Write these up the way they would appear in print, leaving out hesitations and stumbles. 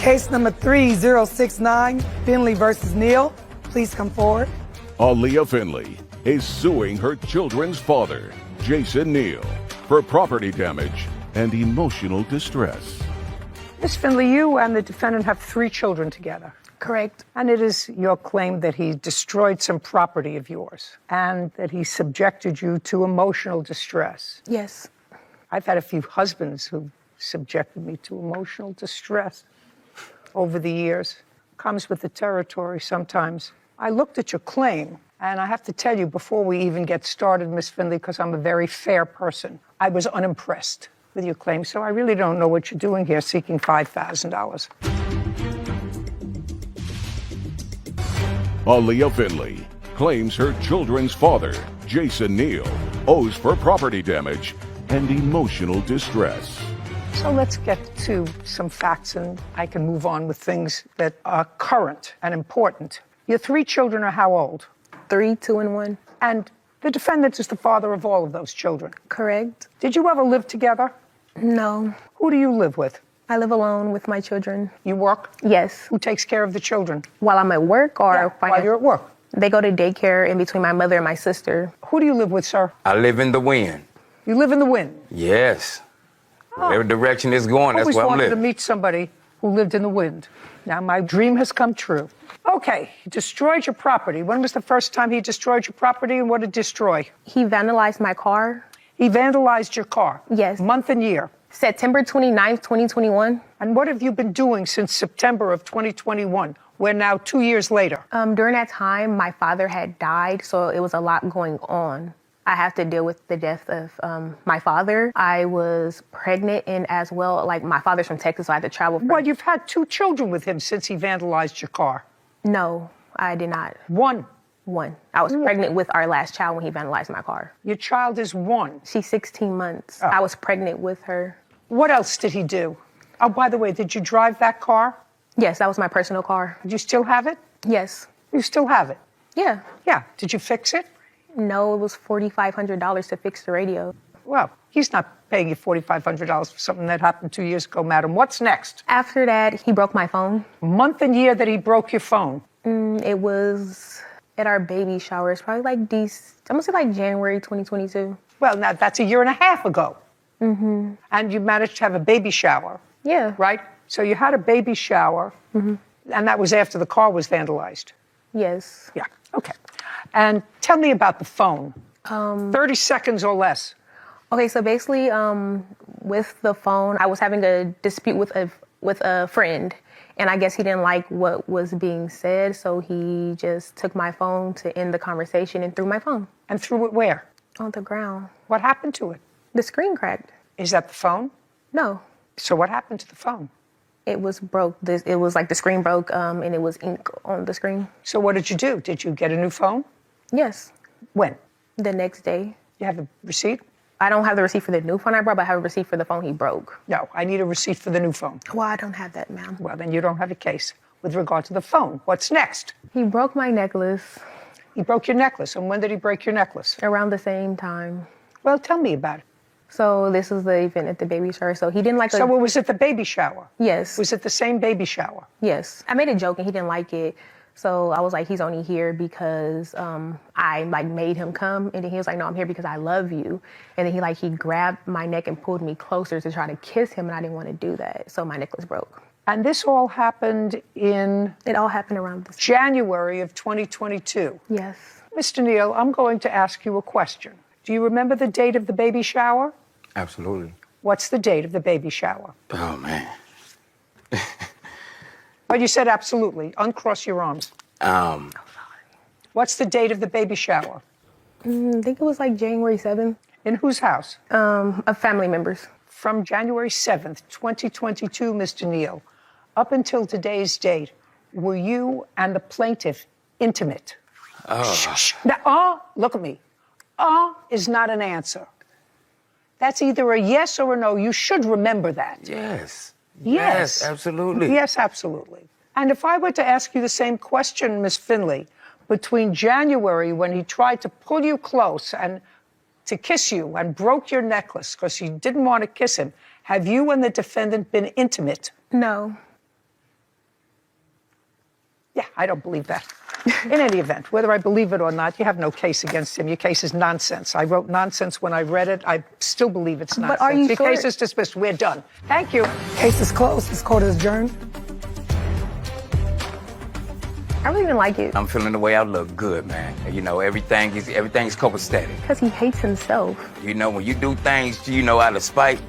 Case number 3069, Finley versus Neal. Please come forward. Aaliyah Finley is suing her children's father, Jason Neal, for property damage and emotional distress. Ms. Finley, you and the defendant have 3 children together. Correct. And it is your claim that he destroyed some property of yours and that he subjected you to emotional distress. Yes. I've had a few husbands who subjected me to emotional distress over the years. Comes with the territory sometimes. I looked at your claim, and I have to tell you, before we even get started, Ms. Finley, because I'm a very fair person, I was unimpressed with your claim, so I really don't know what you're doing here seeking $5,000. Aaliyah Finley claims her children's father, Jason Neal, owes for property damage and emotional distress. So let's get to some facts, and I can move on with things that are current and important. Your 3 children are how old? 3, 2, and 1. And the defendant is the father of all of those children. Correct. Did you ever live together? No. Who do you live with? I live alone with my children. You work? Yes. Who takes care of the children? While I'm at work or while you're at work. They go to daycare in between my mother and my sister. Who do you live with, sir? I live in the wind. You live in the wind? Yes. Whatever direction it's going, that's Always where I'm wanted to living. meet somebody who lived in the wind. Now my dream has come true. Okay, he destroyed your property. When was the first time he destroyed your property, and what did he destroy? He vandalized my car. He vandalized your car? Yes. Month and year? September 29th, 2021. And what have you been doing since September of 2021? We're now 2 years later. During that time, my father had died, so it was a lot going on. I have to deal with the death of my father. I was pregnant, and as well, like, my father's from Texas, so I had to travel. Well, you've had 2 children with him since he vandalized your car. No, I did not. 1. 1. I was pregnant with our last child when he vandalized my car. Your child is 1. She's 16 months. Oh. I was pregnant with her. What else did he do? Oh, by the way, did you drive that car? Yes, that was my personal car. Do you still have it? Yes. You still have it? Yeah. Yeah. Did you fix it? No, it was $4,500 to fix the radio. Well, he's not paying you $4,500 for something that happened 2 years ago, madam. What's next? After that, he broke my phone. Month and year that he broke your phone? It was at our baby shower. It's probably like I'm gonna say like January 2022. Well, now that's a year and a half ago. Mm-hmm. And you managed to have a baby shower. Yeah. Right? So you had a baby shower, and that was after the car was vandalized. Yes. Yeah, okay. And tell me about the phone. 30 seconds or less. Okay, so basically, with the phone, I was having a dispute with a friend, and I guess he didn't like what was being said, so he just took my phone to end the conversation and threw my phone. And threw it where? On the ground. What happened to it? The screen cracked. Is that the phone? No. So what happened to the phone? It was broke. It was like the screen broke, and it was ink on the screen. So what did you do? Did you get a new phone? Yes. When? The next day. You have a receipt? I don't have the receipt for the new phone I brought, but I have a receipt for the phone he broke. No, I need a receipt for the new phone. Well, I don't have that, ma'am. Well, then you don't have a case. With regard to the phone, what's next? He broke my necklace. He broke your necklace. And when did he break your necklace? Around the same time. Well, tell me about it. So this was the event at the baby shower. So he didn't like So it was at the baby shower? Yes. Was it the same baby shower? Yes. I made a joke and he didn't like it. So I was like, he's only here because I like made him come. And then he was like, no, I'm here because I love you. And then he grabbed my neck and pulled me closer to try to kiss him. And I didn't want to do that. So my necklace broke. And this all happened in? It all happened around this January of 2022. Yes. Mr. Neal, I'm going to ask you a question. Do you remember the date of the baby shower? Absolutely. What's the date of the baby shower? Oh, man. Well, you said absolutely. Uncross your arms. What's the date of the baby shower? I think it was like January 7th. In whose house? Of family members. From January 7th, 2022, Mr. Neal, up until today's date, were you and the plaintiff intimate? Shh. Now, look at me. Is not an answer. That's either a yes or a no. You should remember that. Yes. Yes. Yes, absolutely. Yes, absolutely. And if I were to ask you the same question, Miss Finley, between January when he tried to pull you close and to kiss you and broke your necklace because you didn't want to kiss him, have you and the defendant been intimate? No. I don't believe that. In any event, whether I believe it or not, you have no case against him. Your case is nonsense. I wrote nonsense when I read it. I still believe it's nonsense. But are you Your sure? case is dismissed. We're done. Thank you. Case is closed. This court is adjourned. I really didn't like it I'm feeling the way I look good, man. You know, everything's copacetic. because he hates himself. You know, when you do things, you know, out of spite,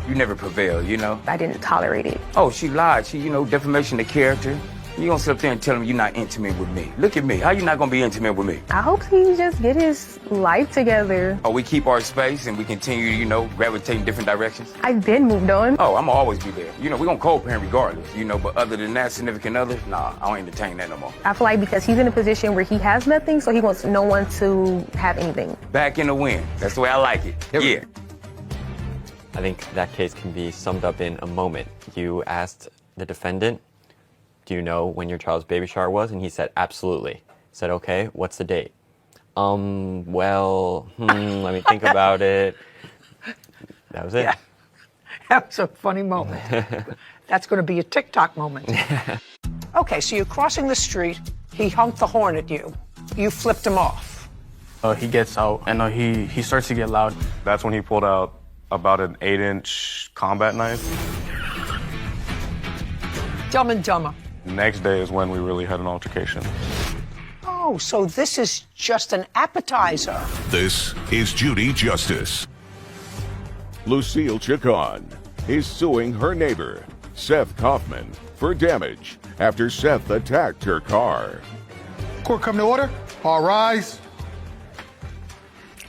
you never prevail, you know? I didn't tolerate it. Oh, she lied. She, you know, defamation of character. You gonna sit up there and tell him you're not intimate with me. Look at me. How you not gonna be intimate with me? I hope he just get his life together. Oh, we keep our space and we continue, you know, gravitate in different directions. I've been moved on. Oh, I'm gonna always be there. You know, we gonna co-parent regardless, you know, but other than that, significant other, nah, I don't entertain that no more. I feel like because he's in a position where he has nothing, so he wants no one to have anything. Back in the win. That's the way I like it. Yeah. I think that case can be summed up in a moment. You asked the defendant, do you know when your child's baby shower was? And he said, absolutely. Said, okay, what's the date? Let me think about it. That was it. Yeah. That was a funny moment. That's going to be a TikTok moment. Okay, so you're crossing the street. He honked the horn at you. You flipped him off. He gets out and he starts to get loud. That's when he pulled out about an 8-inch combat knife. Dumb and Dumber. Next day is when we really had an altercation. Oh, so this is just an appetizer. This is Judy Justice. Lucille Chacon is suing her neighbor, Seth Kaufman, for damage after Seth attacked her car. Court come to order. All rise.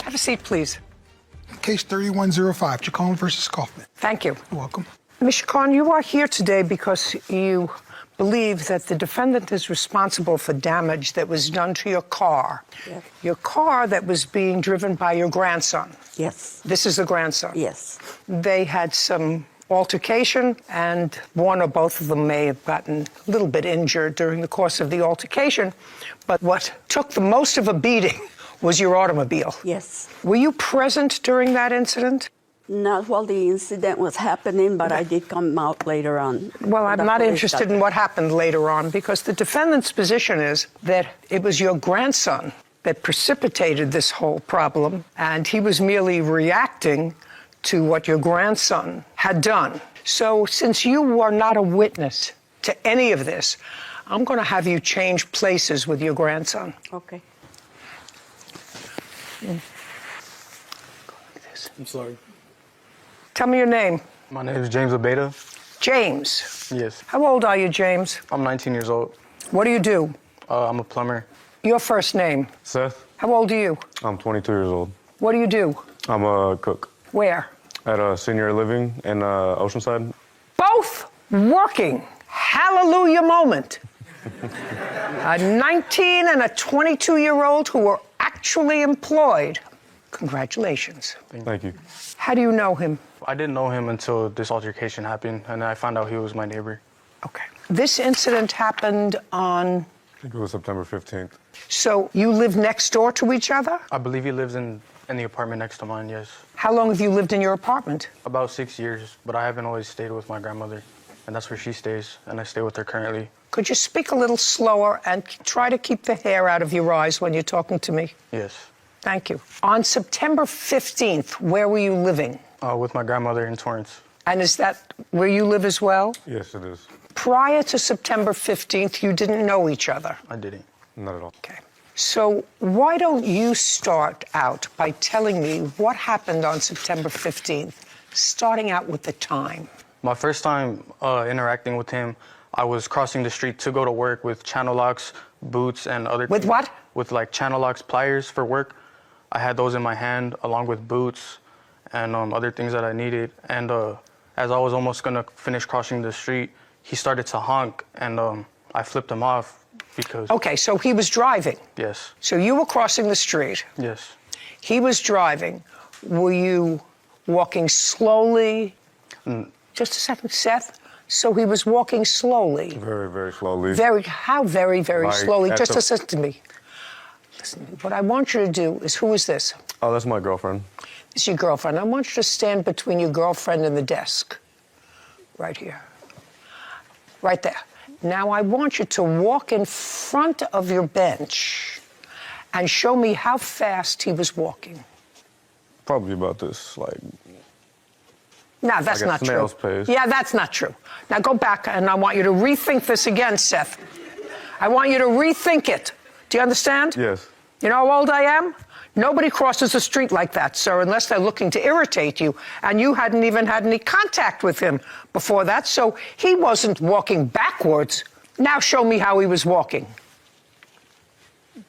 Have a seat, please. Case 3105, Chacon versus Kaufman. Thank you. You're welcome. Ms. Chacon, you are here today because you believe that the defendant is responsible for damage that was done to your car. Yes. Your car that was being driven by your grandson. Yes. This is the grandson. Yes. They had some altercation, and one or both of them may have gotten a little bit injured during the course of the altercation. But what took the most of a beating was your automobile. Yes. Were you present during that incident? Not while the incident was happening, but I did come out later on. Well, I'm not interested in what happened later on, because the defendant's position is that it was your grandson that precipitated this whole problem, and he was merely reacting to what your grandson had done. So since you were not a witness to any of this, I'm going to have you change places with your grandson. Okay. I'm sorry. Tell me your name. My name is James Abeda. James. Yes. How old are you, James? I'm 19 years old. What do you do? I'm a plumber. Your first name. Seth, How old are you? I'm 22 years old. What do you do? I'm a cook Where? at a senior living in Oceanside. Both working. Hallelujah moment. A 19 and a 22-year-old who were actually employed. Congratulations. Thank you. How do you know him? I didn't know him until this altercation happened, and I found out he was my neighbor. Okay. This incident happened on... I think it was September 15th. So you live next door to each other? I believe he lives in the apartment next to mine, yes. How long have you lived in your apartment? About 6 years, but I haven't always stayed with my grandmother, and that's where she stays, and I stay with her currently. Could you speak a little slower and try to keep the hair out of your eyes when you're talking to me? Yes. Thank you. On September 15th, where were you living? With my grandmother in Torrance. And is that where you live as well? Yes, it is. Prior to September 15th, you didn't know each other. I didn't. Not at all. Okay. So why don't you start out by telling me what happened on September 15th, starting out with the time? My first time interacting with him, I was crossing the street to go to work with channel locks, boots, and other With things. what? With like channel locks, pliers for work. I had those in my hand along with boots and other things that I needed. And as I was almost gonna finish crossing the street, he started to honk, and I flipped him off because... Okay, so he was driving. Yes, So you were crossing the street. yes. He was driving. Were you walking slowly? Just a second, Seth. So he was walking slowly. Very, very slowly. How very, very Like slowly? at Just the- listen to me. Listen, what I want you to do is, who is this? Oh, that's my girlfriend. This is your girlfriend. I want you to stand between your girlfriend and the desk. Right here. Right there. Now I want you to walk in front of your bench and show me how fast he was walking. Probably about this, like. No, that's Like a not true. snail's pace. Yeah, that's not true. Now go back, and I want you to rethink this again, Seth. I want you to rethink it. Do you understand? Yes. You know how old I am? Nobody crosses the street like that, sir, unless they're looking to irritate you. And you hadn't even had any contact with him before that, so he wasn't walking backwards. Now show me how he was walking.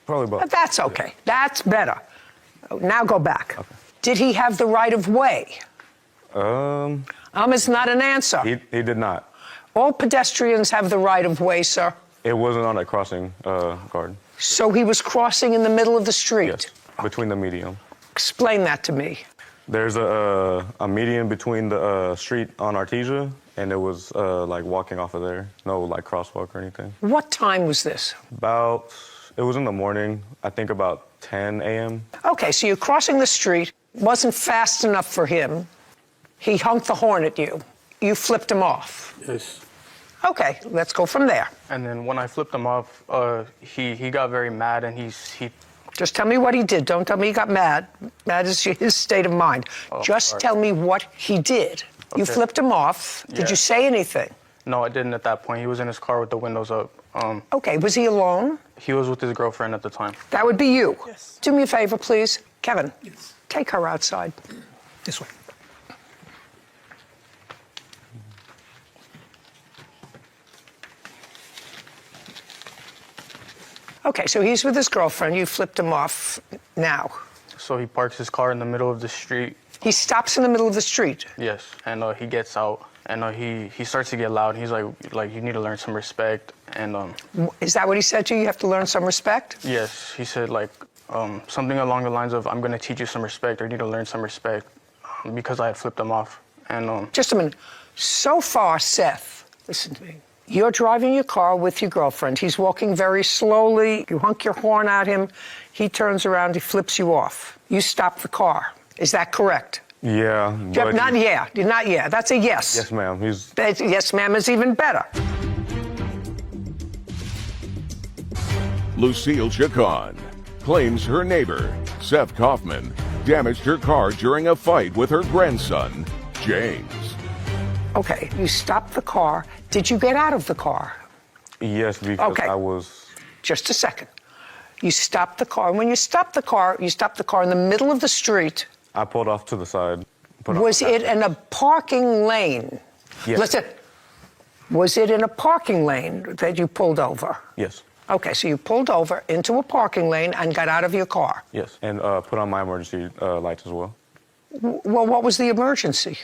Probably about. But that's okay. That's better. Now go back. Okay. Did he have the right of way? Is not an answer. He did not. All pedestrians have the right of way, sir. It wasn't on a crossing guard. So he was crossing in the middle of the street. Yes, between the median. Explain that to me. There's a median between the street on Artesia, and it was like walking off of there. No like crosswalk or anything. What time was this? It was in the morning, I think about 10 a.m. Okay, so you're crossing the street. Wasn't fast enough for him. He honked the horn at you. You flipped him off. Yes. Okay, let's go from there. And then when I flipped him off, he got very mad, and he Just tell me what he did. Don't tell me he got mad. Mad is his state of mind. Just sorry. tell me what he did. You Okay. flipped him off. Did you Yeah. say anything? No, I didn't at that point. He was in his car with the windows up. Okay, was he alone? He was with his girlfriend at the time. That would be you. Yes. Do me a favor, please. Kevin, Yes. take her outside. This way. Okay, so he's with his girlfriend. You flipped him off now. So he parks his car in the middle of the street. He stops in the middle of the street. Yes, and he gets out, and he starts to get loud. He's like you need to learn some respect, and Is that what he said to you? You have to learn some respect? yes, he said like something along the lines of I'm gonna teach you some respect, or you need to learn some respect, because I had flipped him off, and Just a minute. So far, Seth, listen to me. You're driving your car with your girlfriend. He's walking very slowly. You honk your horn at him. He turns around. He flips you off. You stop the car. Is that correct? Yeah. But Not yeah. Not yeah. That's a yes. Yes, ma'am. Yes, ma'am is even better. Lucille Chacon claims her neighbor, Seth Kaufman, damaged her car during a fight with her grandson, James. Okay, you stopped the car. Did you get out of the car? Yes, because Okay. I was. Just a second. You stopped the car. When you stopped the car in the middle of the street. I pulled off to the side. Was it in a parking lane? Yes. Listen, was it in a parking lane that you pulled over? Yes. Okay, so you pulled over into a parking lane and got out of your car. Yes. And put on my emergency lights as well. Well, what was the emergency?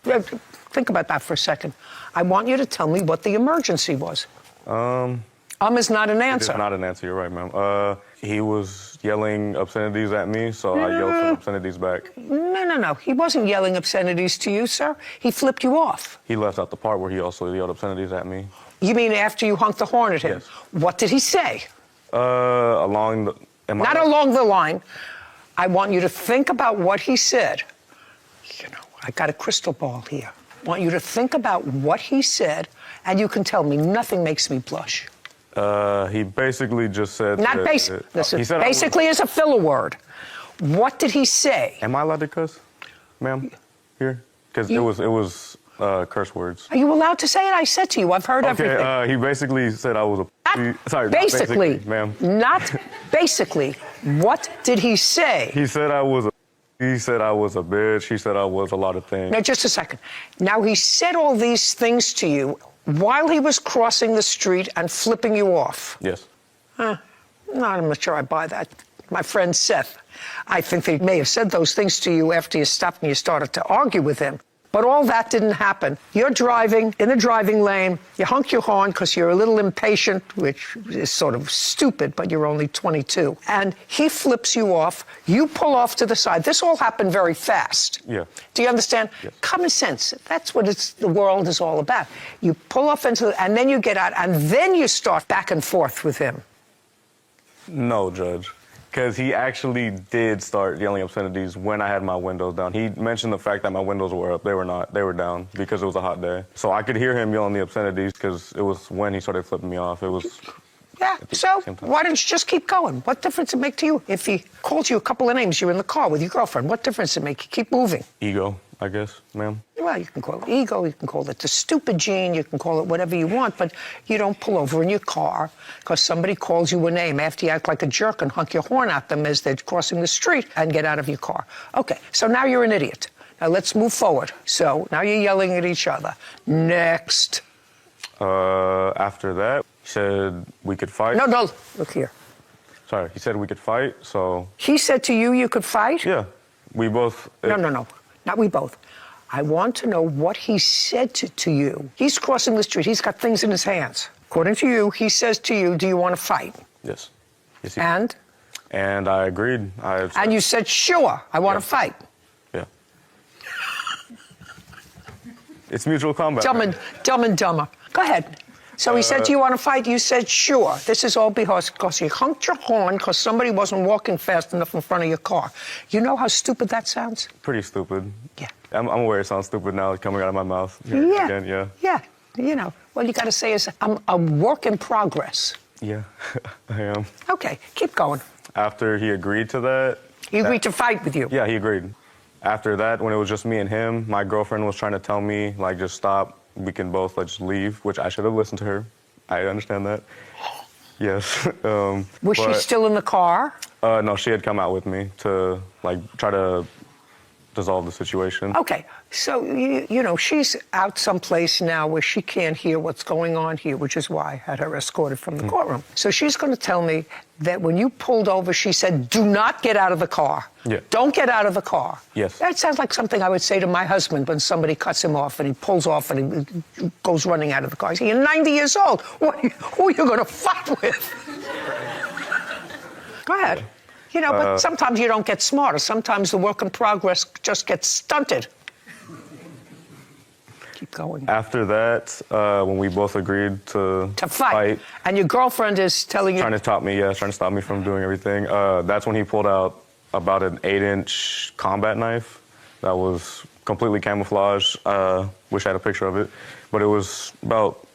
Think about that for a second. I want you to tell me what the emergency was. Is not an answer. It's not an answer. You're right, ma'am. He was yelling obscenities at me, so I yelled some obscenities back. No. He wasn't yelling obscenities to you, sir. He flipped you off. He left out the part where he also yelled obscenities at me. You mean after you honked the horn at him? Yes. What did he say? Along the. Not along the line. I want you to think about what he said. You know, I got a crystal ball here. I want you to think about what he said, and you can tell me. Nothing makes me blush. He basically just said. Not that- basic. Listen, he said basically is a filler word. What did he say? Am I allowed to cuss, ma'am? Here, because it was curse words. Are you allowed to say it? I said to you, I've heard everything. Okay. He basically said I was a. Sorry. Basically, ma'am. Not basically. What did he say? He said I was a. He said I was a bitch. He said I was a lot of things. Now, just a second. Now, he said all these things to you while he was crossing the street and flipping you off. Yes. No, I'm not sure I buy that. My friend Seth, I think they may have said those things to you after you stopped and you started to argue with him. But all that didn't happen. You're driving in the driving lane. You honk your horn because you're a little impatient, which is sort of stupid, but you're only 22. And he flips you off. You pull off to the side. This all happened very fast. Yeah. Do you understand? Yes. Common sense. That's what the world is all about. You pull off and then you get out, and then you start back and forth with him. No, Judge. Because he actually did start yelling obscenities when I had my windows down. He mentioned the fact that my windows were up. They were not. They were down because it was a hot day. So I could hear him yelling the obscenities because it was when he started flipping me off. It was... Yeah, so why don't you just keep going? What difference does it make to you? If he calls you a couple of names, you're in the car with your girlfriend, what difference does it make? You keep moving. Ego, I guess, ma'am. Well, you can call it ego, you can call it the stupid gene, you can call it whatever you want, but you don't pull over in your car because somebody calls you a name after you act like a jerk and honk your horn at them as they're crossing the street and get out of your car. Okay, so now you're an idiot. Now let's move forward. So now you're yelling at each other. Next. After that, he said we could fight. No, look here. Sorry, he said we could fight, so... He said to you, you could fight? Yeah, we both... No, not we both. I want to know what he said to you. He's crossing the street. He's got things in his hands. According to you, he says to you, do you want to fight? Yes. Yes, and? And I agreed. And you said, sure, I want to fight. Yeah. It's mutual combat. Dumb and dumber. Go ahead. So he said, do you want to fight? You said, sure. This is all because you honked your horn because somebody wasn't walking fast enough in front of your car. You know how stupid that sounds? Pretty stupid. Yeah. I'm aware it sounds stupid now coming out of my mouth. Yeah. Again, yeah. Yeah. You know, what you got to say is, I'm a work in progress. Yeah, I am. Okay, keep going. After he agreed to that... He agreed to fight with you? Yeah, he agreed. After that, when it was just me and him, my girlfriend was trying to tell me, like, just stop. We can both, like, just leave, which I should have listened to her. I understand that. Yes. Was she still in the car? No, she had come out with me to, like, try to dissolve the situation. Okay, so, you know, she's out someplace now where she can't hear what's going on here, which is why I had her escorted from the courtroom. So she's going to tell me that when you pulled over, she said, do not get out of the car. Yeah. Don't get out of the car. Yes. That sounds like something I would say to my husband when somebody cuts him off and he pulls off and he goes running out of the car. I say, you're 90 years old. Who are you going to fight with? Go ahead. You know, but sometimes you don't get smarter. Sometimes the work in progress just gets stunted. Keep going. After that, when we both agreed to fight, and your girlfriend is telling you... Trying to stop me from doing everything. That's when he pulled out about an 8-inch combat knife that was completely camouflaged. Wish I had a picture of it. But it was about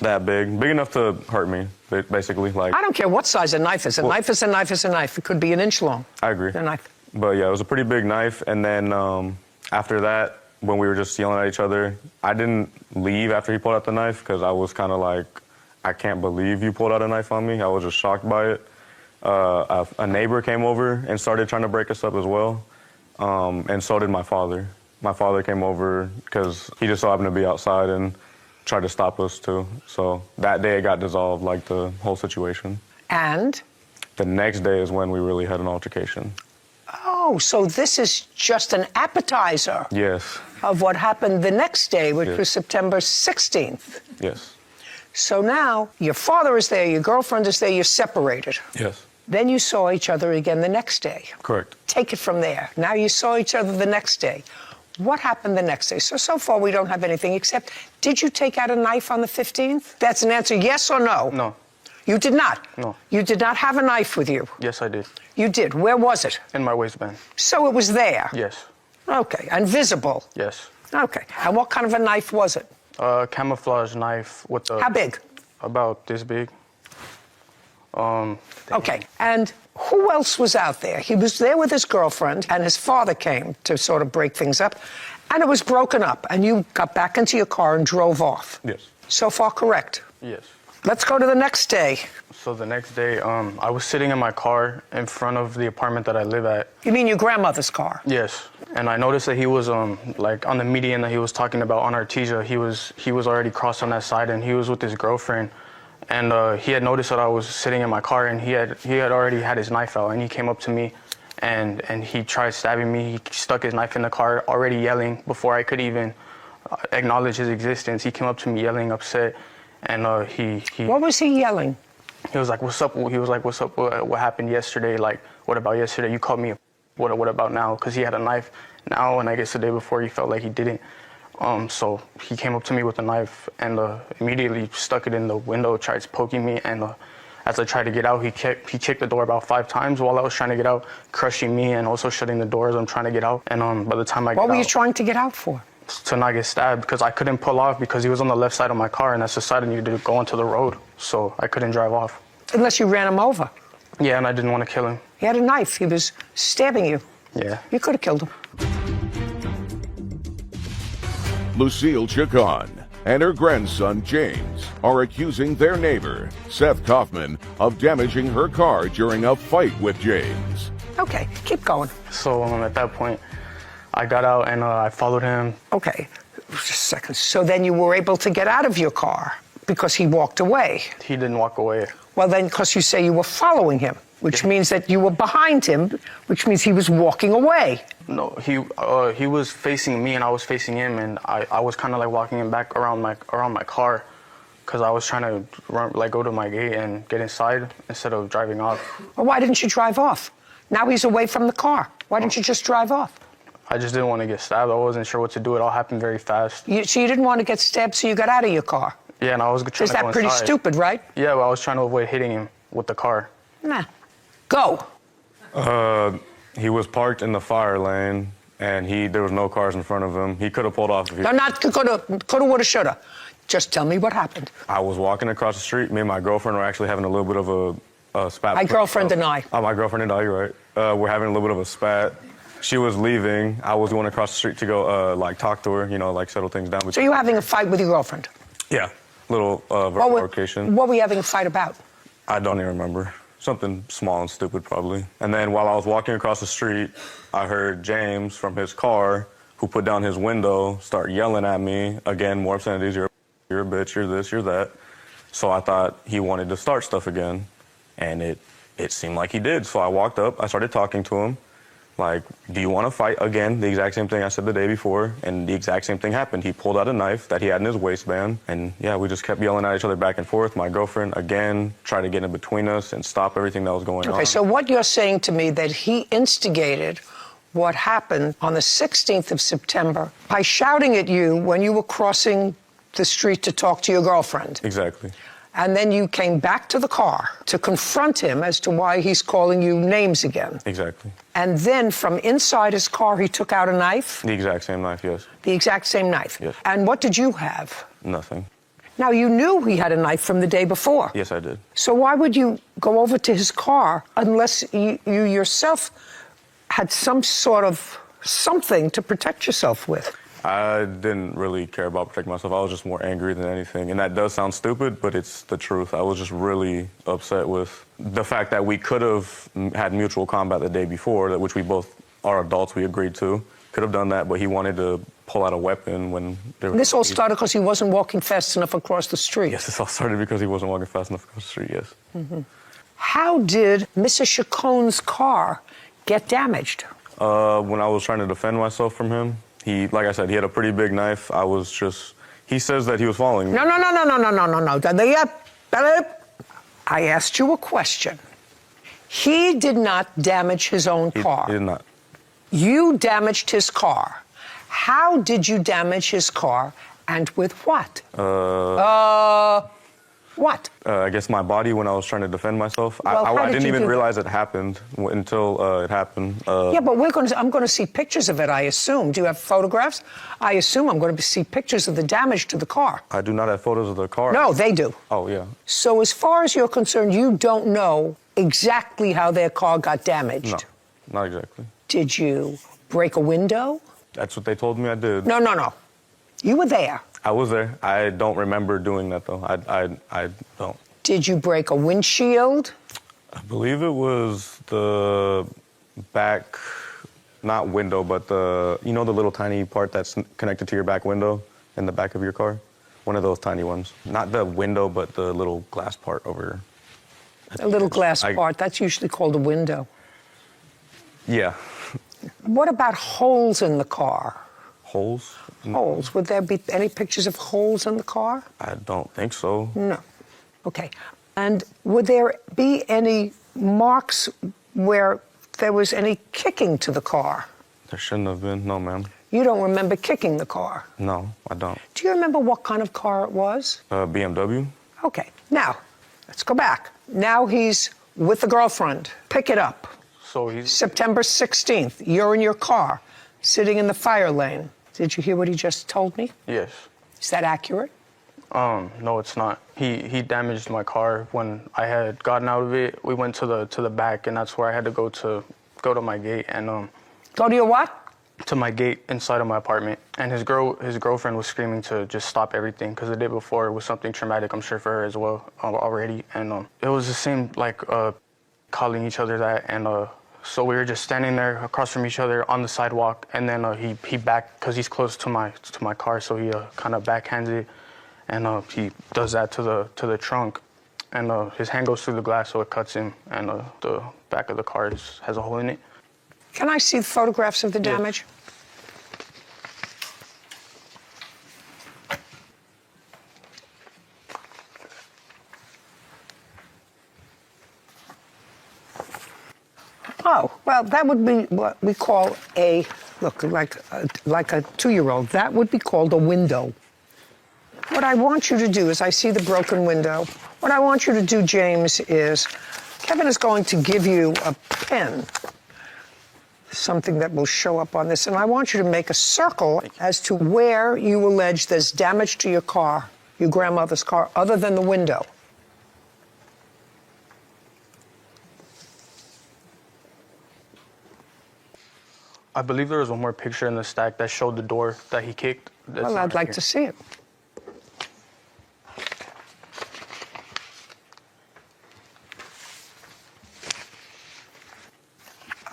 that big enough to hurt me, basically. Like, I don't care what size a knife is. A knife is a knife is a knife. It could be an inch long. I agree. A knife. But yeah, it was a pretty big knife. And then after that, when we were just yelling at each other, I didn't leave after he pulled out the knife because I was kind of like, I can't believe you pulled out a knife on me. I was just shocked by it. A neighbor came over and started trying to break us up as well. And so did my father. My father came over because he just so happened to be outside and tried to stop us too. So that day it got dissolved, like the whole situation. And? The next day is when we really had an altercation. Oh, so this is just an appetizer. Yes. Of what happened the next day, which was September 16th. Yes. So now your father is there, your girlfriend is there, you're separated. Yes. Then you saw each other again the next day. Correct. Take it from there. Now you saw each other the next day. What happened the next day? So far we don't have anything except, did you take out a knife on the 15th? That's an answer, yes or no? No. You did not? No. You did not have a knife with you? Yes, I did. You did. Where was it? In my waistband. So it was there? Yes. Okay. And visible? Yes. Okay. And what kind of a knife was it? A camouflage knife with a... How big? About this big. Okay. And who else was out there? He was there with his girlfriend, and his father came to sort of break things up, and it was broken up, and you got back into your car and drove off. Yes. So far, correct? Yes. Let's go to the next day. So the next day, I was sitting in my car in front of the apartment that I live at. You mean your grandmother's car? Yes. And I noticed that he was like on the median that he was talking about on Artesia. He was already crossed on that side, and he was with his girlfriend. And he had noticed that I was sitting in my car, and he had already had his knife out, and he came up to me, and he tried stabbing me. He stuck his knife in the car, already yelling before I could even acknowledge his existence. He came up to me yelling, upset, and he. What was he yelling? He was like, "What's up?" He was like, "What's up? What happened yesterday? Like, what about yesterday? You called me. What about now?" Because he had a knife now, and I guess the day before he felt like he didn't. So he came up to me with a knife and immediately stuck it in the window, tried poking me, and as I tried to get out, he kicked the door about 5 times while I was trying to get out, crushing me and also shutting the door as I'm trying to get out. And by the time I got out... What were you trying to get out for? To not get stabbed, because I couldn't pull off because he was on the left side of my car, and that's the side I needed to go onto the road, so I couldn't drive off. Unless you ran him over. Yeah, and I didn't want to kill him. He had a knife. He was stabbing you. Yeah. You could have killed him. Lucille Chacon and her grandson James are accusing their neighbor, Seth Kaufman, of damaging her car during a fight with James. Okay, keep going. So at that point, I got out and I followed him. Okay, just a second. So then you were able to get out of your car because he walked away. He didn't walk away. Well, then, because you say you were following him, which means that you were behind him, which means he was walking away. No, he was facing me and I was facing him, and I was kind of like walking him back around my car, because I was trying to go to my gate and get inside instead of driving off. Well, why didn't you drive off? Now he's away from the car. Why didn't you just drive off? I just didn't want to get stabbed. I wasn't sure what to do. It all happened very fast. So you didn't want to get stabbed, so you got out of your car? Yeah, and I was trying to go inside. Is that pretty stupid, right? Yeah, well, I was trying to avoid hitting him with the car. Nah. Go. He was parked in the fire lane, and there was no cars in front of him. He could have pulled off if he... No, not coulda, woulda, shoulda. Just tell me what happened. I was walking across the street. Me and my girlfriend were actually having a little bit of a spat. My girlfriend and I. Oh, my girlfriend and I, you're right. We're having a little bit of a spat. She was leaving. I was going across the street to go, talk to her, settle things down. So you were having a fight with your girlfriend? Yeah, little altercation. What were you having a fight about? I don't even remember. Something small and stupid, probably. And then while I was walking across the street, I heard James from his car, who put down his window, start yelling at me. Again, more obscenities. You're a bitch, you're this, you're that. So I thought he wanted to start stuff again. And it seemed like he did. So I walked up, I started talking to him. Like, do you want to fight again? The exact same thing I said the day before, and the exact same thing happened. He pulled out a knife that he had in his waistband, and yeah, we just kept yelling at each other back and forth. My girlfriend, again, tried to get in between us and stop everything that was going on. Okay, so what you're saying to me that he instigated what happened on the 16th of September by shouting at you when you were crossing the street to talk to your girlfriend. Exactly. And then you came back to the car to confront him as to why he's calling you names again. Exactly. And then from inside his car, he took out a knife? The exact same knife, yes. The exact same knife? Yes. And what did you have? Nothing. Now, you knew he had a knife from the day before. Yes, I did. So why would you go over to his car unless you yourself had some sort of something to protect yourself with? I didn't really care about protecting myself. I was just more angry than anything. And that does sound stupid, but it's the truth. I was just really upset with the fact that we could have had mutual combat the day before, which we both are adults, we agreed to. Could have done that, but he wanted to pull out a weapon when there was... This all started because he wasn't walking fast enough across the street. Yes, this all started because he wasn't walking fast enough across the street, yes. Mm-hmm. How did Mrs. Chacon's car get damaged? When I was trying to defend myself from him, like I said, he had a pretty big knife. He says that he was following me. No. I asked you a question. He did not damage his own car. He did not. You damaged his car. How did you damage his car, and with what? What? I guess my body when I was trying to defend myself. Well, I didn't even realize it happened until it happened. Yeah, but I'm going to see pictures of it, I assume. Do you have photographs? I assume I'm going to see pictures of the damage to the car. I do not have photos of the car. No, they do. Oh, yeah. So as far as you're concerned, you don't know exactly how their car got damaged? No, not exactly. Did you break a window? That's what they told me I did. No. You were there. I was there. I don't remember doing that, though. I don't. Did you break a windshield? I believe it was the back, not window, but the little tiny part that's connected to your back window in the back of your car? One of those tiny ones. Not the window, but the little glass part over. A little glass part. That's usually called a window. Yeah. What about holes in the car? Holes? Holes. Would there be any pictures of holes in the car? I don't think so. No. Okay. And would there be any marks where there was any kicking to the car? There shouldn't have been. No, ma'am. You don't remember kicking the car? No, I don't. Do you remember what kind of car it was? BMW. Okay. Now, Let's go back. Now he's with the girlfriend. Pick it up. So he's September 16th, you're in your car, sitting in the fire lane. Did you hear what he just told me? yes. Is that accurate? No, it's not. He damaged my car when I had gotten out of it. We went to the back, and that's where I had to go to my gate and Go to your what? to my gate inside of my apartment. And his girlfriend was screaming to just stop everything because the day before it was something traumatic, I'm sure, for her as well already. And it was the same, like calling each other that. And so we were just standing there across from each other on the sidewalk. And then he backed, because he's close to my car, so he kind of backhands it. And he does that to the trunk. And his hand goes through the glass, so it cuts him. And the back of the car has a hole in it. Can I see the photographs of the damage? Oh, well, that would be what we call like a 2-year-old. That would be called a window. What I want you to do is, I see the broken window. What I want you to do, James, is Kevin is going to give you a pen, something that will show up on this, and I want you to make a circle as to where you allege there's damage to your car, your grandmother's car, other than the window. I believe there was one more picture in the stack that showed the door that he kicked. Well, I'd like to see it.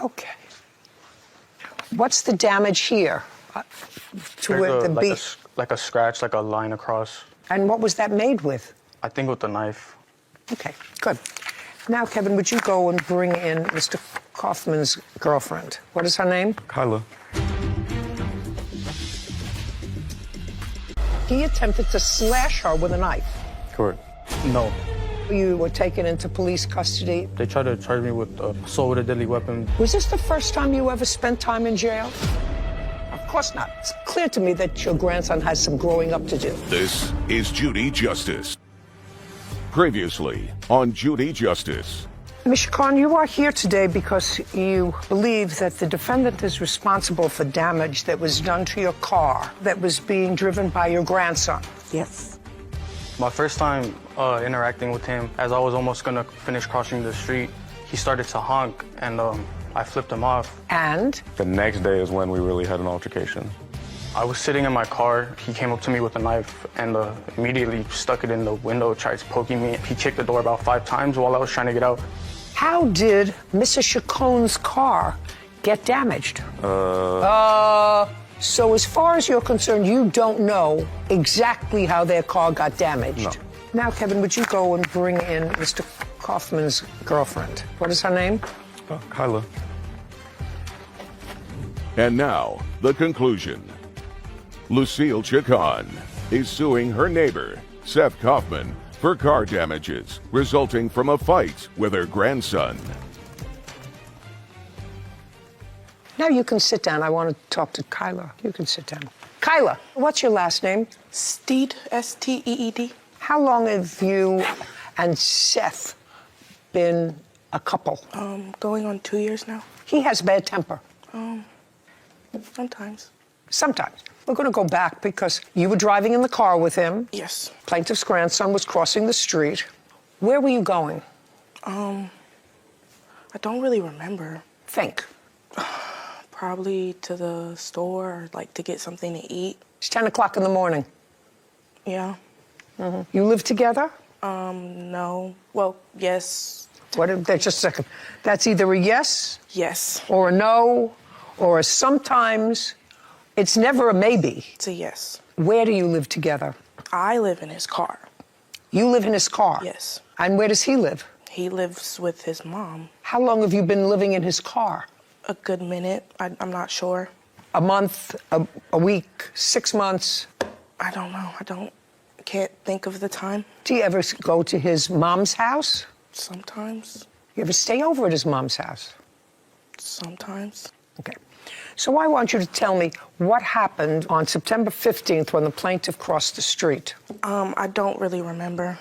Okay. What's the damage here? To where the like a scratch, like a line across. And what was that made with? I think with the knife. Okay, good. Now, Kevin, would you go and bring in Mr. Kaufman's girlfriend? What is her name? Kyla. He attempted to slash her with a knife. Correct. No. You were taken into police custody. They tried to charge me with assault with a deadly weapon. Was this the first time you ever spent time in jail? Of course not. It's clear to me that your grandson has some growing up to do. This is Judy Justice. Previously on Judy Justice. Ms. Khan, you are here today because you believe that the defendant is responsible for damage that was done to your car that was being driven by your grandson. Yes. My first time interacting with him, as I was almost gonna finish crossing the street, he started to honk, and I flipped him off. And? The next day is when we really had an altercation. I was sitting in my car. He came up to me with a knife and immediately stuck it in the window, tried poking me. He kicked the door about 5 times while I was trying to get out. How did Mrs. Chacon's car get damaged? So as far as you're concerned, you don't know exactly how their car got damaged? No. Now, Kevin, would you go and bring in Mr. Kaufman's girlfriend? What is her name? Kyla. And now, the conclusion. Lucille Chacon is suing her neighbor, Seth Kaufman, for car damages resulting from a fight with her grandson. Now you can sit down. I want to talk to Kyla. You can sit down. Kyla, what's your last name? Steed, S-T-E-E-D. How long have you and Seth been a couple? Going on 2 years now. He has bad temper. Sometimes. Sometimes. We're going to go back because you were driving in the car with him. Yes. Plaintiff's grandson was crossing the street. Where were you going? I don't really remember. Think. Probably to the store, or like to get something to eat. It's 10 o'clock in the morning. Yeah. Mm-hmm. You live together? No. Well, yes. Just a second. That's either a yes? Yes. Or a no, or a sometimes. It's never a maybe. It's a yes. Where do you live together? I live in his car. You live in his car? Yes. And where does he live? He lives with his mom. How long have you been living in his car? A good minute. I'm not sure. A month, a week, 6 months? I don't know. Can't think of the time. Do you ever go to his mom's house? Sometimes. You ever stay over at his mom's house? Sometimes. Okay. So I want you to tell me what happened on September 15th when the plaintiff crossed the street. I don't really remember.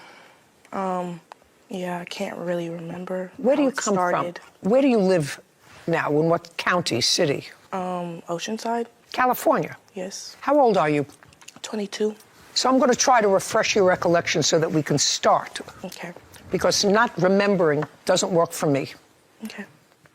Yeah, I can't really remember. Where do how you it come started. from? Where do you live now? In what county, city? Oceanside. California. Yes. How old are you? 22. So I'm going to try to refresh your recollection so that we can start. Okay. Because not remembering doesn't work for me. Okay.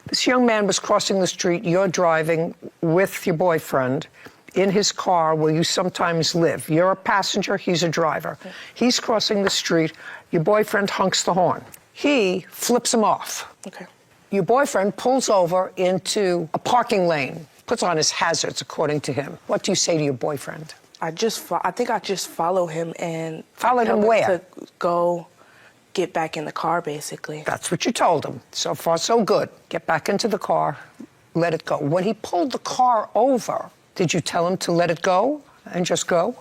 This young man was crossing the street. You're driving with your boyfriend in his car where you sometimes live. You're a passenger, he's a driver. Okay. He's crossing the street. Your boyfriend honks the horn. He flips him off. Okay. Your boyfriend pulls over into a parking lane, puts on his hazards, according to him. What do you say to your boyfriend? I think I just follow him and Followed him tell where? to go get back in the car, basically. That's what you told him. So far, so good. Get back into the car, let it go. When he pulled the car over, did you tell him to let it go and just go?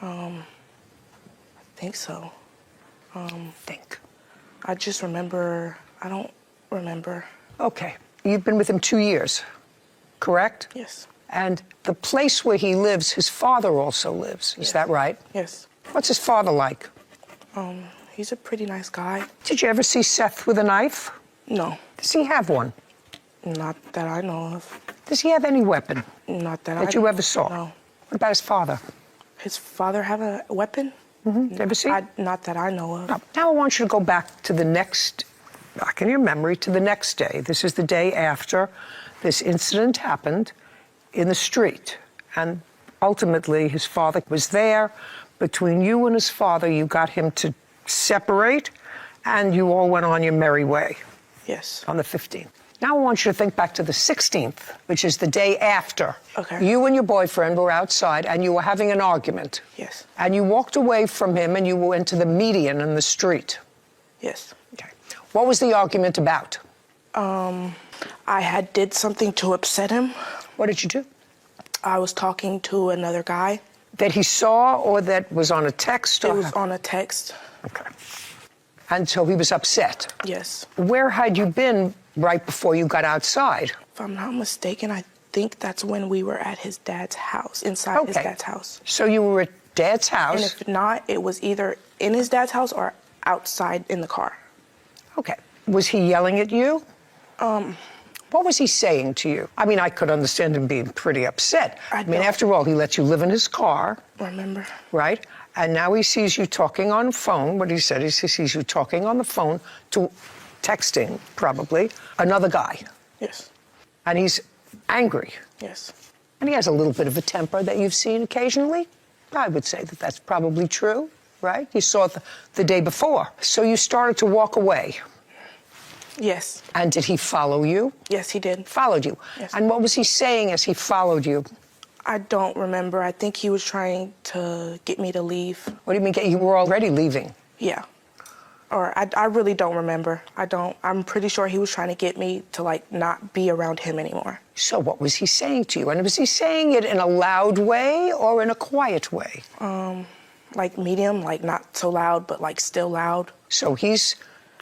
I think so. Think. I just remember, I don't remember. Okay. You've been with him 2 years, correct? Yes. And the place where he lives, his father also lives. Is that right? Yes. What's his father like? He's a pretty nice guy. Did you ever see Seth with a knife? No. Does he have one? Not that I know of. Does he have any weapon Not that that you ever saw? No. What about his father? His father have a weapon? Mm-hmm. Ever see? Not that I know of. Now I want you to go back to back in your memory, to the next day. This is the day after this incident happened in the street. And ultimately, his father was there. Between you and his father, you got him to separate, and you all went on your merry way. Yes. On the 15th. Now I want you to think back to the 16th, which is the day after. Okay. You and your boyfriend were outside, and you were having an argument. Yes. And you walked away from him, and you went to the median in the street. Yes. Okay. What was the argument about? I did something to upset him. What did you do? I was talking to another guy. That he saw, or that was on a text? It was on a text. Okay. And so he was upset. Yes. Where had you been right before you got outside? If I'm not mistaken, I think that's when we were at his dad's house, inside his dad's house. So you were at Dad's house? And if not, it was either in his dad's house or outside in the car. Okay. Was he yelling at you? What was he saying to you? I mean, I could understand him being pretty upset. I mean, after all, he lets you live in his car. Remember. Right? And now he sees you talking on phone. What he said is he sees you talking on the phone to texting, probably, another guy. Yes. And he's angry. Yes. And he has a little bit of a temper that you've seen occasionally. I would say that that's probably true, right? You saw it the day before. So you started to walk away. Yes. And did he follow you? Yes, he did. Followed you. Yes. And what was he saying as he followed you? I don't remember. I think he was trying to get me to leave. What do you mean, you were already leaving? Yeah. Or I really don't remember. I'm pretty sure he was trying to get me to, like, not be around him anymore. So what was he saying to you? And was he saying it in a loud way or in a quiet way? Like medium, like not so loud, but like still loud. So he's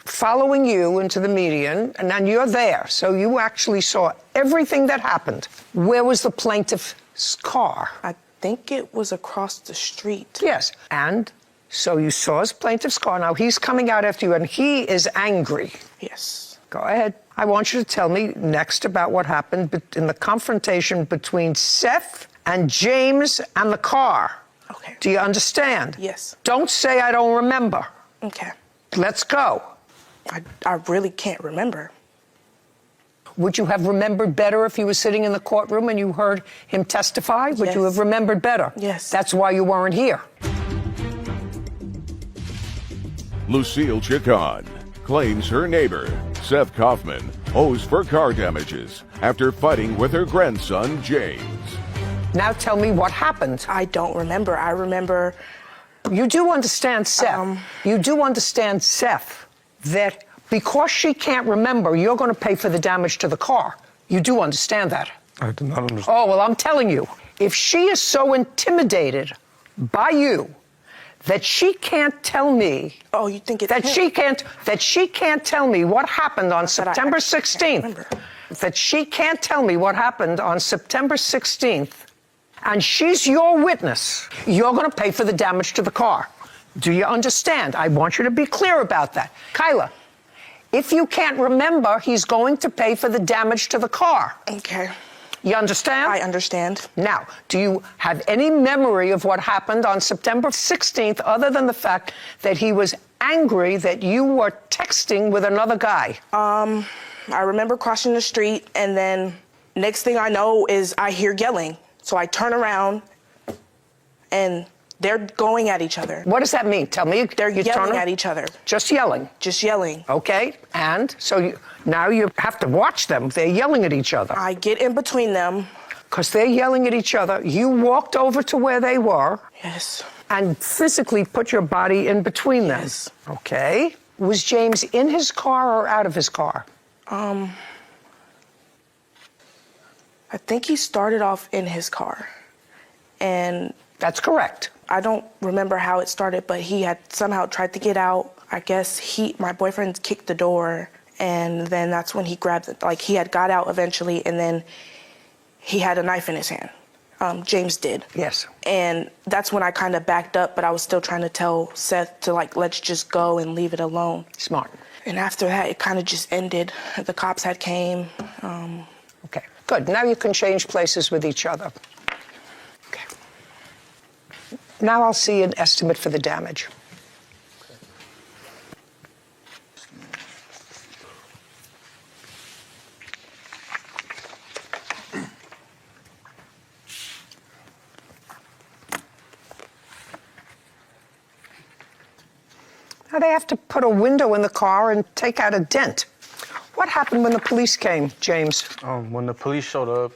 following you into the median, and then you're there. So you actually saw everything that happened. Where was the plaintiff's car? I think it was across the street. Yes. And so you saw his plaintiff's car. Now he's coming out after you, and he is angry. Yes. Go ahead. I want you to tell me next about what happened in the confrontation between Seth and James and the car. Okay. Do you understand? Yes. Don't say I don't remember. Okay. Let's go. I really can't remember. Would you have remembered better if you were sitting in the courtroom and you heard him testify? Would Yes. you have remembered better? Yes. That's why you weren't here. Lucille Chacon claims her neighbor, Seth Kaufman, owes for car damages after fighting with her grandson, James. Now tell me what happened. I don't remember. I remember. You do understand, Seth. You do understand, Seth, that because she can't remember, you're going to pay for the damage to the car. You do understand that. I do not understand. Oh, well, I'm telling you, if she is so intimidated by you that she can't tell me. Oh, you think it's that him? she can't tell me what happened on September 16th. That she can't tell me what happened on September 16th. And she's your witness. You're going to pay for the damage to the car. Do you understand? I want you to be clear about that. Kyla, If you can't remember, he's going to pay for the damage to the car. Okay. You understand? I understand. Now, do you have any memory of what happened on September 16th other than the fact that he was angry that you were texting with another guy? I remember crossing the street, and then next thing I know is I hear yelling. So I turn around, and they're going at each other. What does that mean? Tell me. They're yelling at each other. Just yelling? Just yelling. Okay, and so now you have to watch them. They're yelling at each other. I get in between them. Because they're yelling at each other. You walked over to where they were. Yes. And physically put your body in between them. Yes. Okay. Was James in his car or out of his car? I think he started off in his car. And that's correct. I don't remember how it started, but he had somehow tried to get out. I guess my boyfriend kicked the door, and then that's when he grabbed it. Like, he had got out eventually, and then he had a knife in his hand. James did. Yes. And that's when I kind of backed up, but I was still trying to tell Seth to, like, let's just go and leave it alone. Smart. And after that, it kind of just ended. The cops had came. Okay, good. Now you can change places with each other. Okay. Now I'll see an estimate for the damage. Now they have to put a window in the car and take out a dent. What happened when the police came, James? When the police showed up,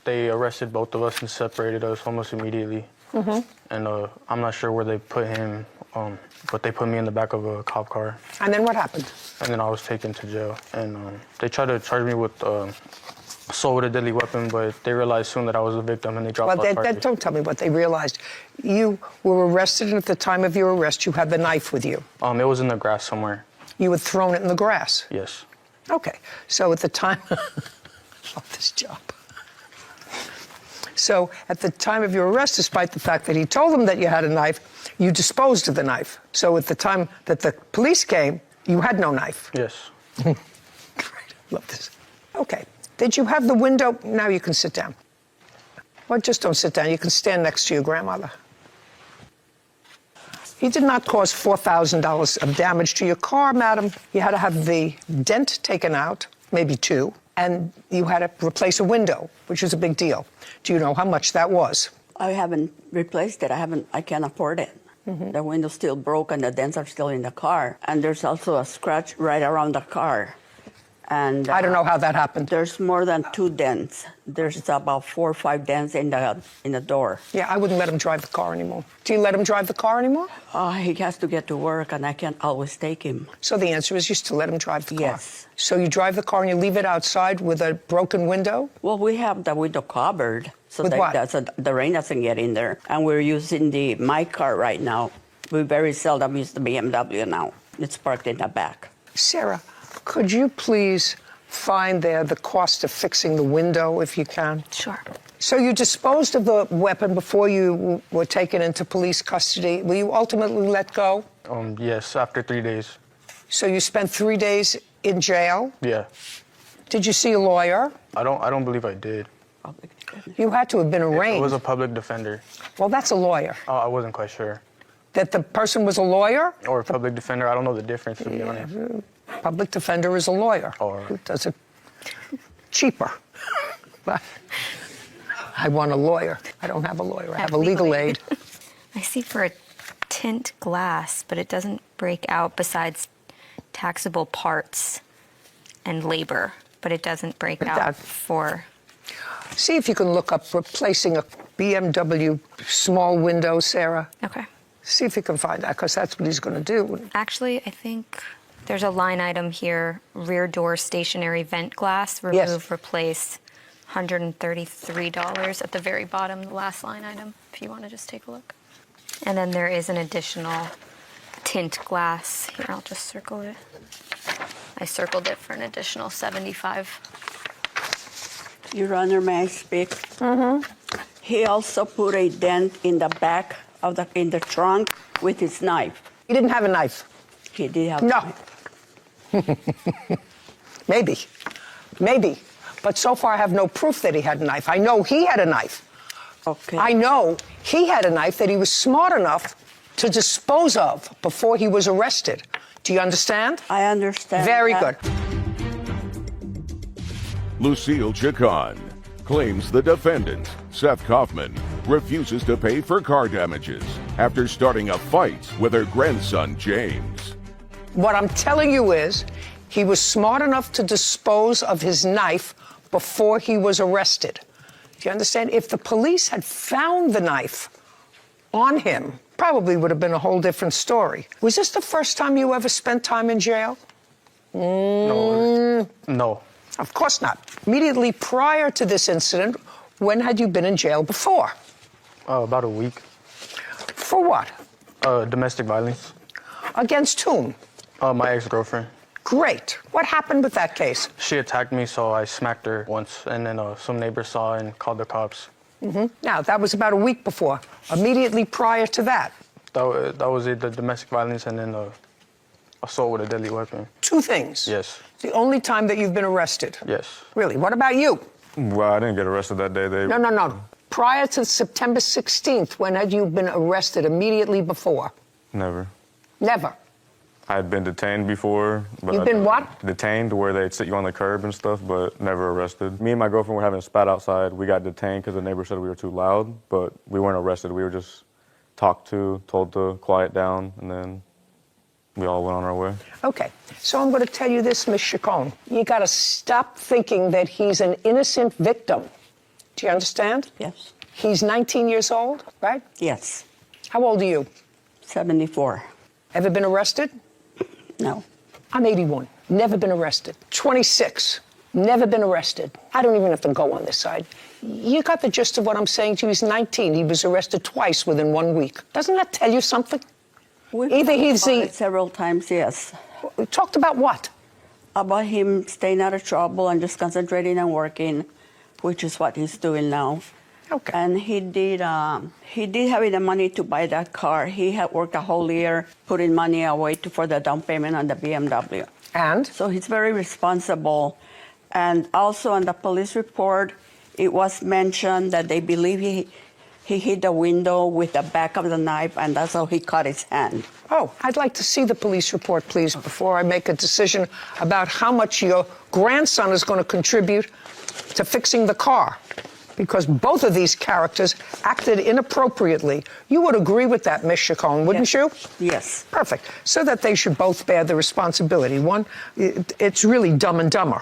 they arrested both of us and separated us almost immediately. Mm-hmm. And I'm not sure where they put him, but they put me in the back of a cop car. And then what happened? And then I was taken to jail. And they tried to charge me with assault with a deadly weapon, but they realized soon that I was a victim and they dropped all charges. Don't tell me what they realized. You were arrested, and at the time of your arrest, you had the knife with you. It was in the grass somewhere. You had thrown it in the grass? Yes. Okay. So at the time, I love this job. So at the time of your arrest, despite the fact that he told them that you had a knife, you disposed of the knife. So at the time that the police came, you had no knife. Yes. Great. Love this. Okay. Did you have the window? Now you can sit down. Well, just don't sit down. You can stand next to your grandmother. He did not cause $4,000 of damage to your car, madam. You had to have the dent taken out, maybe two, and you had to replace a window, which is a big deal. Do you know how much that was? I haven't replaced it. I can't afford it. Mm-hmm. The window's still broken. The dents are still in the car. And there's also a scratch right around the car. And I don't know how that happened. There's more than 2 dents. There's about 4 or 5 dents in the door. Yeah, I wouldn't let him drive the car anymore. Do you let him drive the car anymore? He has to get to work, and I can't always take him. So the answer is you still let him drive the car? Yes. So you drive the car and you leave it outside with a broken window? Well, we have the window covered so with what? The rain doesn't get in there. And we're using my car right now. We very seldom use the BMW now. It's parked in the back. Sarah, could you please find there the cost of fixing the window, if you can? Sure. So you disposed of the weapon before you were taken into police custody. Were you ultimately let go? Yes, after 3 days. So you spent 3 days in jail? Yeah. Did you see a lawyer? I don't believe I did. You had to have been arraigned. It was a public defender. Well, that's a lawyer. I wasn't quite sure. That the person was a lawyer? Or a public defender. I don't know the difference, to be honest. Public defender is a lawyer. Or does it cheaper. But I want a lawyer. I don't have a lawyer. I have a legal aid. I see for a tint glass, but it doesn't break out besides taxable parts and labor, but it doesn't break out for... See if you can look up replacing a BMW small window, Sarah. Okay. See if you can find that, because that's what he's going to do. Actually, I think there's a line item here, rear door stationary vent glass, remove, replace, $133 at the very bottom, the last line item, if you want to just take a look. And then there is an additional tint glass. Here, I'll just circle it. I circled it for an additional $75. Your Honor, may I speak? Mm-hmm. He also put a dent in the back of in the trunk with his knife. He didn't have a knife. He did have no. a knife. Maybe. But so far I have no proof that he had a knife. I know he had a knife. Okay. I know he had a knife that he was smart enough to dispose of before he was arrested. Do you understand? I understand. Very that. good. Lucille Chacon claims the defendant, Seth Kaufman, refuses to pay for car damages after starting a fight with her grandson, James. What I'm telling you is he was smart enough to dispose of his knife before he was arrested. Do you understand? If the police had found the knife on him, probably would have been a whole different story. Was this the first time you ever spent time in jail? No. Of course not. Immediately prior to this incident, when had you been in jail before? About a week. For what? Domestic violence. Against whom? My ex-girlfriend. Great. What happened with that case? She attacked me, so I smacked her once, and then some neighbors saw and called the cops. Now, that was about a week before. Immediately prior to that. That was it, the domestic violence and then assault with a deadly weapon. Two things. Yes. The only time that you've been arrested. Yes. Really? What about you? Well, I didn't get arrested that day. No. Prior to September 16th, when had you been arrested immediately before? Never. Never. I had been detained before. But You've been what? Detained, where they'd sit you on the curb and stuff, but never arrested. Me and my girlfriend were having a spat outside. We got detained because the neighbor said we were too loud, but we weren't arrested. We were just talked to, told to quiet down, and then we all went on our way. Okay, so I'm going to tell you this, Ms. Chacon. You got to stop thinking that he's an innocent victim. Do you understand? Yes. He's 19 years old, right? Yes. How old are you? 74. Ever been arrested? No. I'm 81. Never been arrested. 26. Never been arrested. I don't even have to go on this side. You got the gist of what I'm saying to you. He's 19. He was arrested twice within 1 week. Doesn't that tell you something? Either he's the... Several times, yes. We talked about what? About him staying out of trouble and just concentrating on working, which is what he's doing now. Okay. And he did have the money to buy that car. He had worked a whole year putting money away for the down payment on the BMW. And? So he's very responsible. And also on the police report, it was mentioned that they believe he hit the window with the back of the knife, and that's how he cut his hand. Oh, I'd like to see the police report, please, before I make a decision about how much your grandson is going to contribute to fixing the car. Because both of these characters acted inappropriately. You would agree with that, Ms. Chacon, wouldn't you? Yes. Perfect. So that they should both bear the responsibility. One, it's really Dumb and Dumber.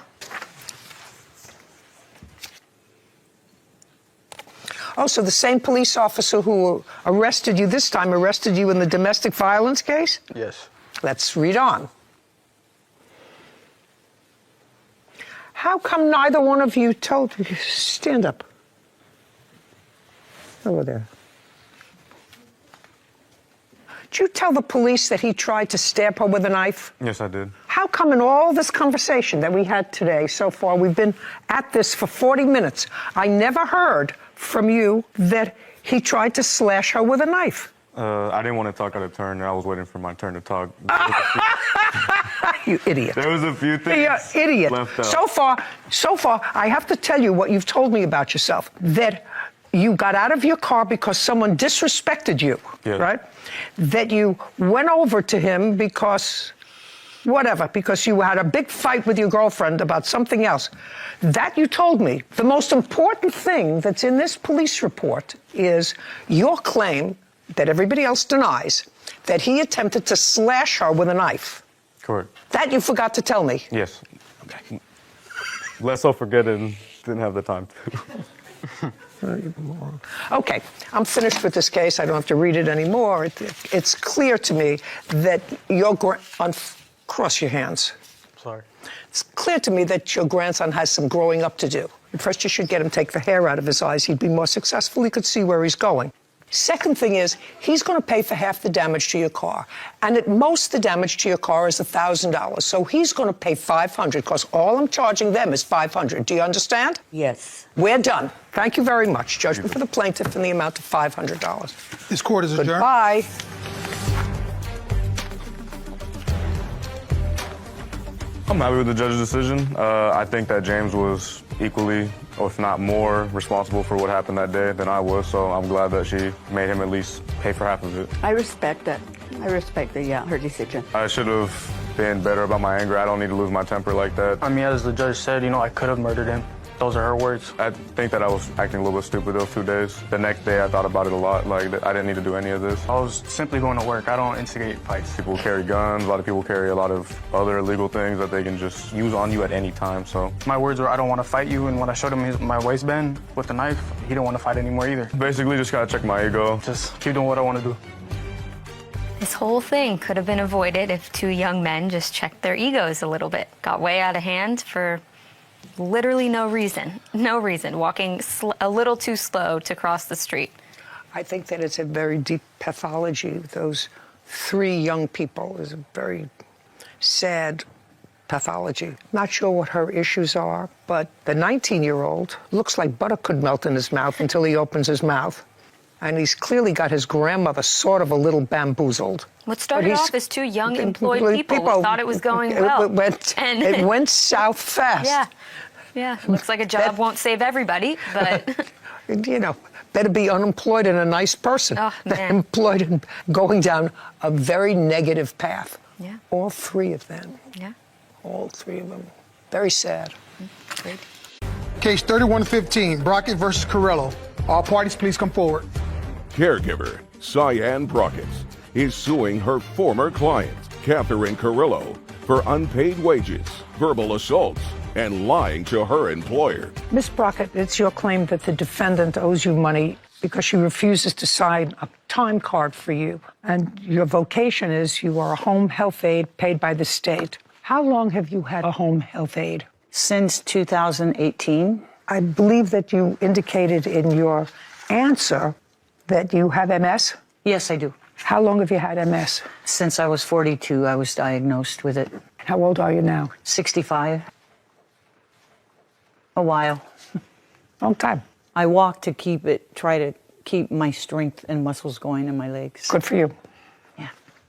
Oh, so the same police officer who arrested you this time arrested you in the domestic violence case? Yes. Let's read on. How come neither one of you told... Stand up. Over there. Did you tell the police that he tried to stab her with a knife? Yes, I did. How come in all this conversation that we had today so far, we've been at this for 40 minutes, I never heard from you that he tried to slash her with a knife? I didn't want to talk out of turn, and I was waiting for my turn to talk. You idiot. There was a few things You're idiot. left out. So far, I have to tell you what you've told me about yourself, that you got out of your car because someone disrespected you, right? That you went over to him because, because you had a big fight with your girlfriend about something else. That you told me. The most important thing that's in this police report is your claim that everybody else denies, that he attempted to slash her with a knife. Correct. That you forgot to tell me. Yes. Okay. Let's all forget it and didn't have the time to. Okay, I'm finished with this case. I don't have to read it anymore. It's clear to me that cross your hands. Sorry. It's clear to me that your grandson has some growing up to do. First, you should get him take the hair out of his eyes. He'd be more successful. He could see where he's going. Second thing is, he's going to pay for half the damage to your car. And at most, the damage to your car is $1,000. So he's going to pay $500 because all I'm charging them is $500. Do you understand? Yes. We're done. Thank you very much. Judgment for the plaintiff in the amount of $500. This court is adjourned. Goodbye. I'm happy with the judge's decision. I think that James was equally, or if not more, responsible for what happened that day than I was, so I'm glad that she made him at least pay for half of it. I respect that. I respect her decision. I should have been better about my anger. I don't need to lose my temper like that. I mean, as the judge said, I could have murdered him. Those are her words. I think that I was acting a little bit stupid those 2 days. The next day I thought about it a lot, like I didn't need to do any of this. I was simply going to work. I don't instigate fights. People carry guns, a lot of people carry a lot of other illegal things that they can just use on you at any time, so. My words were, I don't want to fight you, and when I showed him my waistband with the knife, he didn't want to fight anymore either. Basically just gotta check my ego. Just keep doing what I want to do. This whole thing could have been avoided if two young men just checked their egos a little bit. Got way out of hand for literally no reason. No reason. Walking a little too slow to cross the street. I think that it's a very deep pathology. Those 3 young people is a very sad pathology. Not sure what her issues are, but the 19-year-old looks like butter could melt in his mouth until he opens his mouth. And he's clearly got his grandmother sort of a little bamboozled. What started off as 2 young employed people who thought it was going well. It went south fast. Yeah. Looks like a job won't save everybody, but... Better be unemployed and a nice person than employed and going down a very negative path. Yeah. All 3 of them. Yeah. All 3 of them. Very sad. Great. Case 3115, Brockett versus Carrillo. All parties, please come forward. Caregiver Cyan Brockett is suing her former client, Catherine Carrillo, for unpaid wages, verbal assaults, and lying to her employer. Ms. Brockett, it's your claim that the defendant owes you money because she refuses to sign a time card for you. And your vocation is you are a home health aide paid by the state. How long have you had a home health aide? Since 2018. I believe that you indicated in your answer that you have MS? Yes, I do. How long have you had MS? Since I was 42, I was diagnosed with it. How old are you now? 65. A while. Long time. I walk to try to keep my strength and muscles going in my legs. Good for you. Yeah.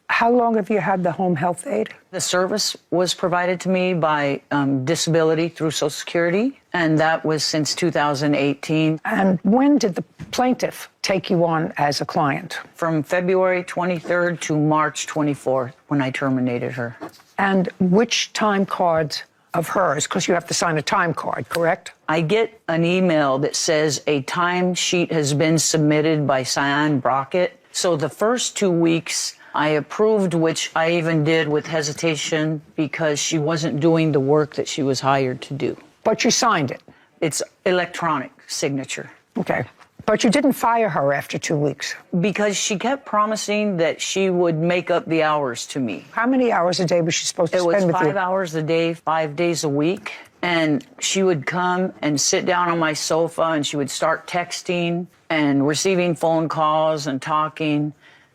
How long have you had the home health aide? The service was provided to me by disability through Social Security, and that was since 2018. And when did the plaintiff take you on as a client? From February 23rd to March 24th, when I terminated her. And which time cards of hers, because you have to sign a time card, correct? I get an email that says a time sheet has been submitted by Cyan Brockett. So the first 2 weeks I approved, which I even did with hesitation because she wasn't doing the work that she was hired to do. But you signed it? It's electronic signature. Okay. But you didn't fire her after 2 weeks? Because she kept promising that she would make up the hours to me. How many hours a day was she supposed to spend with you? It was 5 hours a day, 5 days a week. And she would come and sit down on my sofa and she would start texting and receiving phone calls and talking.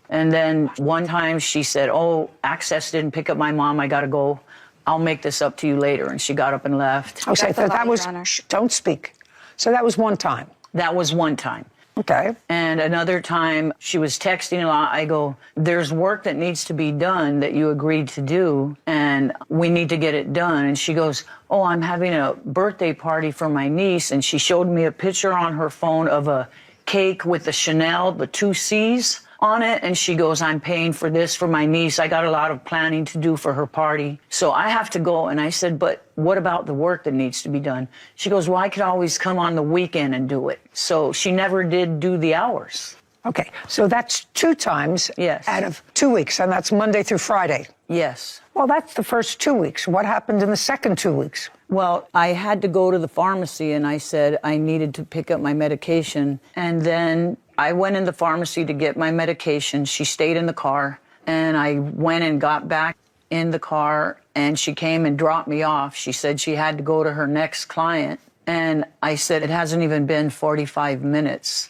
And then one time she said, "Oh, Access didn't pick up my mom. I got to go. I'll make this up to you later." And she got up and left. Okay, so that was, don't speak. So that was one time? That was one time. Okay. And another time she was texting a lot. I go, "There's work that needs to be done that you agreed to do, and we need to get it done." And she goes, "Oh, I'm having a birthday party for my niece." And she showed me a picture on her phone of a cake with the Chanel, the 2 C's on it. And she goes, "I'm paying for this for my niece. I got a lot of planning to do for her party. So I have to go." And I said, "But what about the work that needs to be done?" She goes, "Well, I could always come on the weekend and do it." So she never did do the hours. Okay, so that's 2 times out of 2 weeks, and that's Monday through Friday. Yes. Well, that's the first 2 weeks. What happened in the second 2 weeks? Well, I had to go to the pharmacy, and I said I needed to pick up my medication. And then I went in the pharmacy to get my medication. She stayed in the car, and I went and got back in the car, and she came and dropped me off. She said she had to go to her next client. And I said, "It hasn't even been 45 minutes.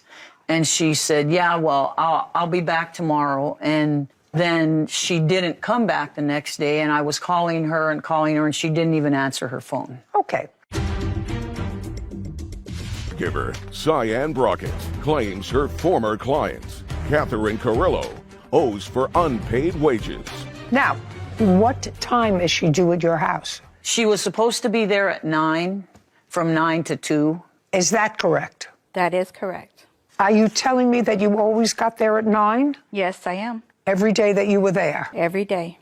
And she said, "Yeah, well, I'll be back tomorrow." And then she didn't come back the next day, and I was calling her, and she didn't even answer her phone. Okay. Giver Cyan Brockett claims her former client, Catherine Carrillo, owes for unpaid wages. Now, what time is she due at your house? She was supposed to be there at 9, from 9 to 2. Is that correct? That is correct. Are you telling me that you always got there at 9? Yes, I am. Every day that you were there? Every day.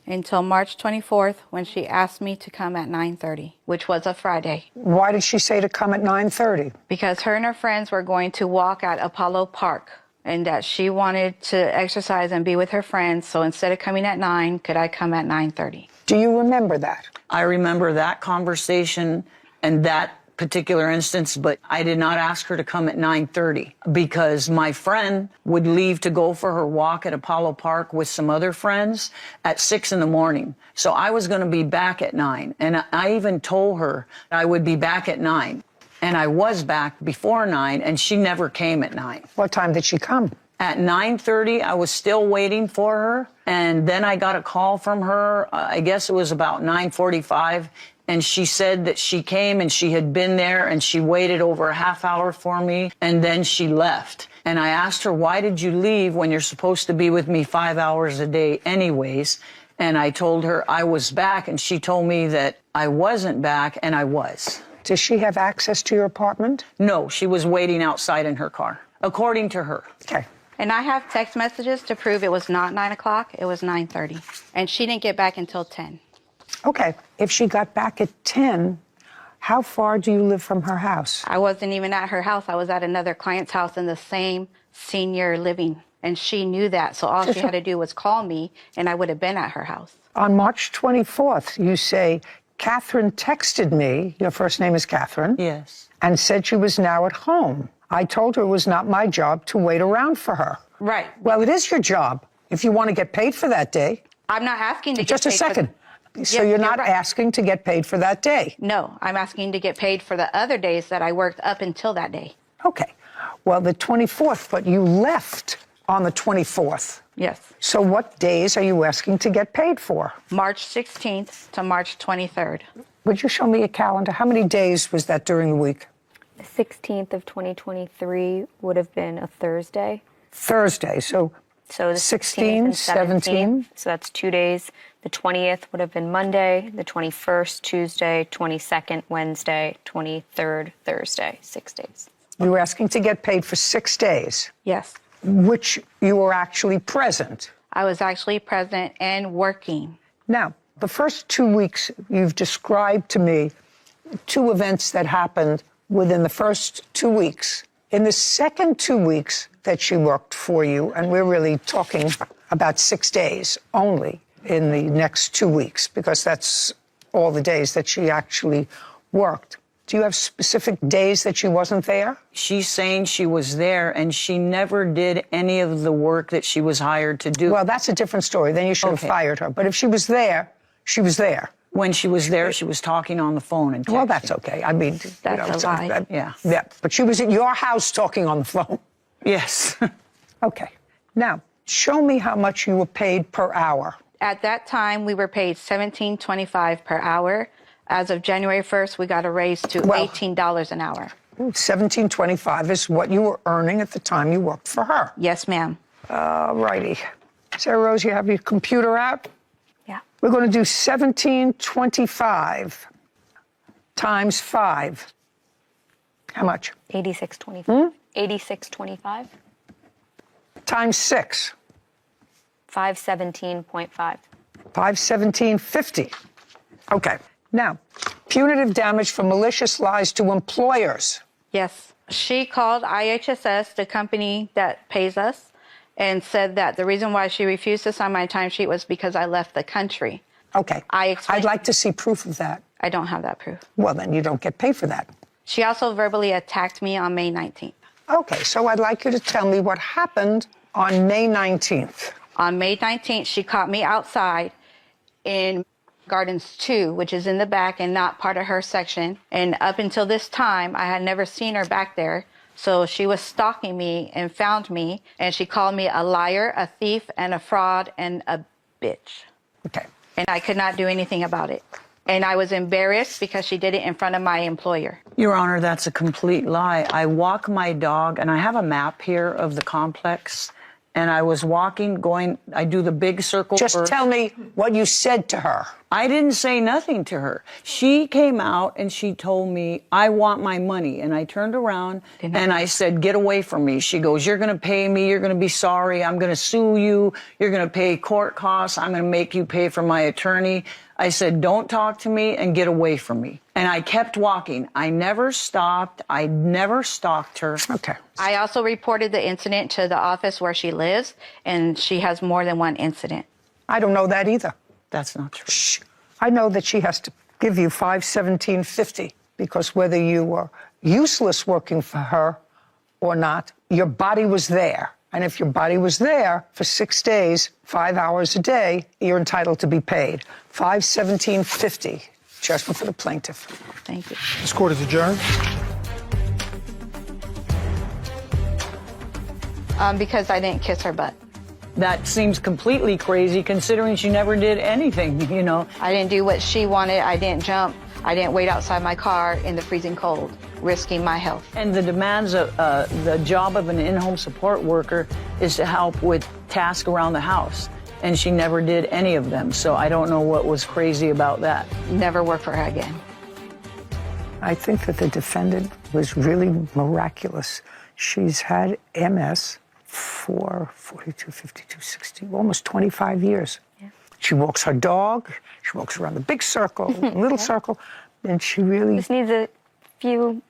Until March 24th, when she asked me to come at 9:30, which was a Friday. Why did she say to come at 9:30? Because her and her friends were going to walk at Apollo Park, and that she wanted to exercise and be with her friends. So instead of coming at 9, could I come at 9:30? Do you remember that? I remember that conversation and that particular instance, but I did not ask her to come at 9:30 because my friend would leave to go for her walk at Apollo Park with some other friends at 6 in the morning. So I was going to be back at 9. And I even told her I would be back at 9. And I was back before 9, and she never came at 9. What time did she come? At 9:30, I was still waiting for her. And then I got a call from her. I guess it was about 9:45. And she said that she came and she had been there and she waited over a half hour for me. And then she left. And I asked her, why did you leave when you're supposed to be with me 5 hours a day anyways? And I told her I was back. And she told me that I wasn't back, and I was. Does she have access to your apartment? No, she was waiting outside in her car, according to her. Okay. And I have text messages to prove it was not 9 o'clock, it was 9:30. And she didn't get back until 10. Okay. If she got back at 10, how far do you live from her house? I wasn't even at her house. I was at another client's house in the same senior living. And she knew that. So all she had to do was call me, and I would have been at her house. On March 24th, you say, Catherine texted me, your first name is Catherine. Yes. And said she was now at home. I told her it was not my job to wait around for her. Right. Well, it is your job if you want to get paid for that day. I'm not asking to get Just paid a second. So Yes, you're not right. asking to get paid for that day? No, I'm asking to get paid for the other days that I worked up until that day. Okay. Well, the 24th, but you left on the 24th. Yes. So what days are you asking to get paid for? March 16th to March 23rd. Would you show me a calendar? How many days was that during the week? The 16th of 2023 would have been a Thursday. Thursday. So the 16, 16th and 17. So that's 2 days. The 20th would have been Monday, the 21st, Tuesday, 22nd, Wednesday, 23rd, Thursday, 6 days. You were asking to get paid for 6 days. Yes. Which you were actually present. I was actually present and working. Now, the first 2 weeks you've described to me 2 events that happened within the first 2 weeks. In the second 2 weeks that she worked for you, and we're really talking about 6 days only in the next 2 weeks, because that's all the days that she actually worked. Do you have specific days that she wasn't there? She's saying she was there and she never did any of the work that she was hired to do. Well, that's a different story. Then you should have fired her. But if she was there, she was there. When she was there, she was talking on the phone and texting. Well, that's okay. I mean, That's a lie. Yeah. Yeah, but she was at your house talking on the phone. Yes. Okay. Now, show me how much you were paid per hour. At that time, we were paid $17.25 per hour. As of January 1st, we got a raise to $18 an hour. $17.25 is what you were earning at the time you worked for her. Yes, ma'am. All righty. Sarah Rose, you have your computer out? Yeah. We're going to do $17.25 times 5. How much? $86.25. $86.25. Times 6. $517.5. $517.50. Okay. Now, punitive damage for malicious lies to employers. Yes. She called IHSS, the company that pays us, and said that the reason why she refused to sign my timesheet was because I left the country. Okay. I'd like to see proof of that. I don't have that proof. Well, then you don't get paid for that. She also verbally attacked me on May 19th. Okay, so I'd like you to tell me what happened on May 19th. On May 19th, she caught me outside in Gardens 2, which is in the back and not part of her section. And up until this time, I had never seen her back there. So she was stalking me and found me, and she called me a liar, a thief, and a fraud, and a bitch. Okay. And I could not do anything about it. And I was embarrassed because she did it in front of my employer. Your Honor, that's a complete lie. I walk my dog, and I have a map here of the complex, and I was walking, I do the big circle Just first. tell me what you said to her. I didn't say nothing to her. She came out and she told me, I want my money. And I turned around and I said, get away from me. She goes, you're going to pay me. You're going to be sorry. I'm going to sue you. You're going to pay court costs. I'm going to make you pay for my attorney. I said, don't talk to me and get away from me. And I kept walking. I never stopped. I never stalked her. Okay. I also reported the incident to the office where she lives, and she has more than one incident. I don't know that either. That's not true. Shh. I know that she has to give you $517.50 because whether you were useless working for her or not, your body was there. And if your body was there for 6 days, 5 hours a day, you're entitled to be paid $517.50 just for the plaintiff. Thank you. This court is adjourned. Because I didn't kiss her butt. That seems completely crazy considering she never did anything, you know. I didn't do what she wanted. I didn't jump. I didn't wait outside my car in the freezing cold, risking my health. And the demands of the job of an in-home support worker is to help with tasks around the house. And she never did any of them. So I don't know what was crazy about that. Never work for her again. I think that the defendant was really miraculous. She's had MS for 42, 52, 60, almost 25 years. Yeah. She walks her dog, she walks around the big circle, little circle, and she really... Just needs a few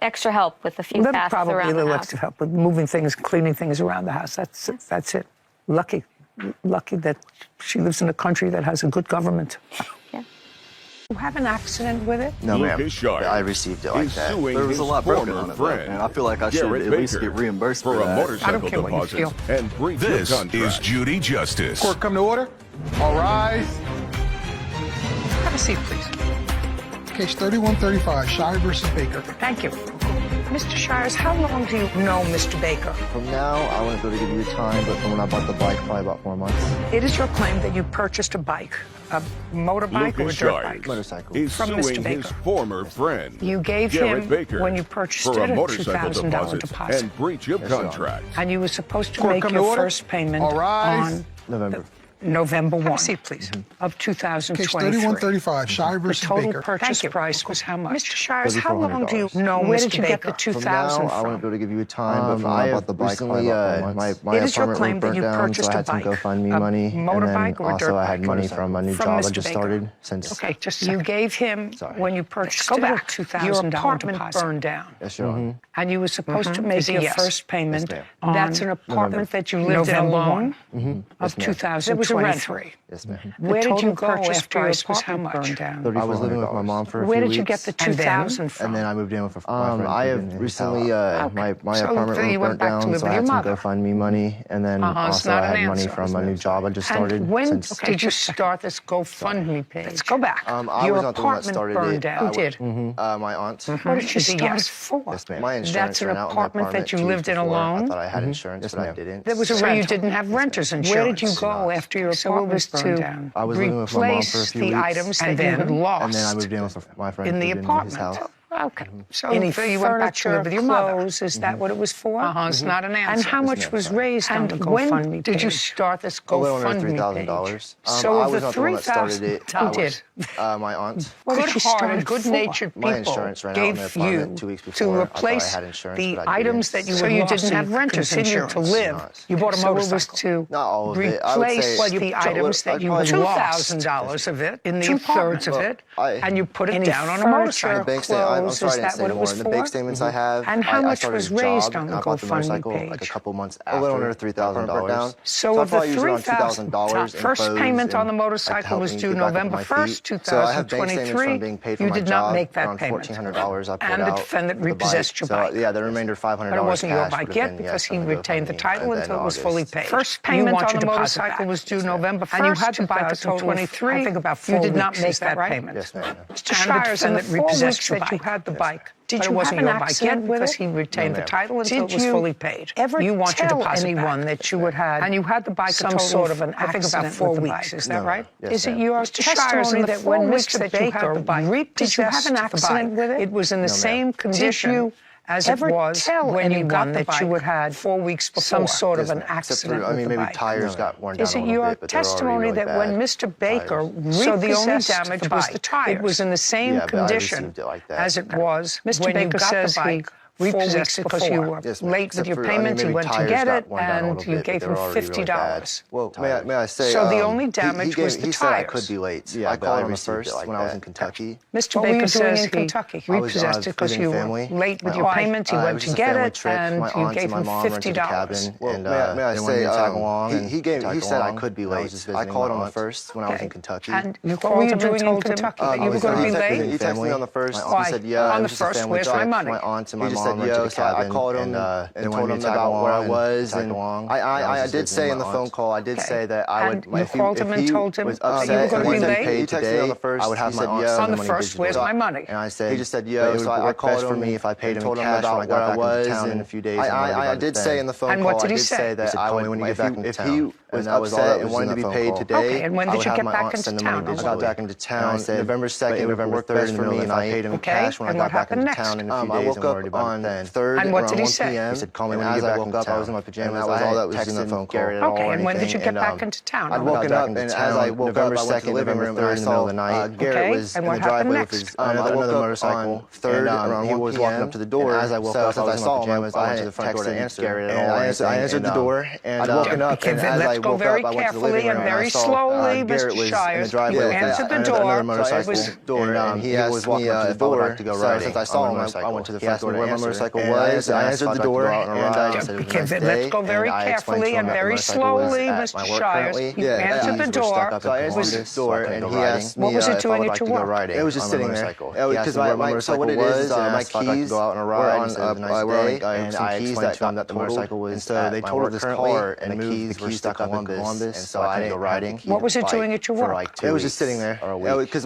extra help with a few tasks probably around a the little house. extra help with moving things, cleaning things around the house. That's it. Lucky that she lives in a country that has a good government. Yeah. You have an accident with it? No, ma'am. Lucas Sharp I received it like is that. suing There was a his lot broken former on it, friend, and I feel like I should Garrett at least Baker, get reimbursed for for a that. motorcycle care what you deposit feel. and breach This of contract. is Judy Justice. Court come to order. All rise. Have a seat, please. Case 3135, Shire versus Baker. Thank you. Mr. Shires, how long do you know Mr. Baker? From now, I wouldn't be able to give you a time, but from when I bought the bike, probably about 4 months. It is your claim that you purchased a bike, a motorbike or a Lucas dirt Sharp bike? Motorcycle. is From Mr. suing Baker. his former friend. You gave Garrett him, Baker, when you purchased for it, a a motorcycle $2,000 deposit. and breach of Yes, Your Honor. contract. And you were supposed to Court make come to your order. first payment All rise. on November. November 1. Have a seat, please. Of Case 2023. 3135, Shire The versus total Baker. purchase price was how much? Mr. Shires, how $3,400. long do you know Where Mr. did you Baker? get the From 2000 now, I wouldn't be able to give you a time, but from when I bought the bike, recently, probably about 4 months. it is your apartment claim was that burnt you down, purchased so I a had some bike, GoFundMe a money, and motorbike then or a also dirt I had bike? money from a new From job I Mr. just Baker. started since. Okay, just you gave him when you purchased Go it back. a $2,000 apartment burned down. Yes, Your Honor. And you were supposed to make Is it your yes? first payment. Yes, ma'am. That's an apartment that you lived in alone of 2023. It was a rent-free. Yes, ma'am. Where did you go purchase after your price was how apartment much? burned down? I was living with my mom for a Where few did you weeks. get the $2,000 from? And then I moved in with my friend. I have recently, my So apartment then you was went burnt back to down, live so with I your had some mother. GoFundMe money, and then It's also not I an had money answer. from a new job I just started. And when since did you start this GoFundMe page? Let's go back. I Your was not the one that apartment started burned it. down. Who did? My aunt. What did you start it for? Yes, ma'am. My insurance That's an ran out on my apartment that you 2 lived weeks in before. alone? I thought I had insurance, but I didn't. There was a so you didn't have renter's insurance. Where did you go after your apartment burned down? I was living with my mom for a few the weeks. items that you had lost. And then I moved in with my friend in the who lived apartment. his house. Okay. So you went back to live with your mother. Is that what it was for? It's not an answer. And how much was raised on the GoFundMe page? Did you start this A little under GoFundMe $3,000. page? So I of was the not the one that started it. $3,000, who did? My aunt. Good-hearted, good-natured My people insurance ran out in the gave apartment you 2 weeks to before. I thought I replace had insurance, the but I items didn't. that you so you didn't have renter's insurance to live. You bought a motorcycle. To not all of it. I would replace say the items that you had lost. $2,000 of it in the $2,000 of it, and you put it down on a motorcycle. I'm sorry, Is I didn't that say what it more. was In the for? bank statements I have, And how I much started was a raised job, on the and I bought the GoFundMe motorcycle page? like a couple months after. A little under $3,000. So of the $3,000, $3,000, first payment on the motorcycle was due November 1st, 2023. You did not make that payment. $1,400 I put and the out defendant for the repossessed your bike. So yeah, the remainder $500 But it wasn't your cash bike would yet have been, because yes, he on the retained the GoFundMe. title And then until it was August. fully paid. First payment on the motorcycle was due November 1st, you had to buy a total of, I think, about 4 weeks. You did not make that payment. Yes, ma'am. Mr. Shires, and the defendant repossessed your bike. That you had the bike. But it wasn't your bike yet because he retained the title until it was fully paid. You want your deposit anyone that you had had, and you had the bike some sort of an accident, I think about 4 weeks. Is that right? Is it your testimony that when Mr. Baker repossessed the bike, did you have an accident with it? It was in the same condition as it was when you got the bike, you had 4 weeks before some sort of an accident with the maybe bike. tires got worn down Is a it little your bit, but they're already testimony really that when bad Mr. Baker tires. so the only damage was the tires? It was in the same Yeah, but I condition received it like that. as it was Mr. Baker says he repossessed it because you were late with your payment. He went to get it, and you gave him $50. Well, may I say? So the only damage was the he tires. said I could be late. Yeah, I called on the first when I was in Kentucky. Mr. Baker says in Kentucky he repossessed it because you were late with your payment. He went to get it, and you gave him $50. Well, may I say? He said I could be late. I called on the first when I was in Kentucky. And you called him and told him that you were going to be late? He texted me on the first. Why? He said, yeah, on the first, where's my money? My aunt and my mom went to the cabin. I called him and told him about where I was. And I did say in the phone call, I did say that I would. And you called him and told him that you were going to be late? He texted me on the first. I would have my aunt on the first, where's my money? And I said, he just said, yo, so I called for me if I paid him in cash when I got back into town in a few days. I did say in the phone call, I did say that I would, if he was upset and wanted to be paid today, okay, and when did you get back into town? I got back into town November 2nd, November 3rd in the middle of the night. I paid him in cash when I got back into town in a few days. I woke up on 3rd and what did he around 1 say? p.m. He said, call me when you get back into town. I was in my pajamas. That was all that was in the phone call. Okay, and when did you get back into town? I'd woken up, and as I woke up, I went to the living room, and I saw Garrett was in the driveway with his another motorcycle. 3rd around 1 p.m. He was walking up to the door. As I woke up, since I saw him, I went to the front door to answer. And I answered the door, and I'd woken up, and as I woke up, I went to the living room, and I saw Garrett was in the driveway with another motorcycle. And he asked me if I would like to go riding. Since I saw him, I went to the front door where my motorcycle was. I answered the door, and I said, let's go very carefully and very slowly, Mr. Shires. You answered the door. So I answered the door, and he asked me what was it if I would doing like at to your go work? riding. It was just sitting there. Because so what it is, my keys were on some keys that got totaled, and so they totaled this car, and the keys were stuck up in Columbus, and so I didn't go riding. What was it doing at your work? It was just sitting there. Because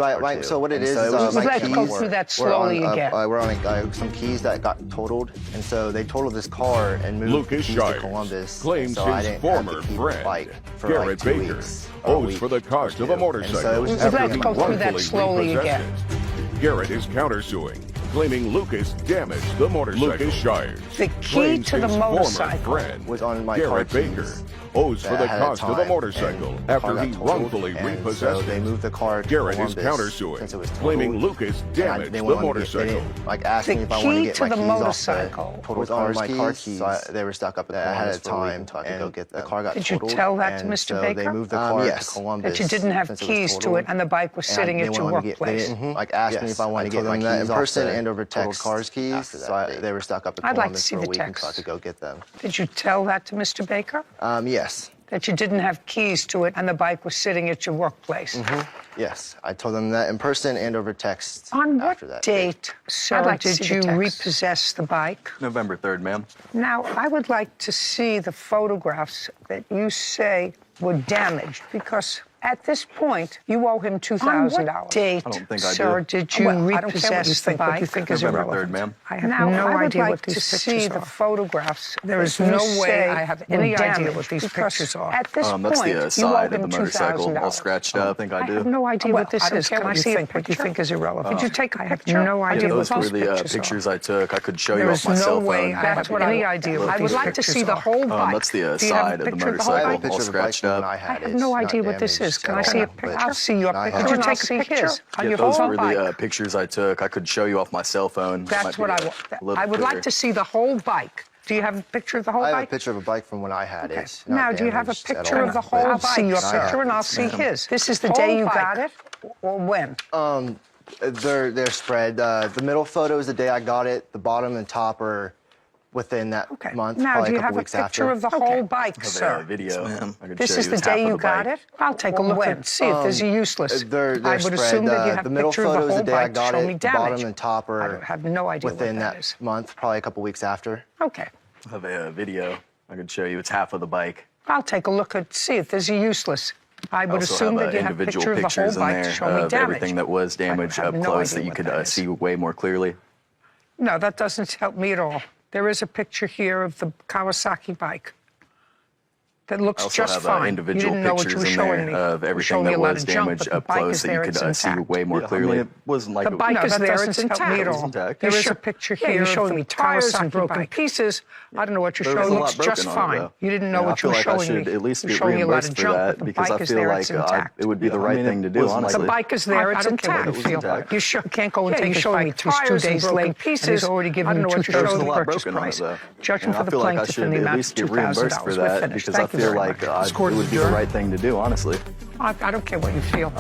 so what it is, my keys go through that slowly again. We're on some keys that got totaled, and so they totaled this car and moved the keys to Columbus. Claims his former friend, Garrett Baker, owes for the cost of a motorcycle after he wrongfully repossessed it. Garrett is countersuing, claiming Lucas damaged the motorcycle. Lucas Shires the key to the motorcycle was on my Garrett car Baker owes for the cost of the motorcycle after he wrongfully repossessed it. They moved the car to Garrett is Columbus countersuing, claiming Lucas damaged the motorcycle. Asked me if I wanted to get my keys motorcycle was on my car keys. So they were stuck up at Columbus for a week until I could go get them. The car got totaled. Did you tell that to Mr. Baker? They moved the car to Columbus. That you didn't have keys to it and the bike was sitting at your workplace. Asked me if I wanted to get my keys in person and over text cars keys. So they were stuck up at Columbus for a week until I could go get them. Did you tell that to Mr. Baker? Yes. That you didn't have keys to it and the bike was sitting at your workplace? Yes, I told them that in person and over text. On what after that date, sir, did you repossess the bike? November 3rd, ma'am. Now, I would like to see the photographs that you say were damaged, because at this point, you owe him $2,000. On what date, I don't think I sir, did you repossess the bike? What you think is irrelevant. November 3rd, ma'am. I have no idea what these pictures are. The photographs. There is no way I have any idea what these pictures are. At this That's point, the you owe side him of the motorcycle, $2,000. all scratched up. I think I do. I have no idea what this is. Can I see a picture? What you think is irrelevant? Did you take a picture? I have no idea what those were those the pictures I took. I could show you there off is my cell no way phone. I have any idea what these pictures are. I would like to see the whole bike. That's the Do you have side a of the picture motorcycle, bike? all scratched up. I have no idea what this is. Can I see a picture? I'll see your picture. Could you take a picture on your those whole were bike? the pictures I took. I could show you off my cell phone. That's what I want. I would like to see the whole bike. Do you have a picture of the whole bike? I have a picture of a bike from when I had it. Now, do you have a picture of the whole bike? I'll see your picture and I'll see his. This is the day you got it, or when? They're spread. The middle photo is the day I got it. The bottom and top are within that month, now, probably do you a couple have a weeks picture after. of the whole bike, sir? Video. This is the day you got it? I'll take a look and see if there's a useless. They're I would assume that you have the a middle picture of photo the is whole the day I bike to got show me it. The bottom damage. and top are I have no idea within what that that is. month, probably a couple weeks after. Okay. I have a video. I could show you. It's half of the bike. I'll take a look and see if there's a useless. I would assume that you have a individual picture of the whole pictures in bike to there show me of damage. everything that was damaged up close that you could see way more clearly. No, that doesn't help me at all. There is a picture here of the Kawasaki bike. That looks I also just have fine. individual You didn't know what you pictures were in showing there me. of You were everything showing me that a lot was of junk, damaged but the up bike close is that you there, could it's see intact. way more Yeah, I clearly. mean, It wasn't like The bike is there, it's intact. It was intact. There's a picture here. You're showing me tires and broken pieces. I don't know what you're There was showing. a It lot looks just broken on it, fine. though. You didn't know And what you were I feel like I showing me. should at least You're get showing me a lot of reimbursed for junk, but that the because bike I is feel there, like it's intact. it would be the right thing to do, honestly. The bike is there, it's intact. You can't go and take his bike. He's 2 days late. He's already given you $2,000 the purchase price. Judging for the plaintiff in the amount of $2,000. For that because I feel like it would be the right thing to do, honestly. I don't care what you feel.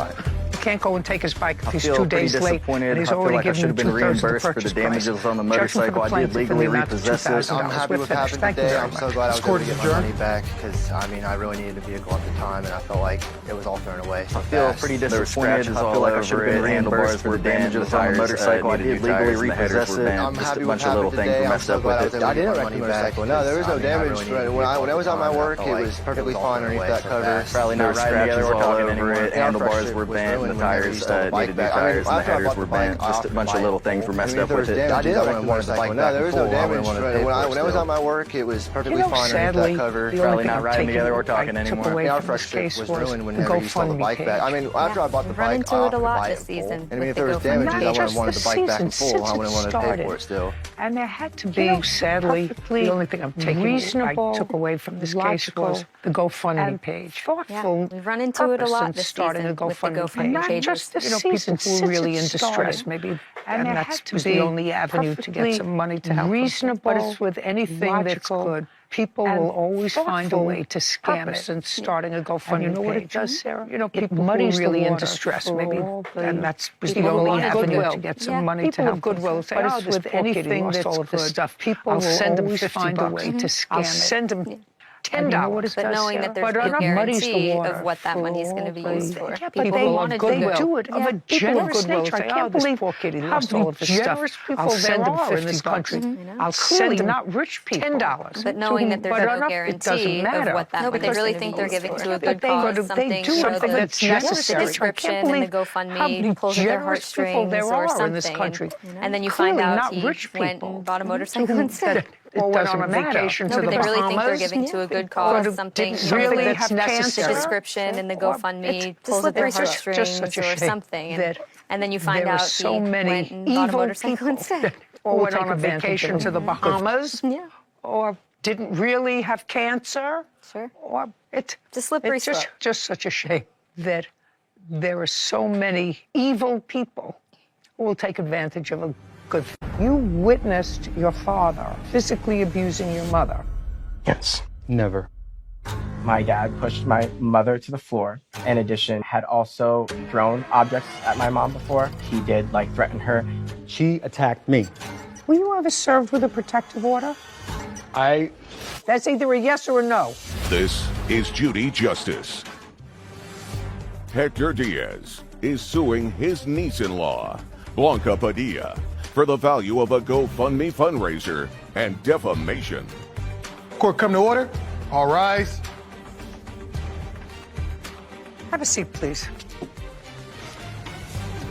You can't go and take his bike if he's I feel 2 days pretty late. disappointed. And he's I feel already like I given should have you been 2/3 of the reimbursed for the purchase price. damages on the Judging for motorcycle. I did plaintiff in legally the amount of repossess it. $2,000. I'm happy We're with what finished. happened Thank you today. very I'm so much. glad I was able Court to is get my adjourned. money back because, I mean, I really needed the vehicle at the time, and I felt like it was all thrown away. So I feel fast. pretty There were disappointed. scratches I all feel like I over should have it. been reimbursed for the damages on the motorcycle. I did legally repossess it. I'm Just happy a with bunch of little things were messed up with it. I didn't wreck the motorcycle. No, there was no damage. When I was on my work, it was perfectly fine underneath that cover. Probably not riding together or talking anymore. Handlebars were bent, the tires needed new tires, and the headers were bent. Just a bunch of little things were messed up with it. I didn't wreck the motorcycle. No, there was no damage. When I was on my work, it was perfectly fine underneath that cover. Probably not riding together or talking anymore. Our frustrations was ruined whenever you saw the bike back. I mean, after I bought the bike, I offered to buy it in full. And I mean, if there was damages, I would have wanted the bike back in full. I would have wanted to pay for it still. And there had to be, sadly, the only thing I'm taking reasonable, I took away from this case was the GoFundMe page. Thoughtful. We've run into it a lot this starting season a GoFundMe with the page. GoFundMe Not pages. just this season, people who are really in distress, maybe, and that's the only avenue to get some money to help reasonable, but it's with anything that's good. People will always find a way to scam it. And starting a GoFundMe you know what it does, Sarah? You know, people who are really in distress, maybe, and that's the only avenue to get some money to help. Goodwill, but it's with anything that's all of this stuff. People will find a way to scam it. I'll send them $10. But knowing that there's no guarantee of what that money is going to be used for. Yeah, People they want to do it. do it of a generous nature. I can't believe how generous people there are in this country. I'll send them not rich people $10. But knowing that there's no guarantee of what that money is going to be used for. They really think they're giving to a good cause, something that's necessary. The description in the GoFundMe pulls at their heartstrings or something. And then you find out he went and bought a motorcycle instead. Or went on a vacation to the They really think they're Bahamas. giving to a good cause, something really that's have necessary. The description in the GoFundMe pulls at their heartstrings or something. And then you find out he went and bought a motorcycle instead. Or went on a vacation to the Bahamas. Or didn't really have cancer. Sure. Or it's a slippery slope. Just such a shame that there are so many evil people who will take advantage of a good thing. You witnessed your father physically abusing your mother. Yes. Never. My dad pushed my mother to the floor. In addition, had also thrown objects at my mom before. He did, threaten her. She attacked me. Were you ever served with a protective order? That's either a yes or a no. This is Judy Justice. Hector Diaz is suing his niece-in-law, Blanca Padilla, for the value of a GoFundMe fundraiser and defamation. Court come to order. All rise. Have a seat, please.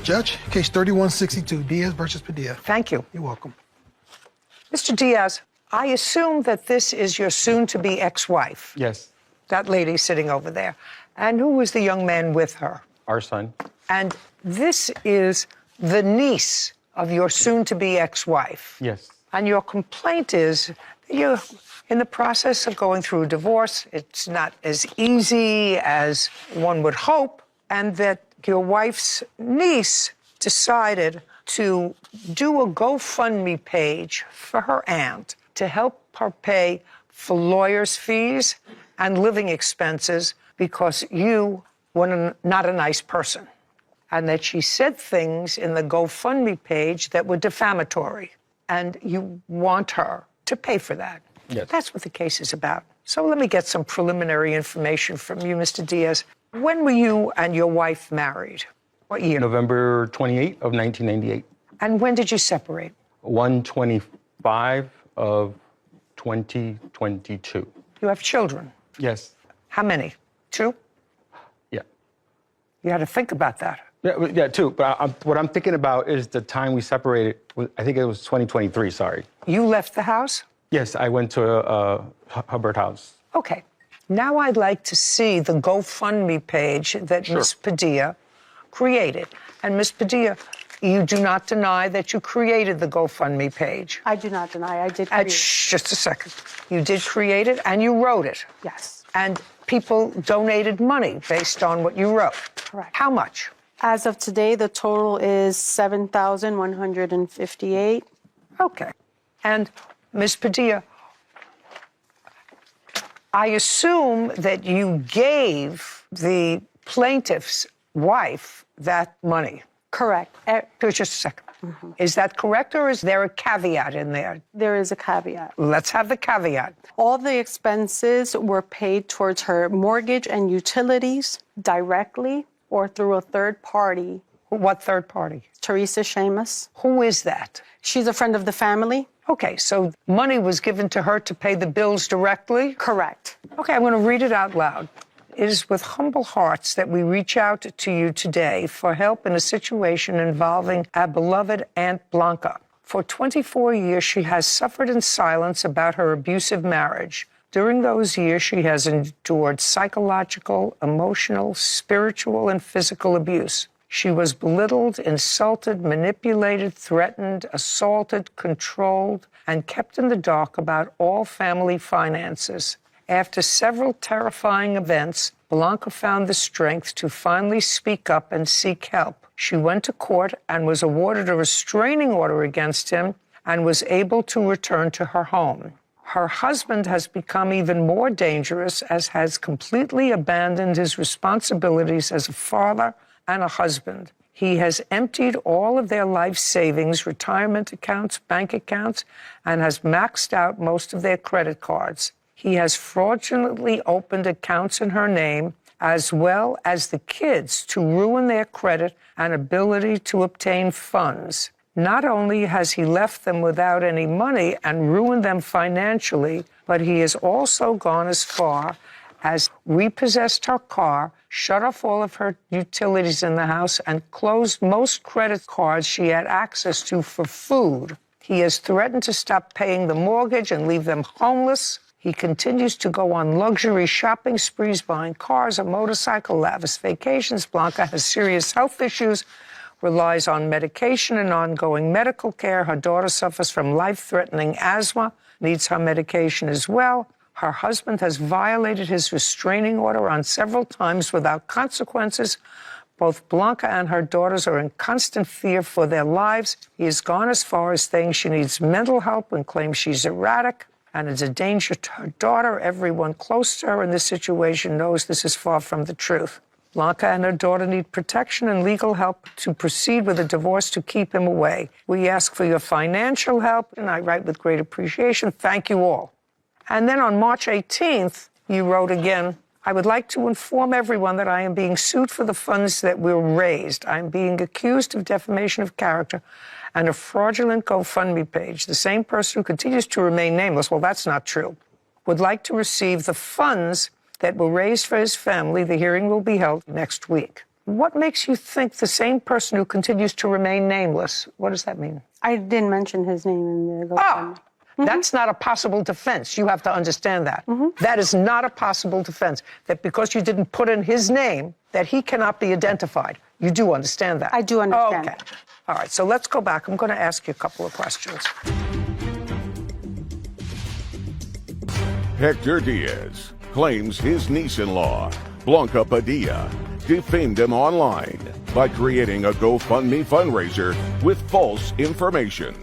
Judge, case 3162, Diaz versus Padilla. Thank you. You're welcome. Mr. Diaz, I assume that this is your soon-to-be ex-wife. Yes. That lady sitting over there. And who was the young man with her? Our son. And this is the niece of your soon-to-be ex-wife. Yes. And your complaint is that you're in the process of going through a divorce. It's not as easy as one would hope, and that your wife's niece decided to do a GoFundMe page for her aunt to help her pay for lawyers' fees and living expenses because you were not a nice person. And that she said things in the GoFundMe page that were defamatory. And you want her to pay for that. Yes. That's what the case is about. So let me get some preliminary information from you, Mr. Diaz. When were you and your wife married? What year? November 28 of 1998. And when did you separate? 1/25 of 2022. You have children? Yes. How many? 2? Yeah. You had to think about that. Yeah, 2. But what I'm thinking about is the time we separated. I think it was 2023, sorry. You left the house? Yes, I went to Hubbard House. Okay. Now I'd like to see the GoFundMe page that Ms. Padilla created. And Ms. Padilla, you do not deny that you created the GoFundMe page. I do not deny. I did create it. Just a second. You did create it and you wrote it. Yes. And people donated money based on what you wrote. Correct. How much? As of today, the total is $7,158. Okay. And Ms. Padilla, I assume that you gave the plaintiff's wife that money. Correct. Just a second. Is that correct, or is there a caveat in there? There is a caveat. Let's have the caveat. All the expenses were paid towards her mortgage and utilities directly or through a third party. What third party? Teresa Seamus. Who is that? She's a friend of the family. Okay, so money was given to her to pay the bills directly? Correct. Okay, I'm going to read it out loud. It is with humble hearts that we reach out to you today for help in a situation involving our beloved Aunt Blanca. For 24 years, she has suffered in silence about her abusive marriage. During those years, she has endured psychological, emotional, spiritual, and physical abuse. She was belittled, insulted, manipulated, threatened, assaulted, controlled, and kept in the dark about all family finances. After several terrifying events, Blanca found the strength to finally speak up and seek help. She went to court and was awarded a restraining order against him and was able to return to her home. Her husband has become even more dangerous as has completely abandoned his responsibilities as a father and a husband. He has emptied all of their life savings, retirement accounts, bank accounts, and has maxed out most of their credit cards. He has fraudulently opened accounts in her name, as well as the kids, to ruin their credit and ability to obtain funds. Not only has he left them without any money and ruined them financially, but he has also gone as far as repossessed her car, shut off all of her utilities in the house, and closed most credit cards she had access to for food. He has threatened to stop paying the mortgage and leave them homeless. He continues to go on luxury shopping sprees, buying cars, a motorcycle, lavish vacations. Blanca has serious health issues, relies on medication and ongoing medical care. Her daughter suffers from life-threatening asthma, needs her medication as well. Her husband has violated his restraining order on several times without consequences. Both Blanca and her daughters are in constant fear for their lives. He has gone as far as saying she needs mental help and claims she's erratic and is a danger to her daughter. Everyone close to her in this situation knows this is far from the truth. Blanca and her daughter need protection and legal help to proceed with a divorce to keep him away. We ask for your financial help, and I write with great appreciation. Thank you all. And then on March 18th, you wrote again, I would like to inform everyone that I am being sued for the funds that were raised. I am being accused of defamation of character and a fraudulent GoFundMe page. The same person who continues to remain nameless, well, that's not true, would like to receive the funds that were raised for his family. The hearing will be held next week. What makes you think the same person who continues to remain nameless? What does that mean? I didn't mention his name in the GoFundMe. That's not a possible defense. You have to understand that. That is not a possible defense, that because you didn't put in his name, that he cannot be identified. You do understand that? I do understand. Okay. All right, so let's go back. I'm going to ask you a couple of questions. Hector Diaz claims his niece-in-law, Blanca Padilla, defamed him online by creating a GoFundMe fundraiser with false information.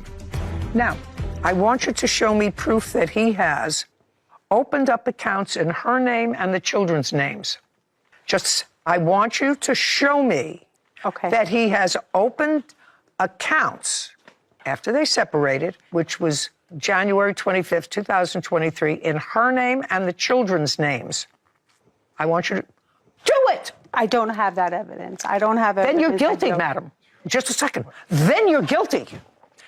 Now, I want you to show me proof that he has opened up accounts in her name and the children's names. I want you to show me that he has opened accounts after they separated, which was January 25th, 2023, in her name and the children's names. I want you to do it. I don't have that evidence. I don't have evidence. Then you're guilty, madam. Just a second. Then you're guilty.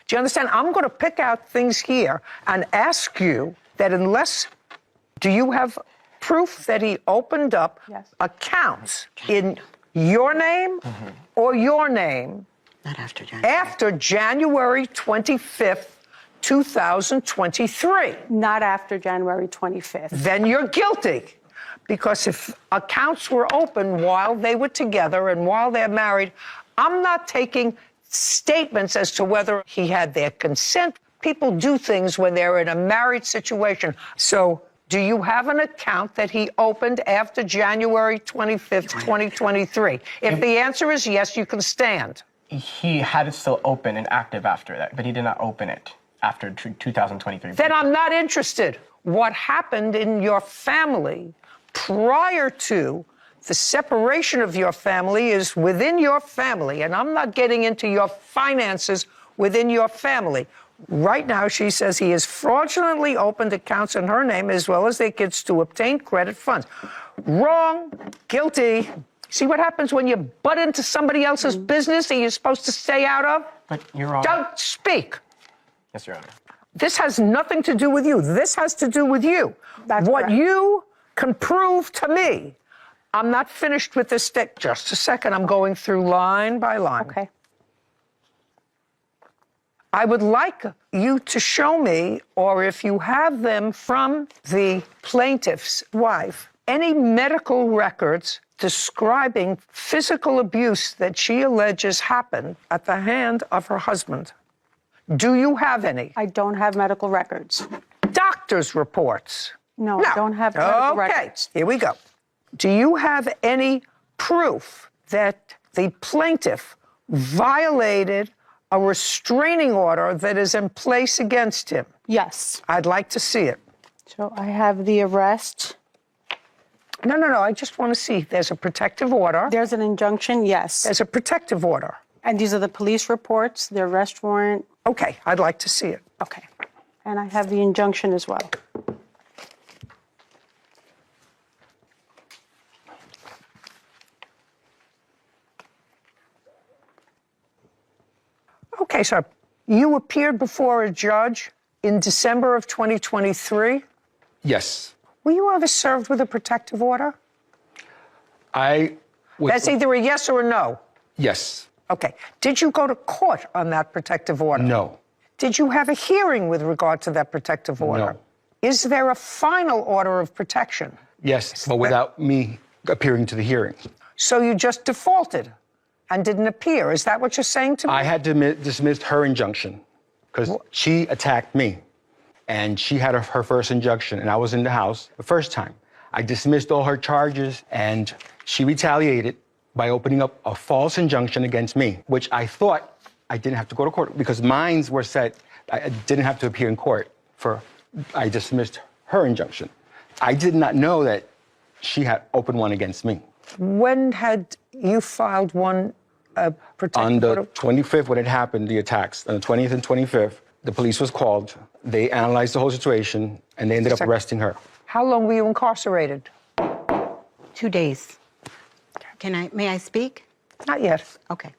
Do you understand? I'm going to pick out things here and ask you that do you have proof that he opened up accounts in your name or your name? Not after January. After January 25th, 2023. Not after January 25th. Then you're guilty. Because if accounts were open while they were together and while they're married, I'm not taking statements as to whether he had their consent. People do things when they're in a married situation. So do you have an account that he opened after January 25th, 2023? If the answer is yes, you can stand. He had it still open and active after that, but he did not open it after 2023. Then I'm not interested. What happened in your family prior to the separation of your family is within your family, and I'm not getting into your finances within your family. Right now, she says he has fraudulently opened accounts in her name as well as their kids to obtain credit funds. Wrong, guilty. See what happens when you butt into somebody else's business that you're supposed to stay out of? But, Your Honor. Don't speak. Yes, Your Honor. This has nothing to do with you. This has to do with you. That's what correct. you can prove to me. I'm not finished with this stick. Just a second. I'm going through line by line. Okay. I would like you to show me, or if you have them from the plaintiff's wife, any medical records describing physical abuse that she alleges happened at the hand of her husband. Do you have any? I don't have medical records. Doctor's reports? No, I don't have medical records. Okay, here we go. Do you have any proof that the plaintiff violated a restraining order that is in place against him? Yes. I'd like to see it. So I have the arrest. No, I just want to see. There's a protective order. There's an injunction, yes. There's a protective order. And these are the police reports, the arrest warrant. Okay, I'd like to see it. Okay. And I have the injunction as well. Okay, so you appeared before a judge in December of 2023? Yes. Were you ever served with a protective order? That's either a yes or a no. Yes. Okay. Did you go to court on that protective order? No. Did you have a hearing with regard to that protective order? No. Is there a final order of protection? Yes, but without me appearing to the hearing. So you just defaulted and didn't appear. Is that what you're saying to me? I had to dismiss her injunction because she attacked me. And she had her first injunction, and I was in the house the first time. I dismissed all her charges, and she retaliated by opening up a false injunction against me, which I thought I didn't have to go to court because mines were set. I didn't have to appear in court I dismissed her injunction. I did not know that she had opened one against me. When had you filed one protective order? On the 25th, when it happened, the attacks, on the 20th and 25th, the police was called. They analyzed the whole situation, and they ended up arresting her. How long were you incarcerated? 2 days. May I speak? Not yet. Okay.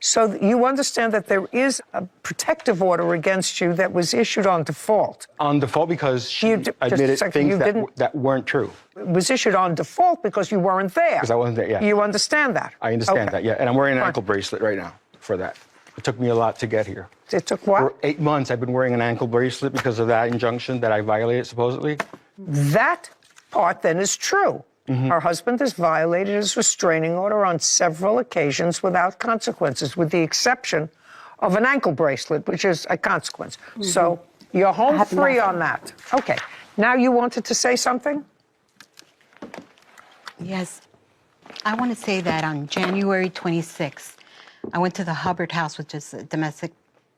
So you understand that there is a protective order against you that was issued on default? On default because she admitted things that weren't true. It was issued on default because you weren't there. Because I wasn't there, yeah. You understand that? I understand that, yeah. And I'm wearing an ankle bracelet right now for that. It took me a lot to get here. It took what? For 8 months, I've been wearing an ankle bracelet because of that injunction that I violated, supposedly. That part, then, is true. Mm-hmm. Her husband has violated his restraining order on several occasions without consequences, with the exception of an ankle bracelet, which is a consequence. Mm-hmm. So you're home free on that. Okay. Now you wanted to say something? Yes. I want to say that on January 26th, I went to the Hubbard House, which is a domestic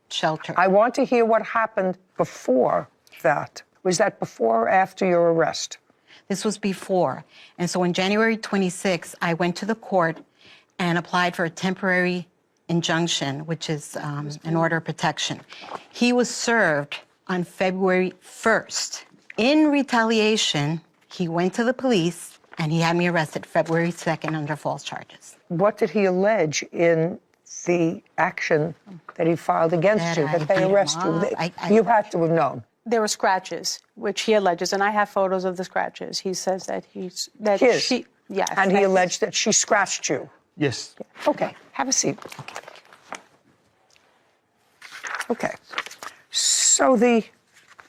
shelter. I want to hear what happened before that. Was that before or after your arrest? This was before. And so on January 26th, I went to the court and applied for a temporary injunction, which is an order of protection. He was served on February 1st. In retaliation, he went to the police and he had me arrested February 2nd under false charges. What did he allege in the action that he filed against you, that they arrested you? You had to have known. There were scratches, which he alleges, and I have photos of the scratches. He says that she, yes. And he alleged that she scratched you. Yes. Okay, have a seat. Okay. So the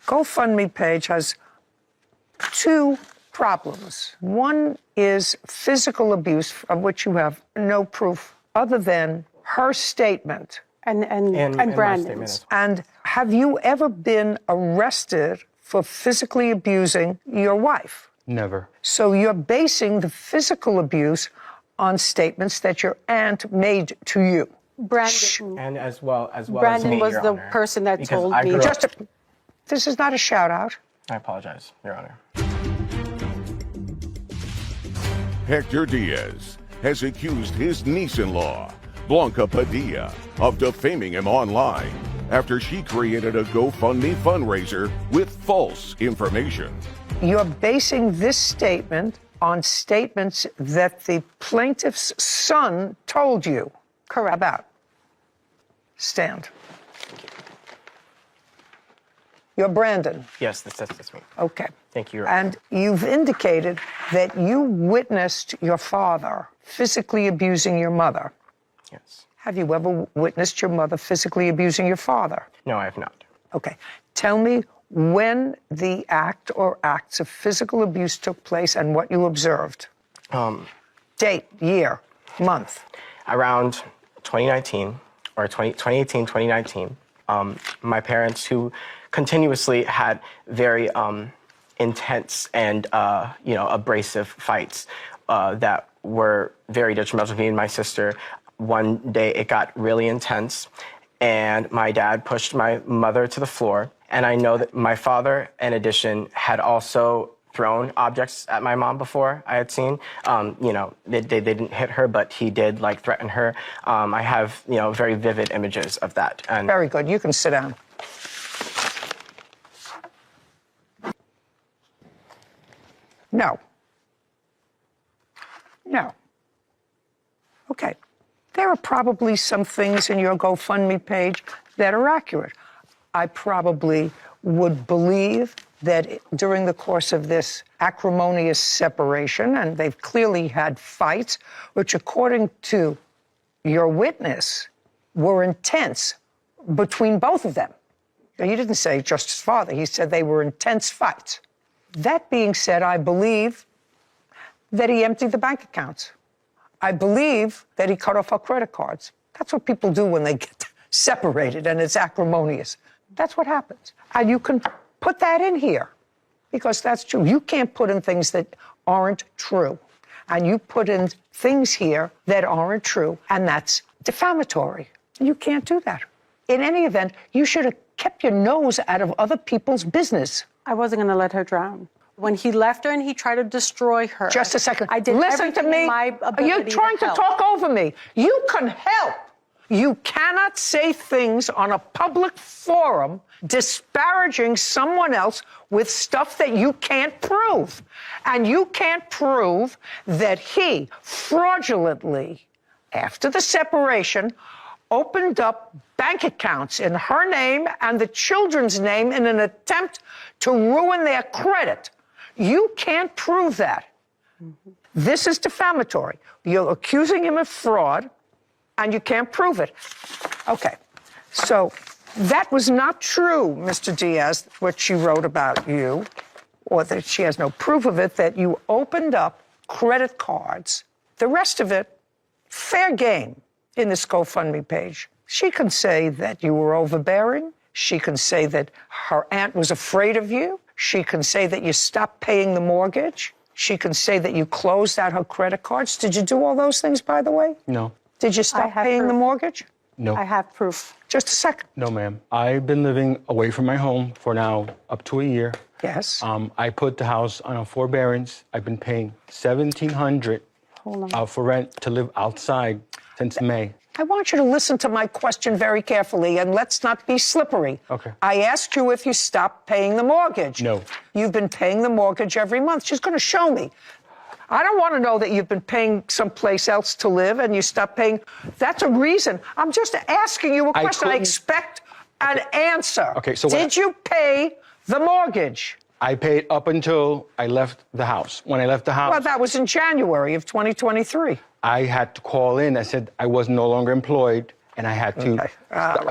GoFundMe page has 2 problems. One is physical abuse, of which you have no proof other than her statement. And Brandon's. And have you ever been arrested for physically abusing your wife? Never. So you're basing the physical abuse on statements that your aunt made to you. Brandon. And as well Brandon as me, was Your the Honor, person that because told I me. grew up- This is not a shout out. I apologize, Your Honor. Hector Diaz has accused his niece-in-law, Blanca Padilla, of defaming him online after she created a GoFundMe fundraiser with false information. You're basing this statement on statements that the plaintiff's son told you. Correct. About. Stand. You're Brandon. Yes, that's me. Okay. Thank you, Your Honor. And you've indicated that you witnessed your father physically abusing your mother. Yes. Have you ever witnessed your mother physically abusing your father? No, I have not. Okay. Tell me when the act or acts of physical abuse took place and what you observed. Date, year, month. Around 2019 or 2018, 2019, my parents, who continuously had very intense and abrasive fights that were very detrimental to me and my sister. One day it got really intense and my dad pushed my mother to the floor. And I know that my father, in addition, had also thrown objects at my mom before I had seen. They didn't hit her, but he did threaten her. I have, very vivid images of that. And very good. You can sit down. No. No. Okay. There are probably some things in your GoFundMe page that are accurate. I probably would believe that during the course of this acrimonious separation, and they've clearly had fights, which according to your witness, were intense between both of them. He didn't say just his father. He said they were intense fights. That being said, I believe that he emptied the bank accounts. I believe that he cut off her credit cards. That's what people do when they get separated and it's acrimonious. That's what happens. And you can put that in here because that's true. You can't put in things that aren't true. And you put in things here that aren't true, and that's defamatory. You can't do that. In any event, you should have kept your nose out of other people's business. I wasn't going to let her drown. When he left her and he tried to destroy her. Just a second. I did Listen to me. Are you trying to talk over me? You can help. You cannot say things on a public forum disparaging someone else with stuff that you can't prove. And you can't prove that he fraudulently, after the separation, opened up bank accounts in her name and the children's name in an attempt to ruin their credit. You can't prove that. This is defamatory. You're accusing him of fraud, and you can't prove it. Okay, so that was not true, Mr. Diaz, what she wrote about you, or that she has no proof of it, that you opened up credit cards. The rest of it, fair game in this GoFundMe page. She can say that you were overbearing. She can say that her aunt was afraid of you. She can say that you stopped paying the mortgage. She can say that you closed out her credit cards. Did you do all those things, by the way? No. Did you stop paying the mortgage? No. I have proof. Just a second. No, ma'am. I've been living away from my home for now up to a year. Yes. I put the house on a forbearance. I've been paying $1,700 for rent to live outside since May. I want you to listen to my question very carefully, and let's not be slippery. Okay. I asked you if you stopped paying the mortgage. No. You've been paying the mortgage every month. She's going to show me. I don't want to know that you've been paying someplace else to live and you stopped paying. That's a reason. I'm just asking you a question. I expect an answer. Okay, so did you pay the mortgage? I paid up until I left the house. When I left the house... Well, that was in January of 2023. I had to call in. I said I was no longer employed, and I had to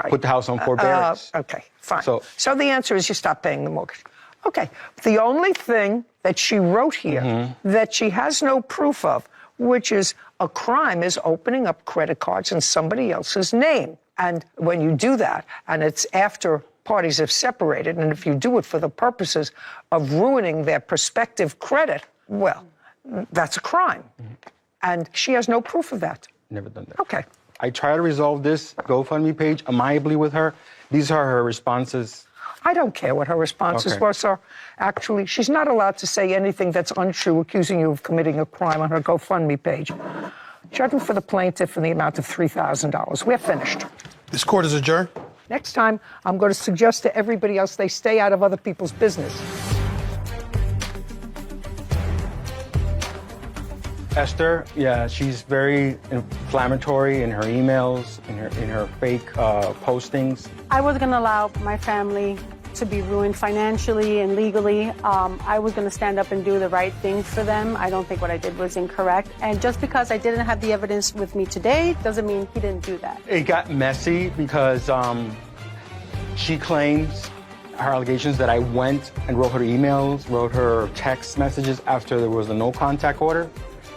put the house on forbearance. Okay, fine. So the answer is you stopped paying the mortgage. Okay. The only thing that she wrote here that she has no proof of, which is a crime, is opening up credit cards in somebody else's name. And when you do that, and it's after parties have separated, and if you do it for the purposes of ruining their prospective credit, well, that's a crime. And she has no proof of that. Never done that. Okay. I try to resolve this GoFundMe page amicably with her. These are her responses. I don't care what her responses were, sir. Actually, she's not allowed to say anything that's untrue, accusing you of committing a crime on her GoFundMe page. Judgment for the plaintiff in the amount of $3,000. We're finished. This court is adjourned. Next time, I'm going to suggest to everybody else they stay out of other people's business. Esther, yeah, she's very inflammatory in her emails, in her fake postings. I was going to allow my family to be ruined financially and legally. I was going to stand up and do the right thing for them. I don't think what I did was incorrect. And just because I didn't have the evidence with me today doesn't mean he didn't do that. It got messy because she claims her allegations that I went and wrote her emails, wrote her text messages after there was a no contact order.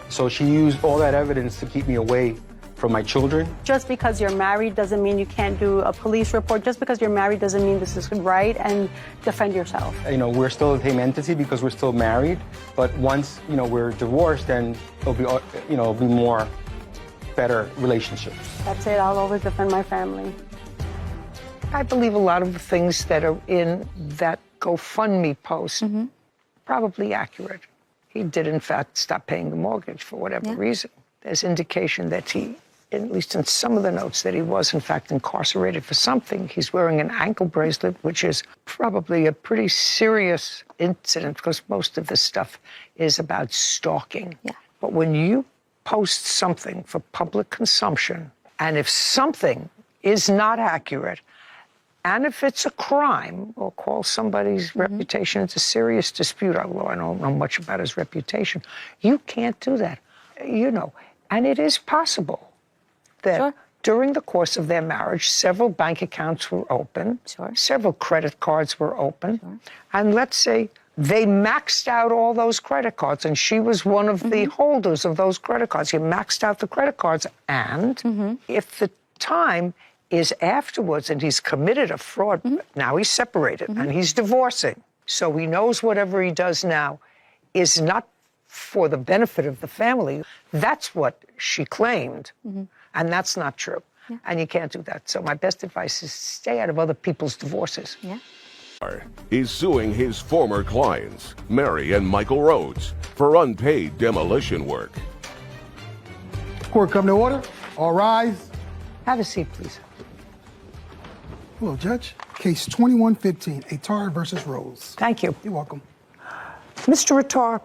So she used all that evidence to keep me away from my children. Just because you're married doesn't mean you can't do a police report. Just because you're married doesn't mean this is right, and defend yourself. You know, we're still the same entity because we're still married, but once, you know, we're divorced, then it'll be, you know, it'll be more better relationships. That's it. I'll always defend my family. I believe a lot of the things that are in that GoFundMe post probably accurate. He did, in fact, stop paying the mortgage for whatever reason. There's indication that he, at least in some of the notes, that he was, in fact, incarcerated for something. He's wearing an ankle bracelet, which is probably a pretty serious incident because most of this stuff is about stalking. But when you post something for public consumption, and if something is not accurate, and if it's a crime, or call somebody's reputation, it's a serious dispute, although I don't know much about his reputation, you can't do that. You know, and it is possible that during the course of their marriage, several bank accounts were open, several credit cards were open, and let's say they maxed out all those credit cards, and she was one of the holders of those credit cards. You maxed out the credit cards, and if the time is afterwards and he's committed a fraud, now he's separated and he's divorcing. So he knows whatever he does now is not for the benefit of the family. That's what she claimed. And that's not true. And you can't do that. So my best advice is stay out of other people's divorces. Is suing his former clients, Mary and Michael Rhodes, for unpaid demolition work. Court come to order. All rise. Have a seat, please. Hello, Judge. Case 2115, Attar versus Rose. Thank you. You're welcome. Mr. Attar,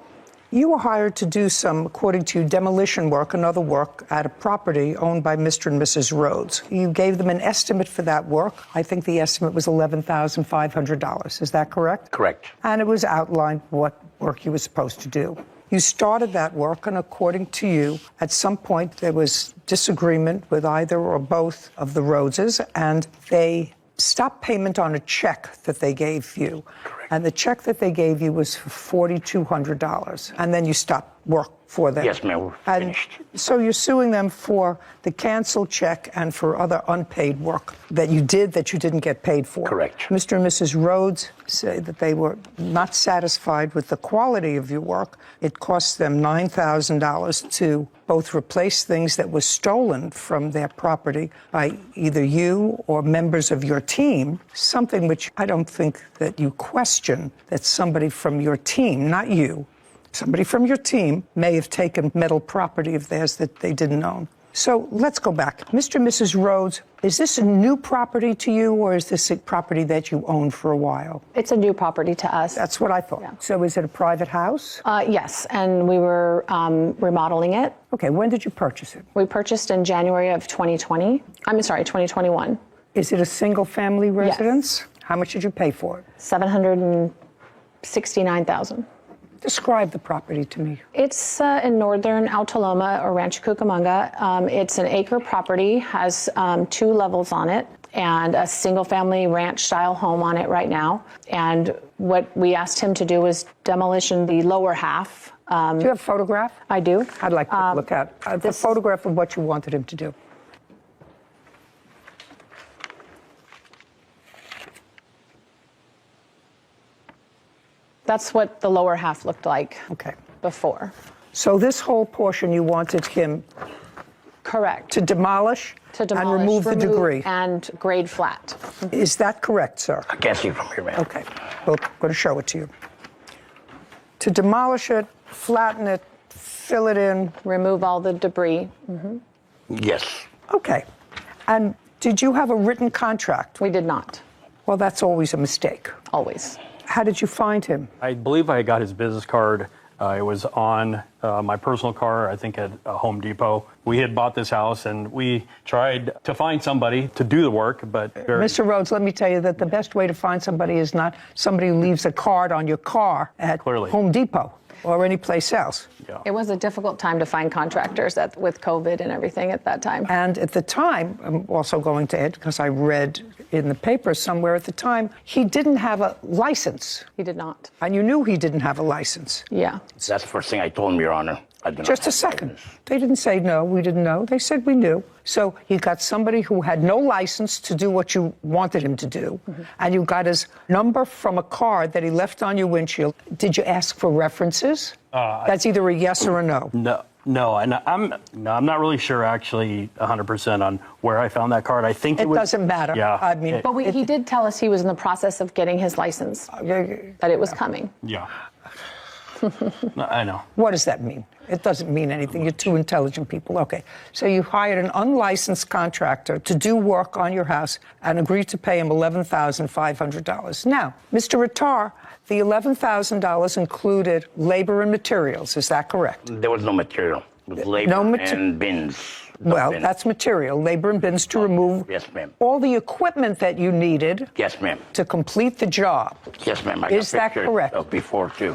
you were hired to do some, according to you, demolition work and other work at a property owned by Mr. and Mrs. Rhodes. You gave them an estimate for that work. I think the estimate was $11,500. Is that correct? Correct. And it was outlined what work you were supposed to do. You started that work, and according to you, at some point there was disagreement with either or both of the Rhodeses, and they stopped payment on a check that they gave you. Correct. And the check that they gave you was for $4,200, and then you stopped work for them. Yes, ma'am, we're finished. So you're suing them for the canceled check and for other unpaid work that you did that you didn't get paid for. Correct. Mr. and Mrs. Rhodes say that they were not satisfied with the quality of your work. It cost them $9,000 to both replace things that were stolen from their property by either you or members of your team, something which I don't think that you question that somebody from your team, not you, somebody from your team may have taken metal property of theirs that they didn't own. So let's go back. Mr. and Mrs. Rhodes, is this a new property to you, or is this a property that you owned for a while? It's a new property to us. That's what I thought. Yeah. So is it a private house? Yes, and we were remodeling it. Okay, when did you purchase it? We purchased in January of 2021. Is it a single-family residence? Yes. How much did you pay for it? $769,000. Describe the property to me. It's in northern Altaloma or Rancho Cucamonga. It's an acre property, has 2 levels on it, and a single-family ranch-style home on it right now. And what we asked him to do was demolition the lower half. Do you have a photograph? I do. I'd like to look at the photograph of what you wanted him to do. That's what the lower half looked like before. So this whole portion you wanted him correct to demolish and remove the debris. And grade flat. Is that correct, sir? I can't see from here, ma'am. Okay. Well, I'm going to show it to you. To demolish it, flatten it, fill it in. Remove all the debris. Yes. Okay. And did you have a written contract? We did not. Well, that's always a mistake. Always. How did you find him? I believe I got his business card. It was on my personal car, I think at Home Depot. We had bought this house and we tried to find somebody to do the work, but... Mr. Rhodes, let me tell you that the best way to find somebody is not somebody who leaves a card on your car at Home Depot or any place else. Yeah. It was a difficult time to find contractors with COVID and everything at that time. And at the time, I'm also going to add, because I read in the paper somewhere at the time, he didn't have a license. He did not. And you knew he didn't have a license. Yeah. That's the first thing I told him, Your Honor. Just a second. They didn't say no, we didn't know. They said we knew. So you got somebody who had no license to do what you wanted him to do, and you got his number from a card that he left on your windshield. Did you ask for references? That's either a yes or a no. No, and I'm not really sure actually 100% on where I found that card. I think it doesn't matter. Yeah. I mean, but he did tell us he was in the process of getting his license, that it was coming. Yeah. I know. What does that mean? It doesn't mean anything. You're two intelligent people. Okay. So you hired an unlicensed contractor to do work on your house and agreed to pay him $11,500. Now, Mr. Rattar, the $11,000 included labor and materials. Is that correct? There was no material. It was labor and bins. Well, that's material, labor and bins to remove all the equipment that you needed to complete the job. Yes, ma'am. Is that correct? Of before, too.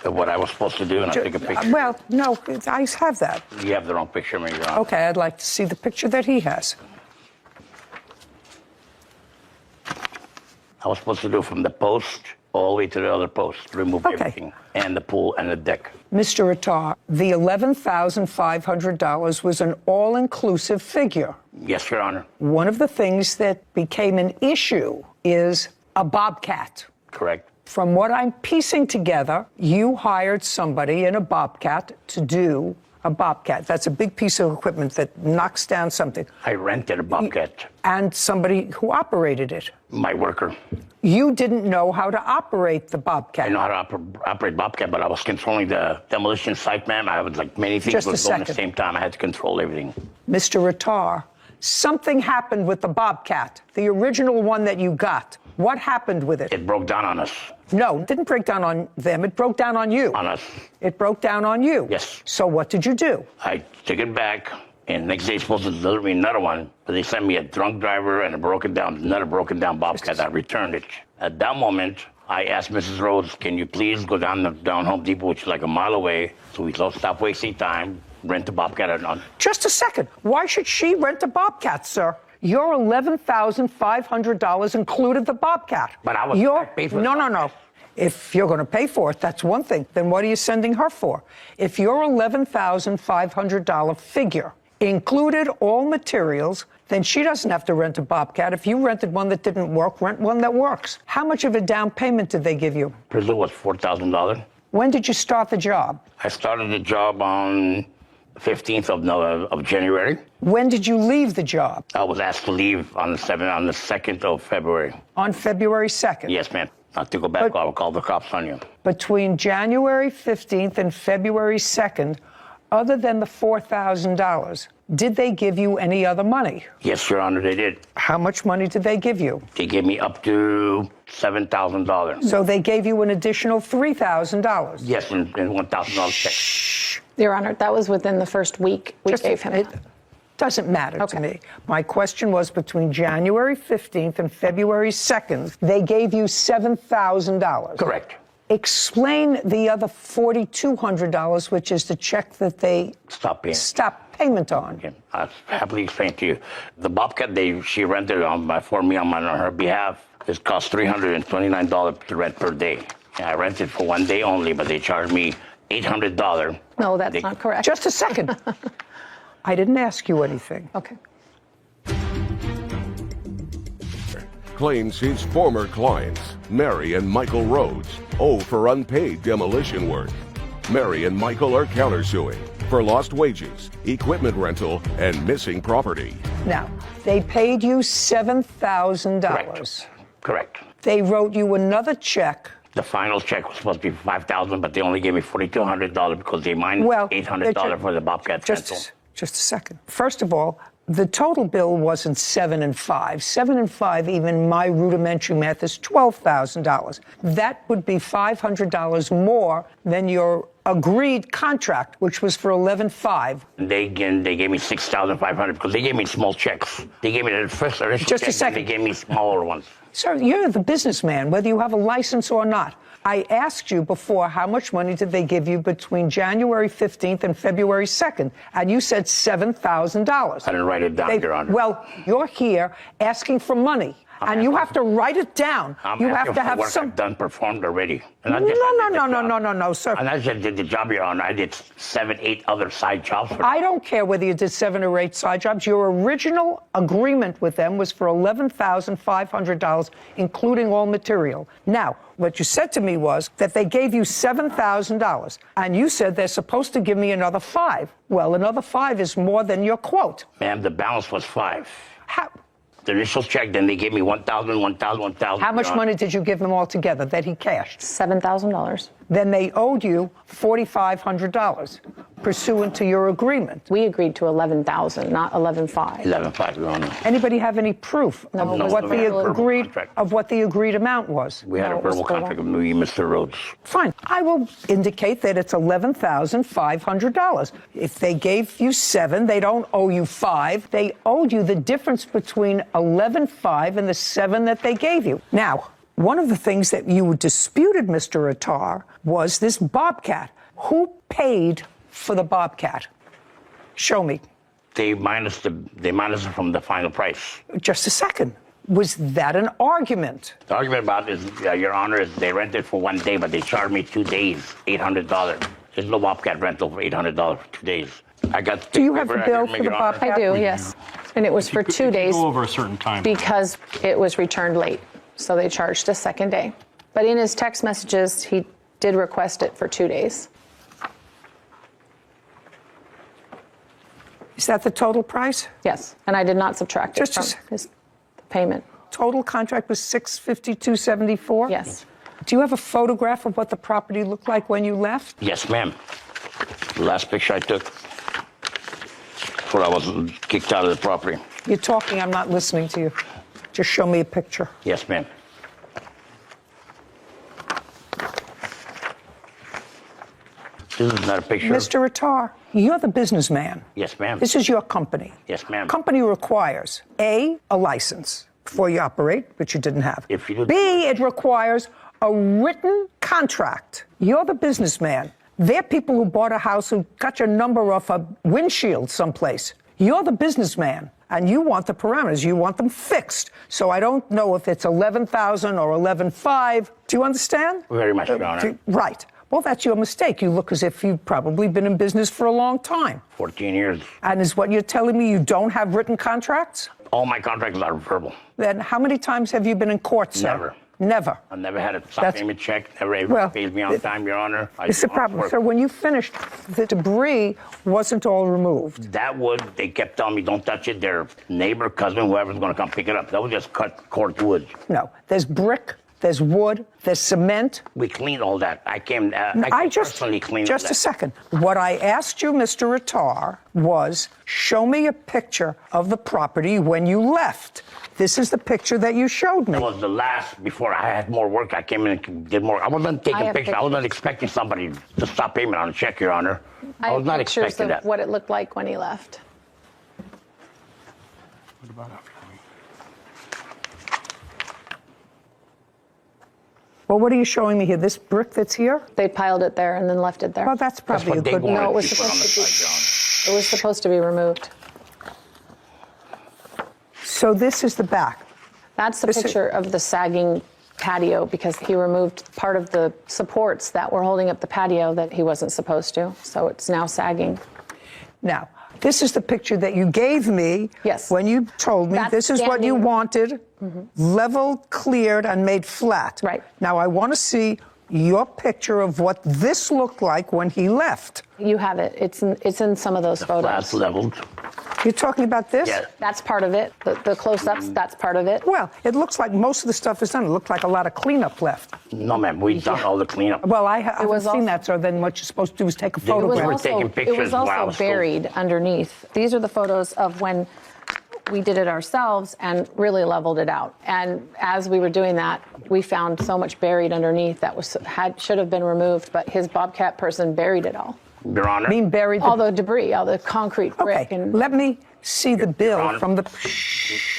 Of what I was supposed to do, and I took a picture. Well, no, I have that. You have the wrong picture, Your Honor. Okay, I'd like to see the picture that he has. I was supposed to do from the post all the way to the other post, remove everything, and the pool and the deck. Mr. Rattar, the $11,500 was an all-inclusive figure. Yes, Your Honor. One of the things that became an issue is a bobcat. Correct. From what I'm piecing together, you hired somebody in a bobcat to do a bobcat. That's a big piece of equipment that knocks down something. I rented a bobcat. And somebody who operated it. My worker. You didn't know how to operate the bobcat. I know how to operate bobcat, but I was controlling the demolition site, ma'am. I was like many things were going at the same time. I had to control everything. Mr. Rattar, something happened with the bobcat, the original one that you got. What happened with it? It broke down on us. No, it didn't break down on them. It broke down on you. On us. It broke down on you. Yes. So what did you do? I took it back, and next day supposed to deliver me another one, but they sent me a drunk driver and another broken down bobcat. I returned it. At that moment, I asked Mrs. Rhodes, can you please go down Home Depot, which is like a mile away, so we don't stop wasting time, rent a bobcat. Just a second. Why should she rent a bobcat, sir? Your $11,500 included the bobcat. But I was paid for it. No. If you're going to pay for it, that's one thing. Then what are you sending her for? If your $11,500 figure included all materials, then she doesn't have to rent a bobcat. If you rented one that didn't work, rent one that works. How much of a down payment did they give you? Presume was $4,000. When did you start the job? I started the job on 15th of January. When did you leave the job? I was asked to leave on the 2nd of February. On February 2nd? Yes, ma'am. Not to go back, I will call the cops on you. Between January 15th and February 2nd, other than the $4,000, did they give you any other money? Yes, Your Honor, they did. How much money did they give you? They gave me up to $7,000. So they gave you an additional $3,000? Yes, and $1,000 check. Your Honor, that was within the first week we gave him. It doesn't matter to me. My question was between January 15th and February 2nd, they gave you $7,000. Correct. Explain the other $4,200, which is the check that they stopped payment on. Okay. I'll happily explain to you. The Bobcat she rented for me on her behalf, it cost $329 to rent per day. And I rented for 1 day only, but they charged me $800. No, that's not correct. Just a second. I didn't ask you anything. Okay. Claims his former clients, Mary and Michael Rhodes, owe for unpaid demolition work. Mary and Michael are countersuing for lost wages, equipment rental, and missing property. Now, they paid you $7,000. Correct. They wrote you another check. The final check was supposed to be $5,000, but they only gave me $4,200 because they minus $800 for the Bobcat rental. Just a second. First of all, the total bill wasn't $7,000 and $5,000. $7,000 and $5,000, even my rudimentary math, is $12,000. That would be $500 more than your agreed contract, which was for $11,500. They gave me $6,500 because they gave me small checks. They gave me the first initial Just check, a second. They gave me smaller ones. Sir, you're the businessman, whether you have a license or not. I asked you before how much money did they give you between January 15th and February 2nd, and you said $7,000. I didn't write it down, Your Honor. Well, you're here asking for money, and you have to write it down. You have to have some. I've done performed already. No, sir. And I just did the job, Your Honor. I did 7, 8 other side jobs for them. I don't care whether you did 7 or 8 side jobs. Your original agreement with them was for $11,500, including all material. Now, what you said to me was that they gave you $7,000, and you said they're supposed to give me another $5,000. Well, another $5,000 is more than your quote. Ma'am, the balance was $5,000. How? The initial check, then they gave me $1,000, $1,000, $1,000. How much money did you give them all together that he cashed? $7,000. Then they owed you $4,500, pursuant to your agreement. We agreed to $11,000, not $11,500. $11,500, Your Honor. Anybody have any proof of what the agreed amount was? We had a verbal contract with me, Mr. Rhodes. Fine. I will indicate that it's $11,500. If they gave you $7,000, they don't owe you $5,000. They owed you the difference between $11,500 and the $7,000 that they gave you. Now, one of the things that you disputed, Mr. Attar, was this Bobcat. Who paid for the Bobcat? Show me. They minus it from the final price. Just a second. Was that an argument? The argument about is, Your Honor, is they rented for 1 day, but they charged me 2 days, $800. There's no Bobcat rental for $800 for 2 days. I got. Do you have the bill for the Bobcat? I do, yes. And it was for 2 days. Go over a certain time. Because it was returned late. So they charged a second day. But in his text messages, he did request it for 2 days. Is that the total price? Yes, and I did not subtract it from his payment. Total contract was $652.74? Yes. Do you have a photograph of what the property looked like when you left? Yes, ma'am. The last picture I took before I was kicked out of the property. You're talking, I'm not listening to you. Just show me a picture. Yes, ma'am. This is not a picture. Mr. Attar, you're the businessman. Yes, ma'am. This is your company. Yes, ma'am. Company requires, A, a license before you operate, which you didn't have. If you do. B, it requires a written contract. You're the businessman. They're people who bought a house who got your number off a windshield someplace. You're the businessman, and you want the parameters. You want them fixed. So I don't know if it's $11,000 or $11,500. Do you understand? Very much, Your Honor. Right. Well, that's your mistake. You look as if you've probably been in business for a long time. 14 years. And is what you're telling me you don't have written contracts? All my contracts are verbal. Then how many times have you been in court, sir? Never. Never. I never had a stop payment check. Never paid me on time, Your Honor. It's the problem. So when you finished, the debris wasn't all removed. That wood, they kept telling me, don't touch it. Their neighbor, cousin, whoever's going to come pick it up. That was just cut court wood. No. There's brick. There's wood, there's cement. We cleaned all that. I personally cleaned Just that. a second. What I asked you, Mr. Attar, was show me a picture of the property when you left. This is the picture that you showed me. That was the last, before I had more work, I came in and did more. I wasn't taking pictures. I wasn't expecting somebody to stop payment on a check, Your Honor. I was not expecting that. What it looked like when he left. What about after? Well, what are you showing me here? This brick that's here? They piled it there and then left it there. Well, that's probably a good one. No, it was supposed to be removed. So this is the back. That's the picture of the sagging patio because he removed part of the supports that were holding up the patio that he wasn't supposed to. So it's now sagging. Now, this is the picture that you gave me when you told me this is what you wanted, leveled, cleared, and made flat. Right. Now, I want to see your picture of what this looked like when he left. You have it. It's in some of those photos. Flat's leveled. You're talking about this? Yeah. That's part of it. The close-ups, that's part of it. Well, it looks like most of the stuff is done. It looked like a lot of cleanup left. No, ma'am, we've done all the cleanup. Well, I haven't seen that, so then what you're supposed to do is take a photograph. It was also buried underneath. These are the photos of when we did it ourselves and really leveled it out. And as we were doing that, we found so much buried underneath that should have been removed, but his Bobcat person buried it all. Your Honor. Buried all the debris, all the concrete brick. Okay, let me see the bill from the...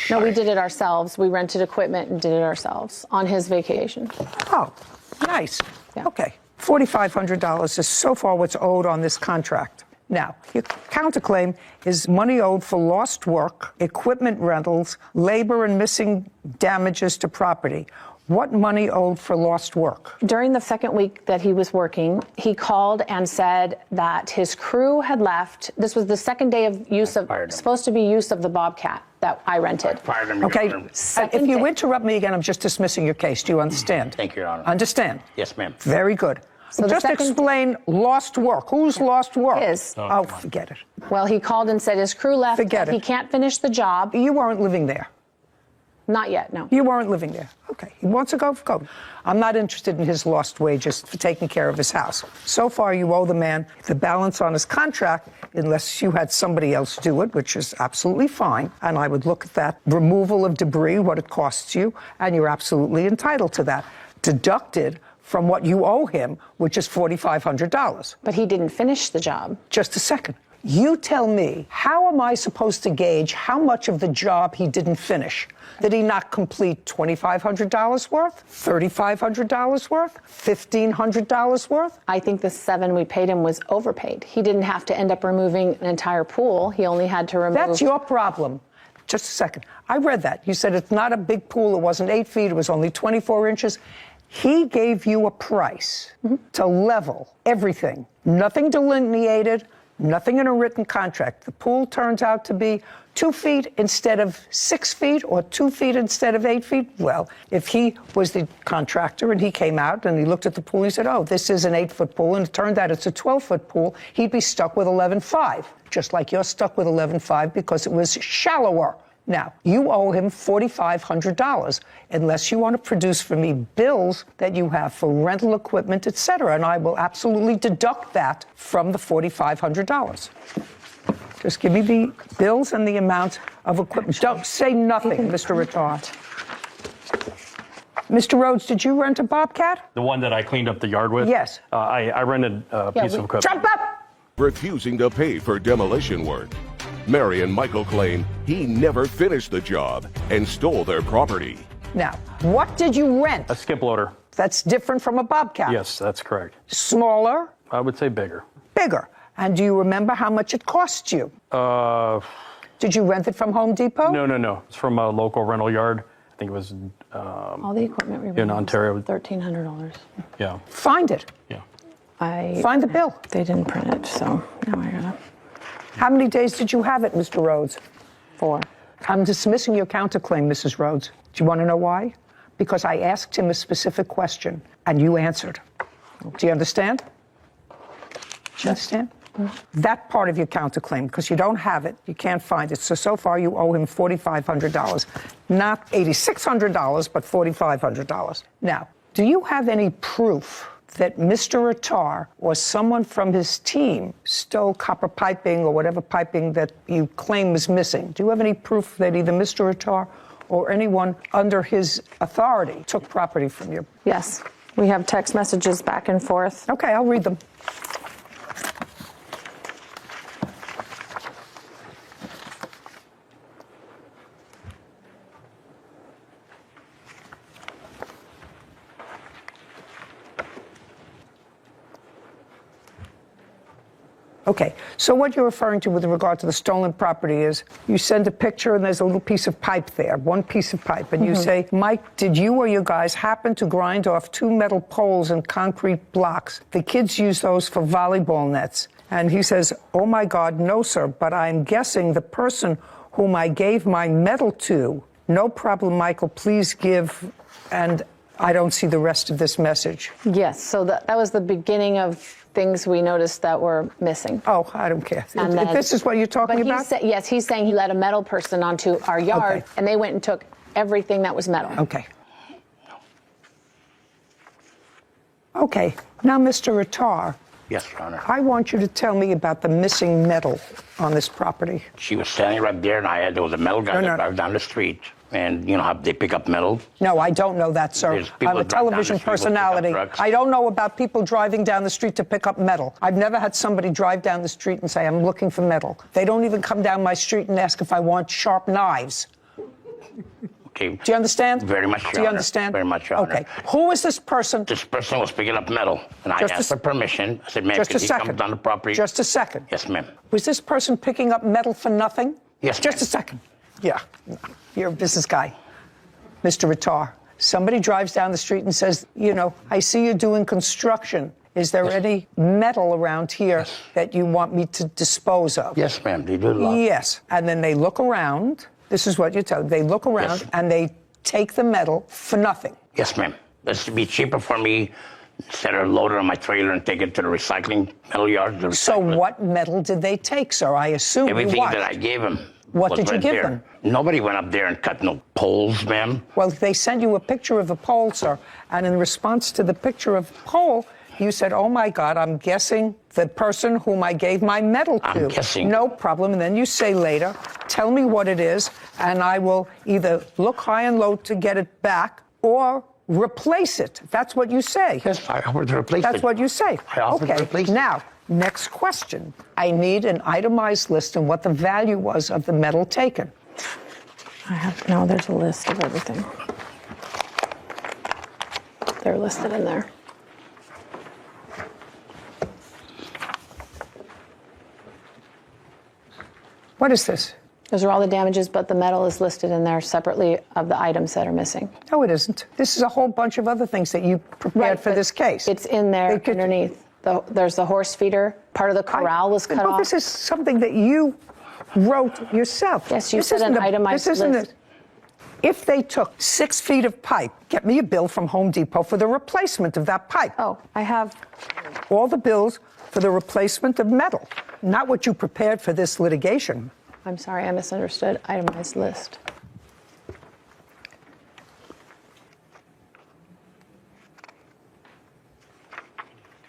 No, we did it ourselves. We rented equipment and did it ourselves on his vacation. Oh, nice. Okay, $4,500 is so far what's owed on this contract. Now, your counterclaim is money owed for lost work, equipment rentals, labor and missing damages to property. What money owed for lost work? During the second week that he was working, he called and said that his crew had left. This was the second day of supposed to be use of the Bobcat that I rented. Okay, if you interrupt me again, I'm just dismissing your case. Do you understand? Thank you, Your Honor. Understand? Yes, ma'am. Very good. So just explain lost work. Who's lost work? His. Oh, forget it. Well, he called and said his crew left. Forget it. He can't finish the job. You weren't living there. Not yet, no. You weren't living there. Okay. He wants to go, go. I'm not interested in his lost wages for taking care of his house. So far, you owe the man the balance on his contract unless you had somebody else do it, which is absolutely fine. And I would look at that removal of debris, what it costs you, and you're absolutely entitled to that. Deducted from what you owe him, which is $4,500. But he didn't finish the job. Just a second. You tell me, how am I supposed to gauge how much of the job he didn't finish? Did he not complete $2,500 worth? $3,500 worth? $1,500 worth? I think the $7,000 we paid him was overpaid. He didn't have to end up removing an entire pool. He only had to remove... That's your problem. Just a second. I read that. You said it's not a big pool. It wasn't 8 feet. It was only 24 inches. He gave you a price to level everything. Nothing delineated, nothing in a written contract. The pool turns out to be 2 feet instead of 6 feet or 2 feet instead of 8 feet. Well, if he was the contractor and he came out and he looked at the pool, he said, oh, this is an 8-foot pool, and it turned out it's a 12-foot pool, he'd be stuck with 11.5, just like you're stuck with 11.5 because it was shallower. Now, you owe him $4,500 unless you want to produce for me bills that you have for rental equipment, et cetera, and I will absolutely deduct that from the $4,500. Just give me the bills and the amount of equipment. Don't say nothing, Mr. Rittard. Mr. Rhodes, did you rent a Bobcat? The one that I cleaned up the yard with? Yes. I rented a piece of equipment. Jump up! Refusing to pay for demolition work. Mary and Michael claim he never finished the job and stole their property. Now, what did you rent? A skip loader. That's different from a Bobcat. Yes, that's correct. Smaller? I would say bigger. Bigger. And do you remember how much it cost you? Did you rent it from Home Depot? No. It's from a local rental yard. I think it was all the equipment we rented in Ontario. $1,300. Yeah. Find it. Yeah. Find the bill. They didn't print it, so now I gotta. How many days did you have it, Mr. Rhodes? 4. I'm dismissing your counterclaim, Mrs. Rhodes. Do you want to know why? Because I asked him a specific question, and you answered. Do you understand? Do you understand? That part of your counterclaim, because you don't have it, you can't find it. So far, you owe him $4,500. Not $8,600, but $4,500. Now, do you have any proof that Mr. Attar or someone from his team stole copper piping or whatever piping that you claim was missing? Do you have any proof that either Mr. Attar or anyone under his authority took property from you? Yes. We have text messages back and forth. Okay, I'll read them. Okay, so what you're referring to with regard to the stolen property is you send a picture and there's a little piece of pipe there, one piece of pipe, and you say, Mike, did you or you guys happen to grind off 2 metal poles and concrete blocks? The kids use those for volleyball nets. And he says, oh my God, no, sir, but I'm guessing the person whom I gave my medal to, no problem, Michael, please give, and I don't see the rest of this message. Yes, so that was the beginning of things we noticed that were missing. Oh, I don't care. And then, this is what you're talking about? Yes, he's saying he let a metal person onto our yard, and they went and took everything that was metal. Okay. Okay, now, Mr. Rattar. Yes, Your Honor. I want you to tell me about the missing metal on this property. She was standing right there, and there was a metal guy that drives down the street. And you know how they pick up metal? No, I don't know that, sir. I'm a television personality. I don't know about people driving down the street to pick up metal. I've never had somebody drive down the street and say, I'm looking for metal. They don't even come down my street and ask if I want sharp knives. Okay. Do you understand? Very much, Your Honor. Do you understand? Very much, Your Honor. Okay. Who is this person? This person was picking up metal, and I asked for permission. I said, ma'am, can he come down the property? Just a second. Yes, ma'am. Was this person picking up metal for nothing? Yes, Just a second. Yeah. You're a business guy. Mr. Rattar, somebody drives down the street and says, you know, I see you're doing construction. Is there any metal around here that you want me to dispose of? Yes, ma'am. They do a lot. Yes. And then they look around. This is what you tell them. They look around and they take the metal for nothing. Yes, ma'am. This would be cheaper for me instead of load it on my trailer and take it to the recycling metal yard. So what metal did they take, sir? I assume everything that I gave them. What did you give them? Nobody went up there and cut no poles, ma'am. Well, they sent you a picture of a pole, sir, and in response to the picture of the pole, you said, oh my God, I'm guessing the person whom I gave my medal to. I'm guessing. No problem. And then you say later, tell me what it is, and I will either look high and low to get it back or replace it. That's what you say. Yes, I offered to replace it. That's what you say. I offered to replace it. Now, next question. I need an itemized list and what the value was of the metal taken. No, there's a list of everything. They're listed in there. What is this? Those are all the damages, but the metal is listed in there separately of the items that are missing. No, it isn't. This is a whole bunch of other things that you prepared for this case. It's in there underneath. There's the horse feeder. Part of the corral was cut off. This is something that you wrote yourself. Yes, you said an itemized list. If they took 6 feet of pipe, get me a bill from Home Depot for the replacement of that pipe. Oh, I have all the bills for the replacement of metal, not what you prepared for this litigation. I'm sorry, I misunderstood. Itemized list.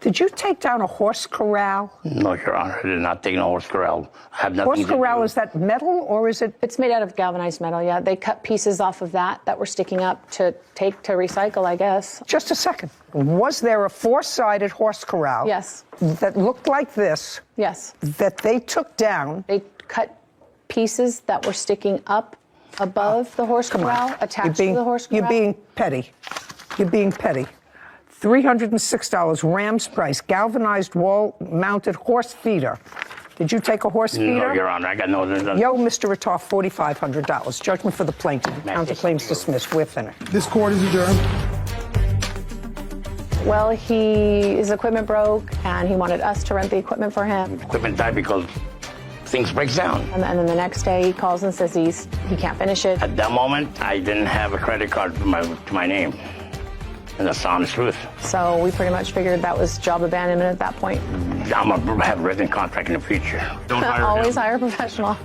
Did you take down a horse corral? No, Your Honor, I did not take no horse corral. I have nothing Horse to corral, do. is that metal or is it? It's made out of galvanized metal, yeah. They cut pieces off of that were sticking up to take to recycle, I guess. Just a second. Was there a 4-sided horse corral? Yes. That looked like this? Yes. That they took down? They cut pieces that were sticking up above the horse corral, attached to the horse corral. You're being petty. You're being petty. $306, Ram's price, galvanized wall-mounted horse feeder. Did you take a horse feeder? No, Your Honor, I got no... Yo, Mr. Rattar, $4,500. Judgment for the plaintiff. Counterclaims dismissed. We're finished. This court is adjourned. Well, his equipment broke, and he wanted us to rent the equipment for him. Equipment died because things break down. And then the next day, he calls and says he can't finish it. At that moment, I didn't have a credit card to my name. And that's the honest truth. So we pretty much figured that was job abandonment at that point. I'm going to have a written contract in the future. Don't hire Always him. hire a professional.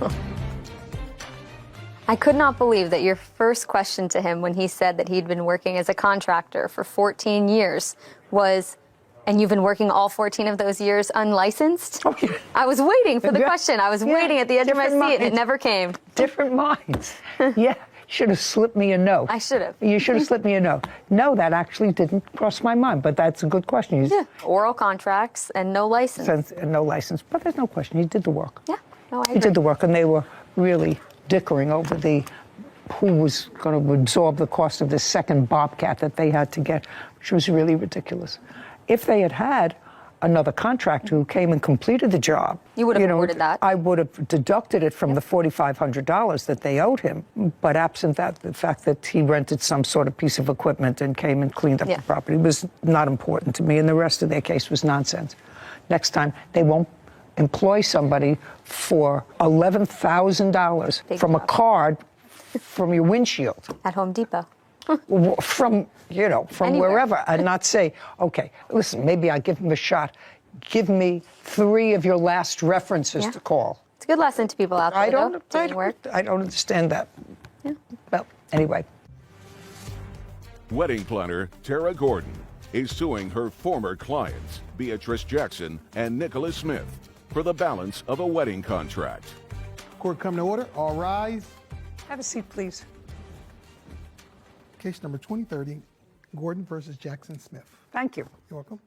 I could not believe that your first question to him when he said that he'd been working as a contractor for 14 years was, and you've been working all 14 of those years unlicensed? Okay. I was waiting for the question. I was waiting at the edge of my seat, and it never came. Different minds. Yeah. Should have slipped me a note. I should have. You should have slipped me a note. No, that actually didn't cross my mind, but that's a good question. Yeah, oral contracts and no license. No license, but there's no question. He did the work. Yeah, no, I agree. He did the work, and they were really dickering over who was going to absorb the cost of this second Bobcat that they had to get, which was really ridiculous. If they had another contractor who came and completed the job, You would have awarded that. I would have deducted it from the $4,500 that they owed him. But absent that, the fact that he rented some sort of piece of equipment and came and cleaned up the property was not important to me, and the rest of their case was nonsense. Next time, they won't employ somebody for $11,000 from a card from your windshield. At Home Depot. From Anywhere. wherever, and not say, okay, listen, maybe I'll give him a shot. Give me 3 of your last references to call. It's a good lesson to people out there, I don't understand that. Yeah. Well, anyway. Wedding planner Tara Gordon is suing her former clients, Beatrice Jackson and Nicholas Smith, for the balance of a wedding contract. Court come to order. All rise. Have a seat, please. Case number 2030, Gordon versus Jackson Smith. Thank you. You're welcome.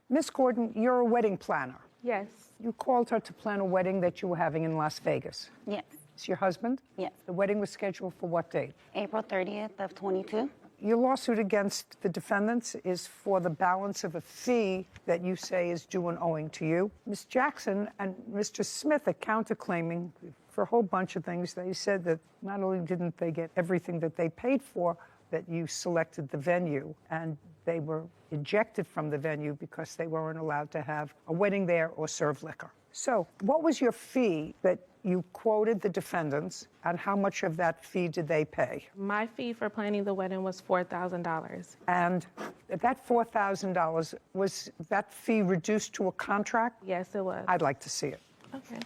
Miss Gordon, you're a wedding planner. Yes. You called her to plan a wedding that you were having in Las Vegas. Yes. It's your husband? Yes. The wedding was scheduled for what date? April 30th of 22. Your lawsuit against the defendants is for the balance of a fee that you say is due and owing to you. Ms. Jackson and Mr. Smith are counterclaiming for a whole bunch of things. They said that not only didn't they get everything that they paid for, that you selected the venue, and they were ejected from the venue because they weren't allowed to have a wedding there or serve liquor. So what was your fee that you quoted the defendants, and how much of that fee did they pay? My fee for planning the wedding was $4,000. And that $4,000, was that fee reduced to a contract? Yes, it was. I'd like to see it. Okay.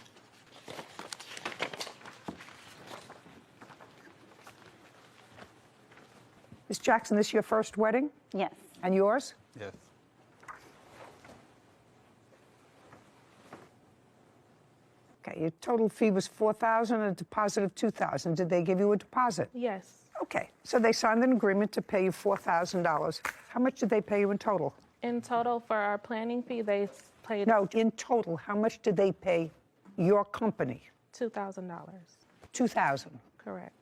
Ms. Jackson, this your first wedding? Yes. And yours? Yes. Okay, your total fee was $4,000 and a deposit of $2,000. Did they give you a deposit? Yes. Okay, so they signed an agreement to pay you $4,000. How much did they pay you in total? In total, for our planning fee, they paid No, in total, how much did they pay your company? $2,000. $2,000. Correct.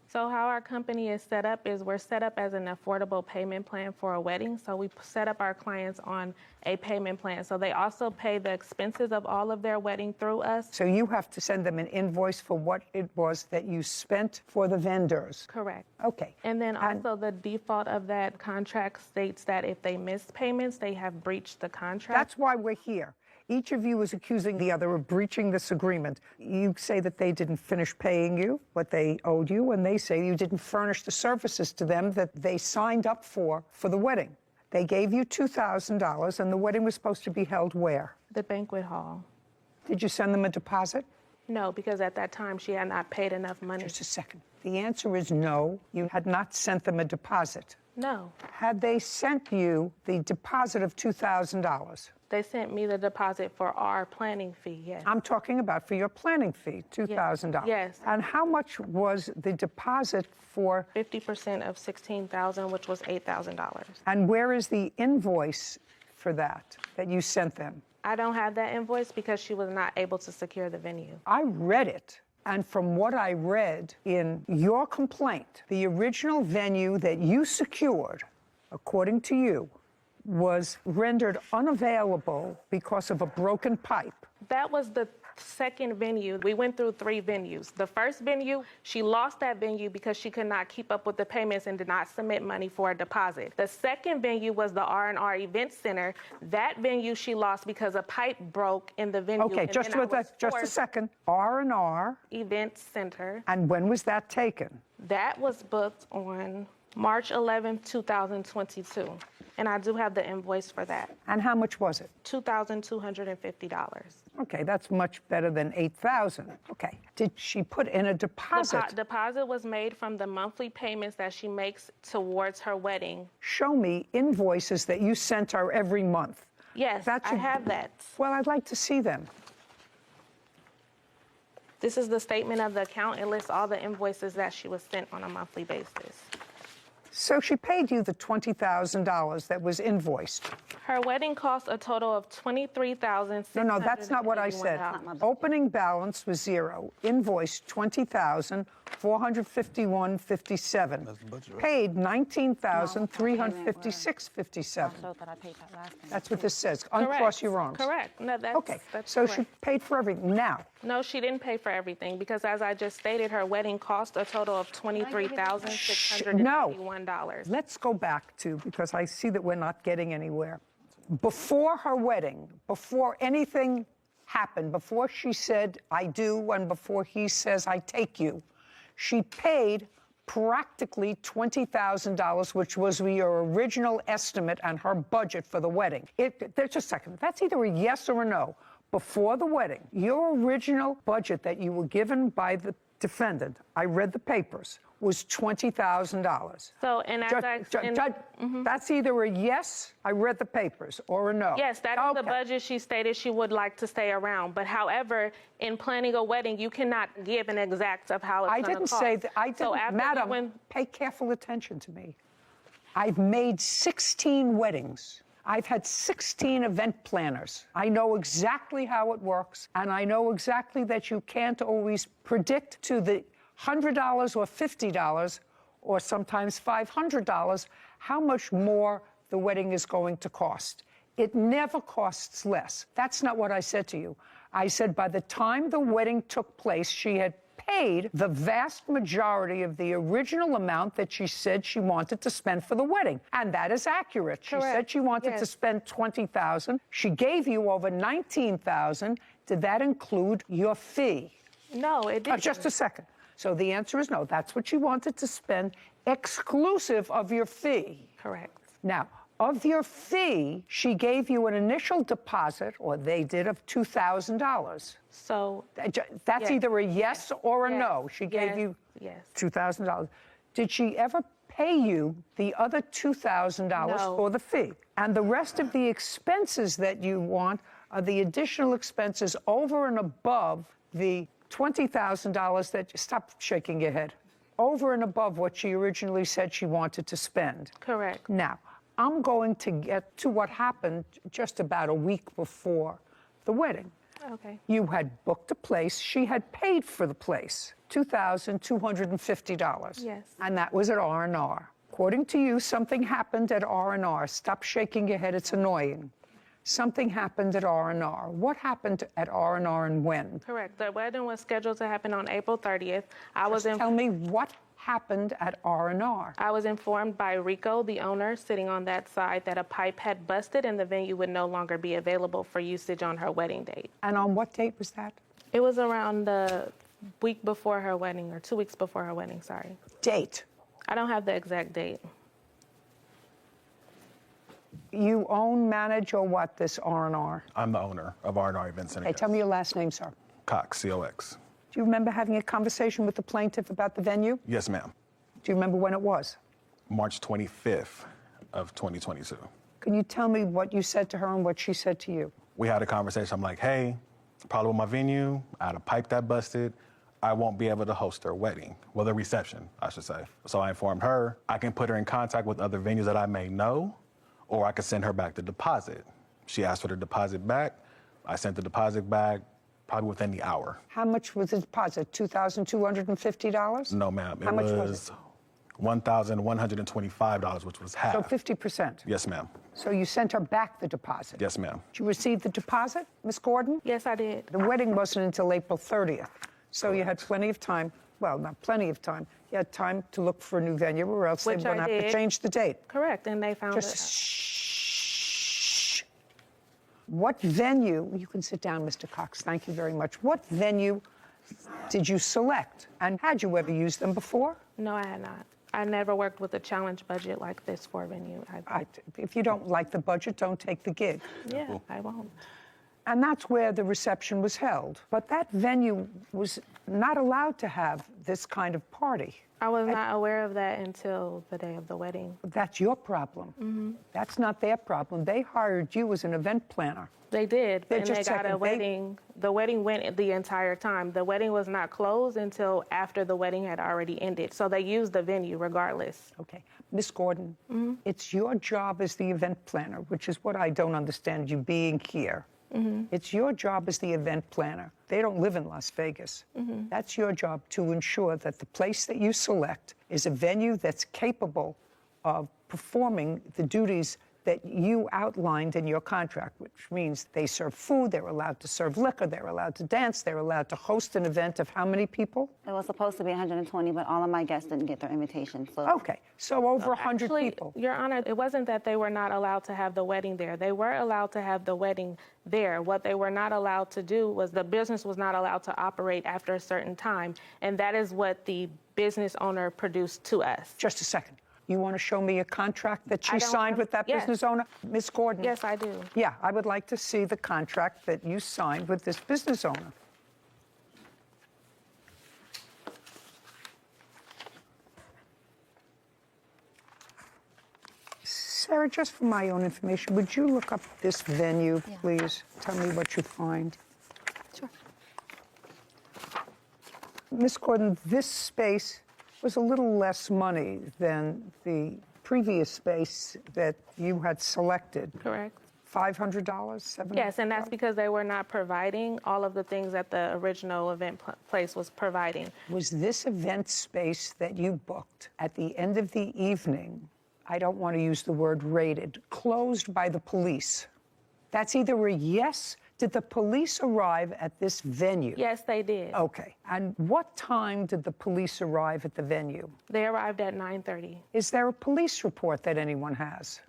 So how our company is set up is we're set up as an affordable payment plan for a wedding. So we set up our clients on a payment plan. So they also pay the expenses of all of their wedding through us. So you have to send them an invoice for what it was that you spent for the vendors. Correct. Okay. And then also the default of that contract states that if they miss payments, they have breached the contract. That's why we're here. Each of you is accusing the other of breaching this agreement. You say that they didn't finish paying you what they owed you, and they say you didn't furnish the services to them that they signed up for the wedding. They gave you $2,000, and the wedding was supposed to be held where? The banquet hall. Did you send them a deposit? No, because at that time she had not paid enough money. Just a second. The answer is no, you had not sent them a deposit. No. Had they sent you the deposit of $2,000? They sent me the deposit for our planning fee, yes. I'm talking about for your planning fee, $2,000. Yes. And how much was the deposit for? 50% of $16,000, which was $8,000. And where is the invoice for that you sent them? I don't have that invoice because she was not able to secure the venue. I read it. And from what I read in your complaint, the original venue that you secured, according to you, was rendered unavailable because of a broken pipe. That was the second venue. We went through 3 venues. The first venue, she lost that venue because she could not keep up with the payments and did not submit money for a deposit. The second venue was the R&R Event Center. That venue she lost because a pipe broke in the venue. Okay, just a second. R&R Event Center. And when was that taken? That was booked on March 11th, 2022. And I do have the invoice for that. And how much was it? $2,250. Okay, that's much better than $8,000. Okay. Did she put in a deposit? Deposit was made from the monthly payments that she makes towards her wedding. Show me invoices that you sent her every month. Yes, I have that. Well, I'd like to see them. This is the statement of the account. It lists all the invoices that she was sent on a monthly basis. So she paid you the $20,000 that was invoiced. Her wedding cost a total of $23,600. No, that's not what I said. Opening balance was $0. Invoiced $20,000 $451.57. Paid $19,356.57. That's what this says. Uncross your arms. Correct. No, that's okay. That's so correct. She paid for everything. Now. No, she didn't pay for everything because, as I just stated, her wedding cost a total of $23,681. Let's go back to, because I see that we're not getting anywhere. Before her wedding, before anything happened, before she said, I do, and before he says, I take you, she paid practically $20,000, which was your original estimate and her budget for the wedding. Just a second. That's either a yes or a no. Before the wedding, your original budget that you were given by the defendant, I read the papers, was $20,000. So, and as that's either a yes, I read the papers, or a no. Yes, that is the budget she stated she would like to stay around. But however, in planning a wedding, you cannot give an exact of how it's going to cost. I didn't say that. I didn't, so Madam, pay careful attention to me. I've made 16 weddings. I've had 16 event planners. I know exactly how it works, and I know exactly that you can't always predict to the $100 or $50 or sometimes $500 how much more the wedding is going to cost. It never costs less. That's not what I said to you. I said by the time the wedding took place, she had paid the vast majority of the original amount that she said she wanted to spend for the wedding. And that is accurate. She said she wanted to spend $20,000. She gave you over $19,000. Did that include your fee? No, it didn't. Just a second. So the answer is no. That's what she wanted to spend, exclusive of your fee. Correct. Now, of your fee, she gave you an initial deposit, or they did, of $2,000. So that's either a yes or a no. She gave you $2,000. Did she ever pay you the other $2,000 for the fee? And the rest of the expenses that you want are the additional expenses over and above the $20,000 that, stop shaking your head, over and above what she originally said she wanted to spend. Correct. Now, I'm going to get to what happened just about a week before the wedding. Okay. You had booked a place. She had paid for the place, $2,250. Yes. And that was at R&R. According to you, something happened at R&R. Stop shaking your head. It's annoying. Something happened at R&R. What happened at R&R and when? Correct. The wedding was scheduled to happen on April 30th. Tell me what happened at R&R. I was informed by Rico, the owner, sitting on that side, that a pipe had busted and the venue would no longer be available for usage on her wedding date. And on what date was that? It was around the week before her wedding, or 2 weeks before her wedding, sorry. Date? I don't have the exact date. You own, manage, or what, this R&R? I'm the owner of R&R Event Center. Okay, tell me your last name, sir. Cox, C-O-X. Do you remember having a conversation with the plaintiff about the venue? Yes, ma'am. Do you remember when it was? March 25th of 2022. Can you tell me what you said to her and what she said to you? We had a conversation. I'm like, hey, problem with my venue. I had a pipe that busted. I won't be able to host her wedding. Well, the reception, I should say. So I informed her I can put her in contact with other venues that I may know, or I could send her back the deposit. She asked for the deposit back. I sent the deposit back probably within the hour. How much was the deposit? $2,250? No, ma'am. How much was it? $1,125, which was half. So 50%? Yes, ma'am. So you sent her back the deposit? Yes, ma'am. Did you receive the deposit, Miss Gordon? Yes, I did. The wedding wasn't until April 30th. So you had plenty of time. Well, not plenty of time. You had time to look for a new venue, or else they were going to have to change the date. Correct, and they found it. Shh. What venue, you can sit down, Mr. Cox, thank you very much. What venue did you select? And had you ever used them before? No, I had not. I never worked with a challenge budget like this for a venue. If you don't like the budget, don't take the gig. Yeah, I won't. And that's where the reception was held. But that venue was not allowed to have this kind of party. I was not aware of that until the day of the wedding. That's your problem. Mm-hmm. That's not their problem. They hired you as an event planner. They did, and they got a wedding. The wedding went the entire time. The wedding was not closed until after the wedding had already ended. So they used the venue regardless. Okay. Miss Gordon, it's your job as the event planner, which is what I don't understand you being here. It's your job as the event planner. They don't live in Las Vegas. That's your job to ensure that the place that you select is a venue that's capable of performing the duties that you outlined in your contract, which means they serve food, they're allowed to serve liquor, they're allowed to dance, they're allowed to host an event of how many people? It was supposed to be 120, but all of my guests didn't get their invitation. So. Okay, so over 100 people. Your Honor, it wasn't that they were not allowed to have the wedding there. They were allowed to have the wedding there. What they were not allowed to do was the business was not allowed to operate after a certain time, and that is what the business owner produced to us. Just a second. You want to show me a contract that she signed with that business owner? Ms. Gordon? Yes, I do. Yeah, I would like to see the contract that you signed with this business owner. Sarah, just for my own information, would you look up this venue, please? Tell me what you find. Sure. Ms. Gordon, this space was a little less money than the previous space that you had selected. Correct. $500, $700? Yes, and that's because they were not providing all of the things that the original event place was providing. Was this event space that you booked at the end of the evening, I don't want to use the word raided, closed by the police? That's either a yes. Did the police arrive at this venue? Yes, they did. Okay. And what time did the police arrive at the venue? They arrived at 9:30. Is there a police report that anyone has?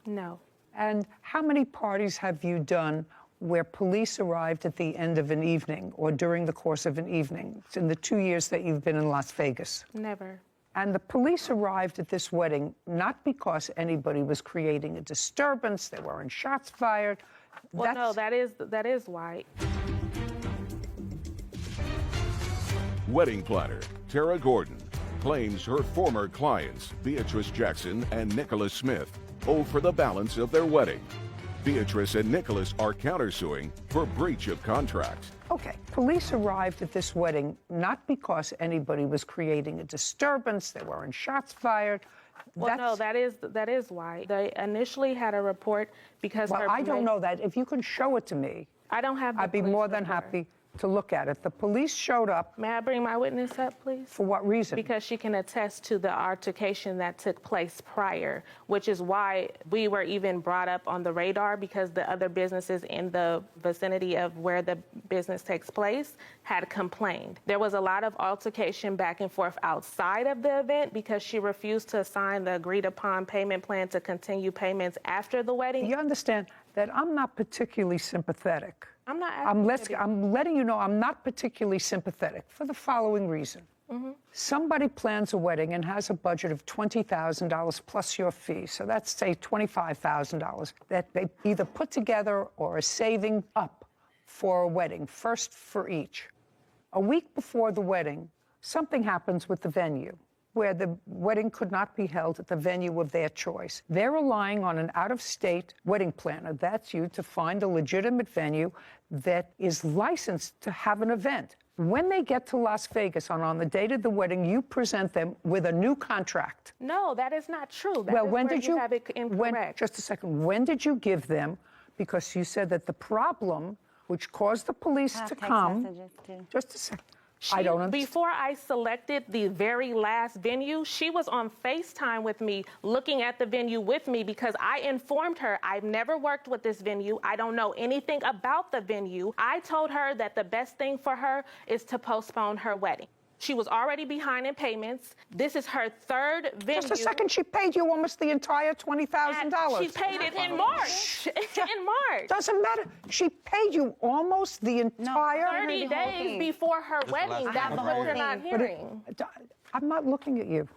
No. And how many parties have you done where police arrived at the end of an evening or during the course of an evening in the 2 years that you've been in Las Vegas? Never. And the police arrived at this wedding not because anybody was creating a disturbance, there weren't shots fired. Well, no, that is why. Wedding planner Tara Gordon claims her former clients, Beatrice Jackson and Nicholas Smith, owe for the balance of their wedding. Beatrice and Nicholas are countersuing for breach of contract. Okay, police arrived at this wedding not because anybody was creating a disturbance, there weren't shots fired. Well, no, that is why. They initially had a report because... Well, I don't know that. If you can show it to me, I don't have the I'd be more than happy to look at it. The police showed up. May I bring my witness up, please? For what reason? Because she can attest to the altercation that took place prior, which is why we were even brought up on the radar, because the other businesses in the vicinity of where the business takes place had complained. There was a lot of altercation back and forth outside of the event because she refused to sign the agreed upon payment plan to continue payments after the wedding. You understand that I'm not particularly sympathetic. I'm not I'm letting you know I'm not particularly sympathetic for the following reason. Somebody plans a wedding and has a budget of $20,000 plus your fee. So that's, say, $25,000 that they either put together or are saving up for a wedding, first for each. A week before the wedding, something happens with the venue where the wedding could not be held at the venue of their choice. They're relying on an out-of-state wedding planner, that's you, to find a legitimate venue that is licensed to have an event. When they get to Las Vegas on the date of the wedding, you present them with a new contract. No, that is not true. When did you have it incorrect. Just a second. When did you give them? Because you said that the problem, which caused the police to come. Just a second. I don't understand. Before I selected the very last venue, she was on FaceTime with me, looking at the venue with me, because I informed her I've never worked with this venue. I don't know anything about the venue. I told her that the best thing for her is to postpone her wedding. She was already behind in payments. This is her third venue. Just a second, she paid you almost the entire $20,000. She paid it in March. In March. Doesn't matter. She paid you almost the entire... 30 days before her wedding. That's what you're not hearing. I'm not looking at you.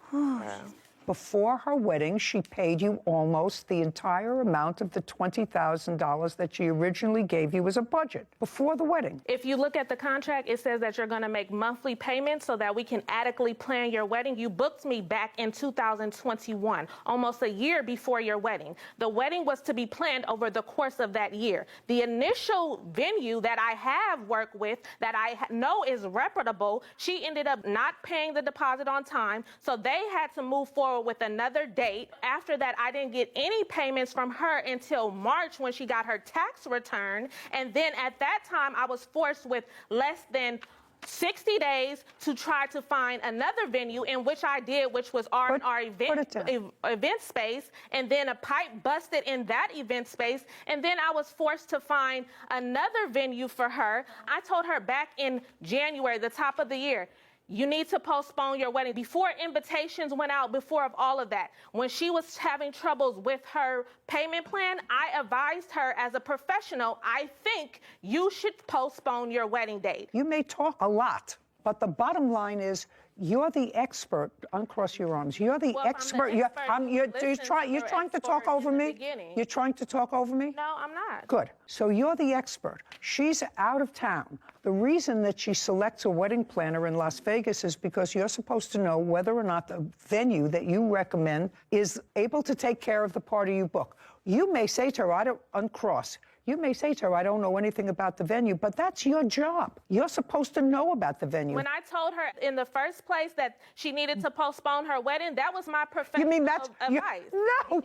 Before her wedding, she paid you almost the entire amount of the $20,000 that she originally gave you as a budget before the wedding. If you look at the contract, it says that you're going to make monthly payments so that we can adequately plan your wedding. You booked me back in 2021, almost a year before your wedding. The wedding was to be planned over the course of that year. The initial venue that I have worked with, that I know is reputable, she ended up not paying the deposit on time, so they had to move forward forward with another date. After that, I didn't get any payments from her until March when she got her tax return. And then at that time, I was forced with less than 60 days to try to find another venue, in which I did, which was R&R event space, and then a pipe busted in that event space, and then I was forced to find another venue for her. I told her back in January, the top of the year, you need to postpone your wedding. Before invitations went out, before of all of that, when she was having troubles with her payment plan, I advised her as a professional, I think you should postpone your wedding date. You may talk a lot, but the bottom line is you're the expert. Uncross your arms. You're the expert. You're trying to talk over me? You're trying to talk over me? No, I'm not. Good. So you're the expert. She's out of town. The reason that she selects a wedding planner in Las Vegas is because you're supposed to know whether or not the venue that you recommend is able to take care of the party you book. You may say to her, I don't uncross. You may say to her, I don't know anything about the venue, but that's your job. You're supposed to know about the venue. When I told her in the first place that she needed to postpone her wedding, that was my professional advice. No,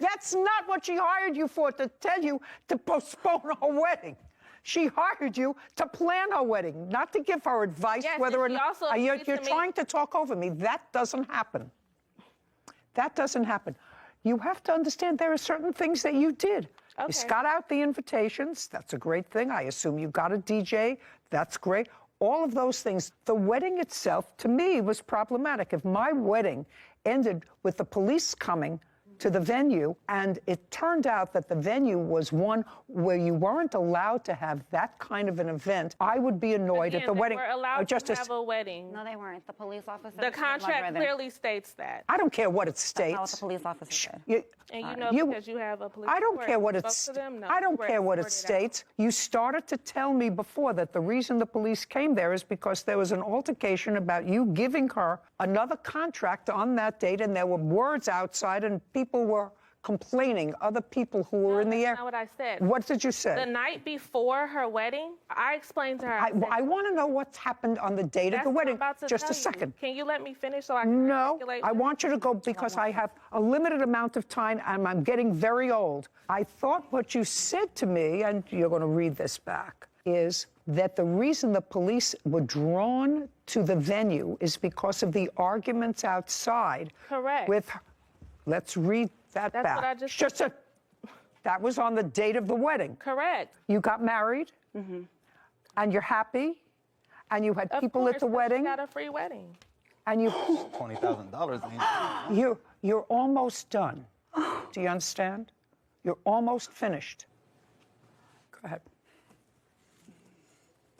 that's not what she hired you for, to tell you to postpone her wedding. She hired you to plan her wedding, not to give her advice whether or not. You're trying to talk over me. That doesn't happen. That doesn't happen. You have to understand there are certain things that you did. Okay. You got out the invitations. That's a great thing. I assume you got a DJ. That's great. All of those things. The wedding itself, to me, was problematic. If my wedding ended with the police coming to the venue, and it turned out that the venue was one where you weren't allowed to have that kind of an event, I would be annoyed at the wedding. They were allowed to have a wedding. No, they weren't. The police officer. The contract clearly states that. I don't care what it states. That's not what the police officer said. And you know, because you have a police I don't report. care what You it spoke to them? No, I don't you care what it reported states. You started to tell me before that the reason the police came there is because there was an altercation about you giving her another contract on that date, and there were words outside, and people were complaining, other people who were in the air. That's not what I said. What did you say? The night before her wedding, I explained to her. I want to know what's happened on the date of the wedding. Just a second. Can you let me finish so I can articulate? I want you to go because I have a limited amount of time and I'm getting very old. I thought what you said to me, and you're going to read this back, is that the reason the police were drawn to the venue is because of the arguments outside. Correct. Let's read that back. That's what I just said. That was on the date of the wedding. Correct. You got married, and you're happy, and you had people at the wedding. She got a free wedding. And you $20,000. You're almost done. Do you understand? You're almost finished. Go ahead.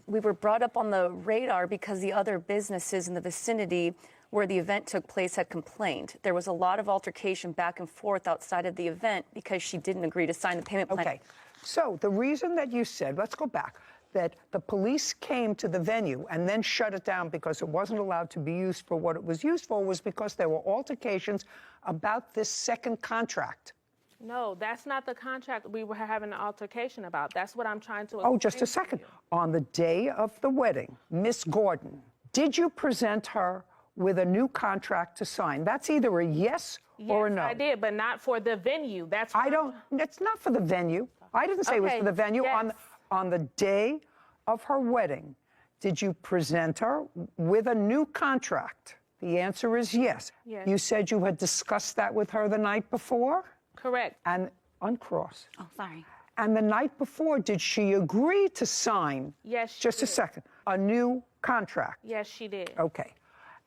We were brought up on the radar because the other businesses in the vicinity where the event took place had complained. There was a lot of altercation back and forth outside of the event because she didn't agree to sign the payment plan. Okay. So the reason that you said, let's go back, that the police came to the venue and then shut it down because it wasn't allowed to be used for what it was used for was because there were altercations about this second contract. No, that's not the contract we were having an altercation about. That's what I'm trying to explain. Oh, just a second. On the day of the wedding, Miss Gordon, did you present her with a new contract to sign? That's either a yes or a no. Yes, I did, but not for the venue. It's not for the venue. I didn't say it was for the venue. Yes. On the day of her wedding, did you present her with a new contract? The answer is yes. Yes. You said you had discussed that with her the night before? Correct. And uncross. Oh, sorry. And the night before, did she agree to sign? Yes, she Just did. a second. A new contract? Yes, she did. Okay.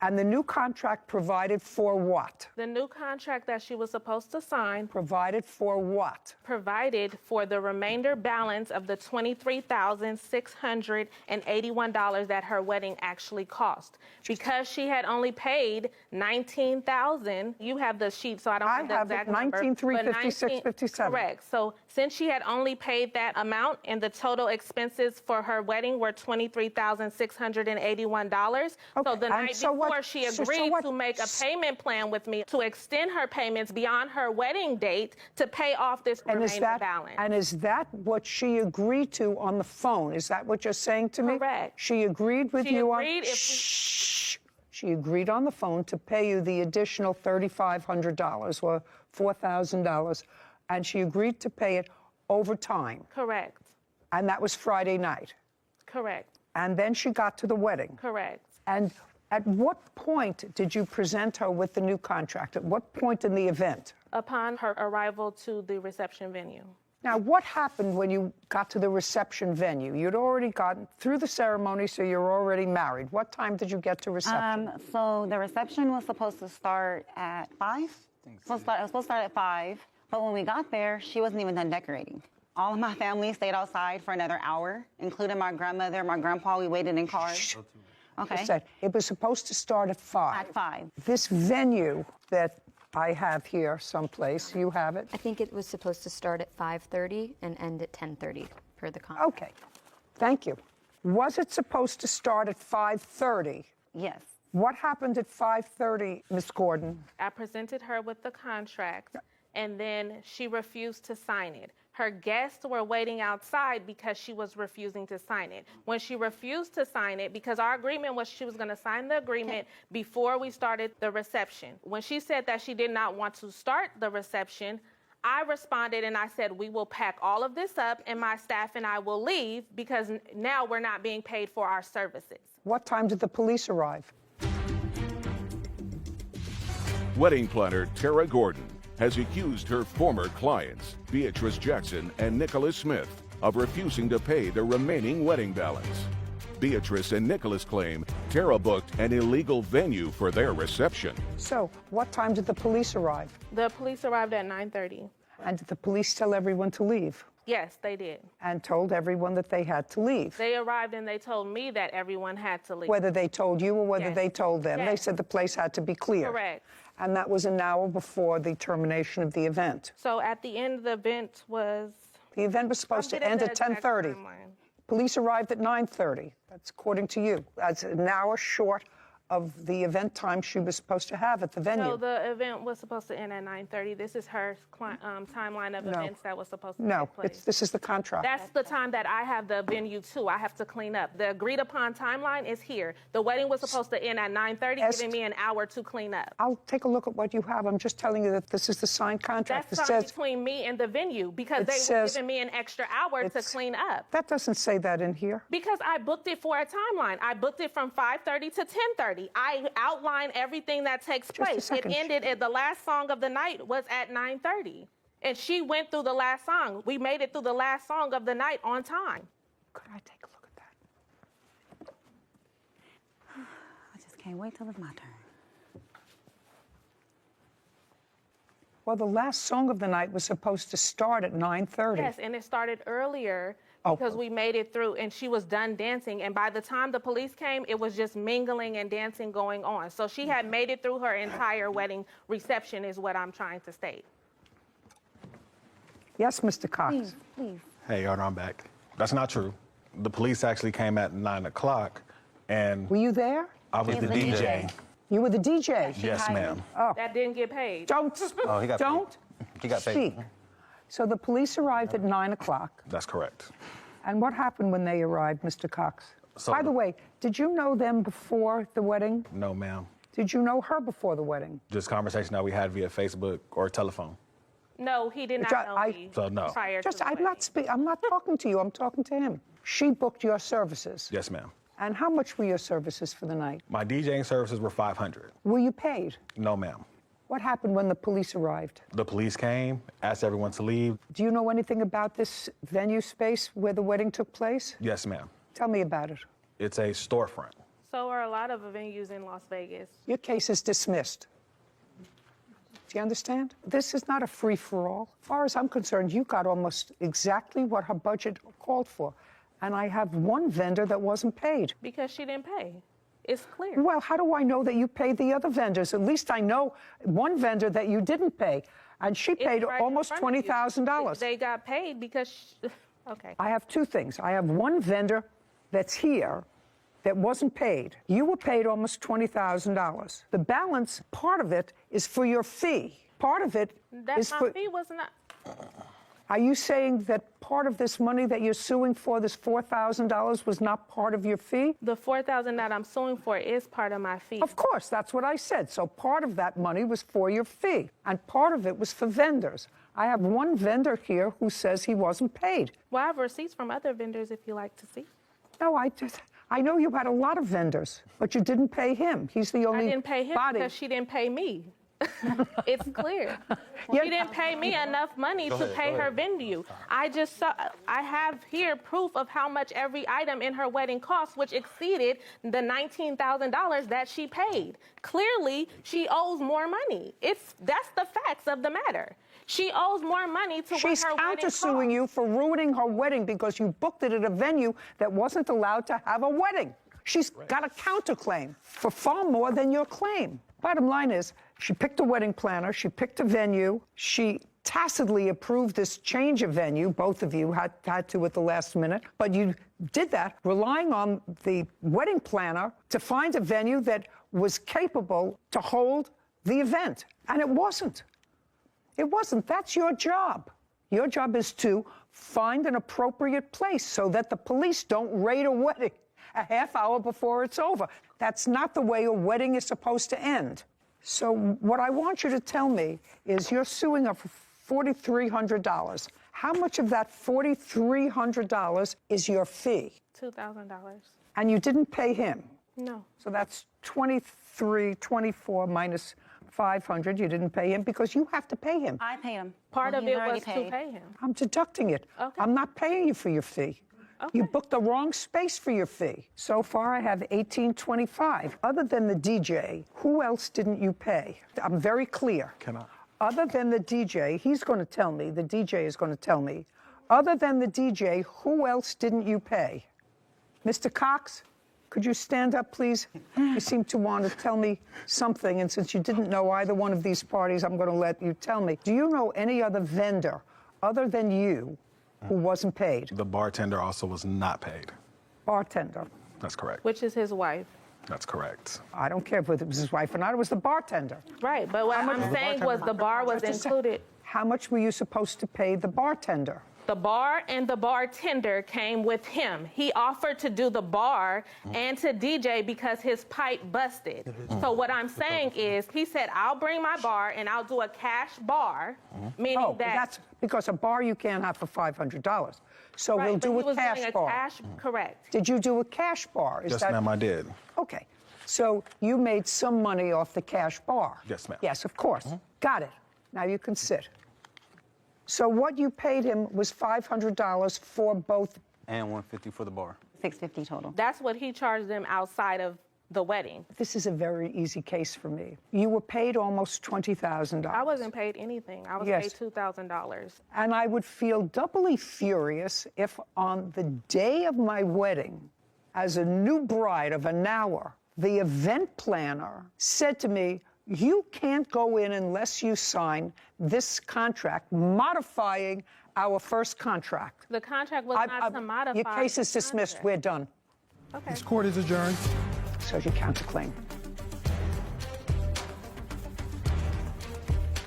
And the new contract provided for what? The new contract that she was supposed to sign provided for what? Provided for the remainder balance of the $23,681 that her wedding actually cost. Because she had only paid $19,000. You have the sheet, so I don't have the exact number. $19,356.57. Correct. So since she had only paid that amount and the total expenses for her wedding were $23,681. Okay. So the night before she agreed to make a payment plan with me to extend her payments beyond her wedding date to pay off this remaining balance. And is that what she agreed to on the phone? Is that what you're saying to me? Correct. She agreed with you on... She agreed on the phone to pay you the additional $3,500 or $4,000, and she agreed to pay it over time. Correct. And that was Friday night. Correct. And then she got to the wedding. Correct. And at what point did you present her with the new contract? At what point in the event? Upon her arrival to the reception venue. Now, what happened when you got to the reception venue? You'd already gotten through the ceremony, so you're already married. What time did you get to reception? So the reception was supposed to start at 5. It was supposed to start at 5, but when we got there, she wasn't even done decorating. All of my family stayed outside for another hour, including my grandmother, my grandpa. We waited in cars. Okay. I said it was supposed to start at 5. At 5. This venue that I have here someplace, you have it? I think it was supposed to start at 5:30 and end at 10:30 per the contract. Okay, thank you. Was it supposed to start at 5:30? Yes. What happened at 5:30, Ms. Gordon? I presented her with the contract, and then she refused to sign it. Her guests were waiting outside because she was refusing to sign it. When she refused to sign it, because our agreement was she was going to sign the agreement before we started the reception. When she said that she did not want to start the reception, I responded and I said, we will pack all of this up and my staff and I will leave because now we're not being paid for our services. What time did the police arrive? Wedding planner Tara Gordon has accused her former clients, Beatrice Jackson and Nicholas Smith, of refusing to pay the remaining wedding balance. Beatrice and Nicholas claim Tara booked an illegal venue for their reception. So, what time did the police arrive? The police arrived at 9:30. And did the police tell everyone to leave? Yes, they did. And told everyone that they had to leave? They arrived and they told me that everyone had to leave. Whether they told you or whether Yes. they told them. Yes. They said the place had to be clear. Correct. And that was an hour before the termination of the event. So at the end, the event was... The event was supposed to end at 10:30. Police arrived at 9:30. That's according to you. That's an hour short of the event time she was supposed to have at the venue. No, the event was supposed to end at 9:30. This is her timeline of events that was supposed to take place. This is the contract. That's the time that I have the venue too. I have to clean up. The agreed upon timeline is here. The wedding was supposed to end at 9:30, giving me an hour to clean up. I'll take a look at what you have. I'm just telling you that this is the signed contract. That's signed between me and the venue because they were giving me an extra hour to clean up. That doesn't say that in here. Because I booked it for a timeline. I booked it from 5:30 to 10:30. I outlined everything that takes place. It ended at the last song of the night was at 9:30. And she went through the last song. We made it through the last song of the night on time. Could I take a look at that? I just can't wait till it's my turn. Well, the last song of the night was supposed to start at 9:30. Yes, and it started earlier because we made it through and she was done dancing. And by the time the police came, it was just mingling and dancing going on. So she had made it through her entire wedding reception is what I'm trying to state. Yes, Mr. Cox. Please. Hey, Your Honor, I'm back. That's not true. The police actually came at 9 o'clock and... Were you there? I was the DJ. You were the DJ? Yes, ma'am. Oh. That didn't get paid. Don't. Oh, he got Don't. paid. He got paid. Speak. So the police arrived at 9 o'clock. That's correct. And what happened when they arrived, Mr. Cox? So, by the way, did you know them before the wedding? No, ma'am. Did you know her before the wedding? Just conversation that we had via Facebook or telephone. No, he did not know me So, no. prior to the I'm not talking to you. I'm talking to him. She booked your services. Yes, ma'am. And how much were your services for the night? My DJing services were $500. Were you paid? No, ma'am. What happened when the police arrived? The police came, asked everyone to leave. Do you know anything about this venue space where the wedding took place? Yes, ma'am. Tell me about it. It's a storefront. So are a lot of venues in Las Vegas. Your case is dismissed. Do you understand? This is not a free-for-all. As far as I'm concerned, you got almost exactly what her budget called for. And I have one vendor that wasn't paid. Because she didn't pay. It's clear. Well, how do I know that you paid the other vendors? At least I know one vendor that you didn't pay, and she paid almost $20,000. They got paid because, okay. I have two things. I have one vendor that's here that wasn't paid. You were paid almost $20,000. The balance, part of it, is for your fee. Part of it is my for... fee was not... Are you saying that part of this money that you're suing for, this $4,000, was not part of your fee? The $4,000 that I'm suing for is part of my fee. Of course, that's what I said. So part of that money was for your fee, and part of it was for vendors. I have one vendor here who says he wasn't paid. Well, I have receipts from other vendors if you like to see. No, I know you had a lot of vendors, but you didn't pay him. He's the only I didn't pay him body. because she didn't pay me. It's clear. She didn't pay me enough money to pay her venue. I have here proof of how much every item in her wedding cost, which exceeded the $19,000 that she paid. Clearly, she owes more money. That's the facts of the matter. She owes more money to what her wedding cost. She's countersuing you for ruining her wedding because you booked it at a venue that wasn't allowed to have a wedding. She's got a counterclaim for far more than your claim. Bottom line is, she picked a wedding planner, she picked a venue, she tacitly approved this change of venue. Both of you had to at the last minute, but you did that relying on the wedding planner to find a venue that was capable to hold the event, and it wasn't. It wasn't. That's your job. Your job is to find an appropriate place so that the police don't raid a wedding a half hour before it's over. That's not the way a wedding is supposed to end. So what I want you to tell me is you're suing her for $4,300. How much of that $4,300 is your fee? $2,000. And you didn't pay him? No. So that's 24 minus 500. You didn't pay him because you have to pay him. I pay him. Part of He's it already was to pay him. I'm deducting it. Okay. I'm not paying you for your fee. Okay. You booked the wrong space for your fee. So far, I have $1,825. Other than the DJ, who else didn't you pay? I'm very clear. Other than the DJ, he's going to tell me, the DJ is going to tell me, other than the DJ, who else didn't you pay? Mr. Cox, could you stand up, please? You seem to want to tell me something, and since you didn't know either one of these parties, I'm going to let you tell me. Do you know any other vendor other than you who wasn't paid? The bartender also was not paid. Bartender. That's correct. Which is his wife. That's correct. I don't care if it was his wife or not, it was the bartender. Right, but what I'm saying was the bar was included. How much were you supposed to pay the bartender? The bar and the bartender came with him. He offered to do the bar and to DJ because his pipe busted. So what I'm saying is, he said, I'll bring my bar and I'll do a cash bar, meaning that's because a bar you can't have for $500. So we'll do a cash bar. Correct. Did you do a cash bar? Yes, ma'am, I did. Okay. So you made some money off the cash bar? Yes, ma'am. Yes, of course. Got it. Now you can sit. So what you paid him was $500 for both. And $150 for the bar. $650 total. That's what he charged them outside of the wedding. This is a very easy case for me. You were paid almost $20,000. I wasn't paid anything. I was paid $2,000. And I would feel doubly furious if on the day of my wedding, as a new bride of an hour, the event planner said to me, you can't go in unless you sign this contract modifying our first contract. The contract was not to modify. Your case is dismissed. We're done. Okay. This court is adjourned. So you counterclaim.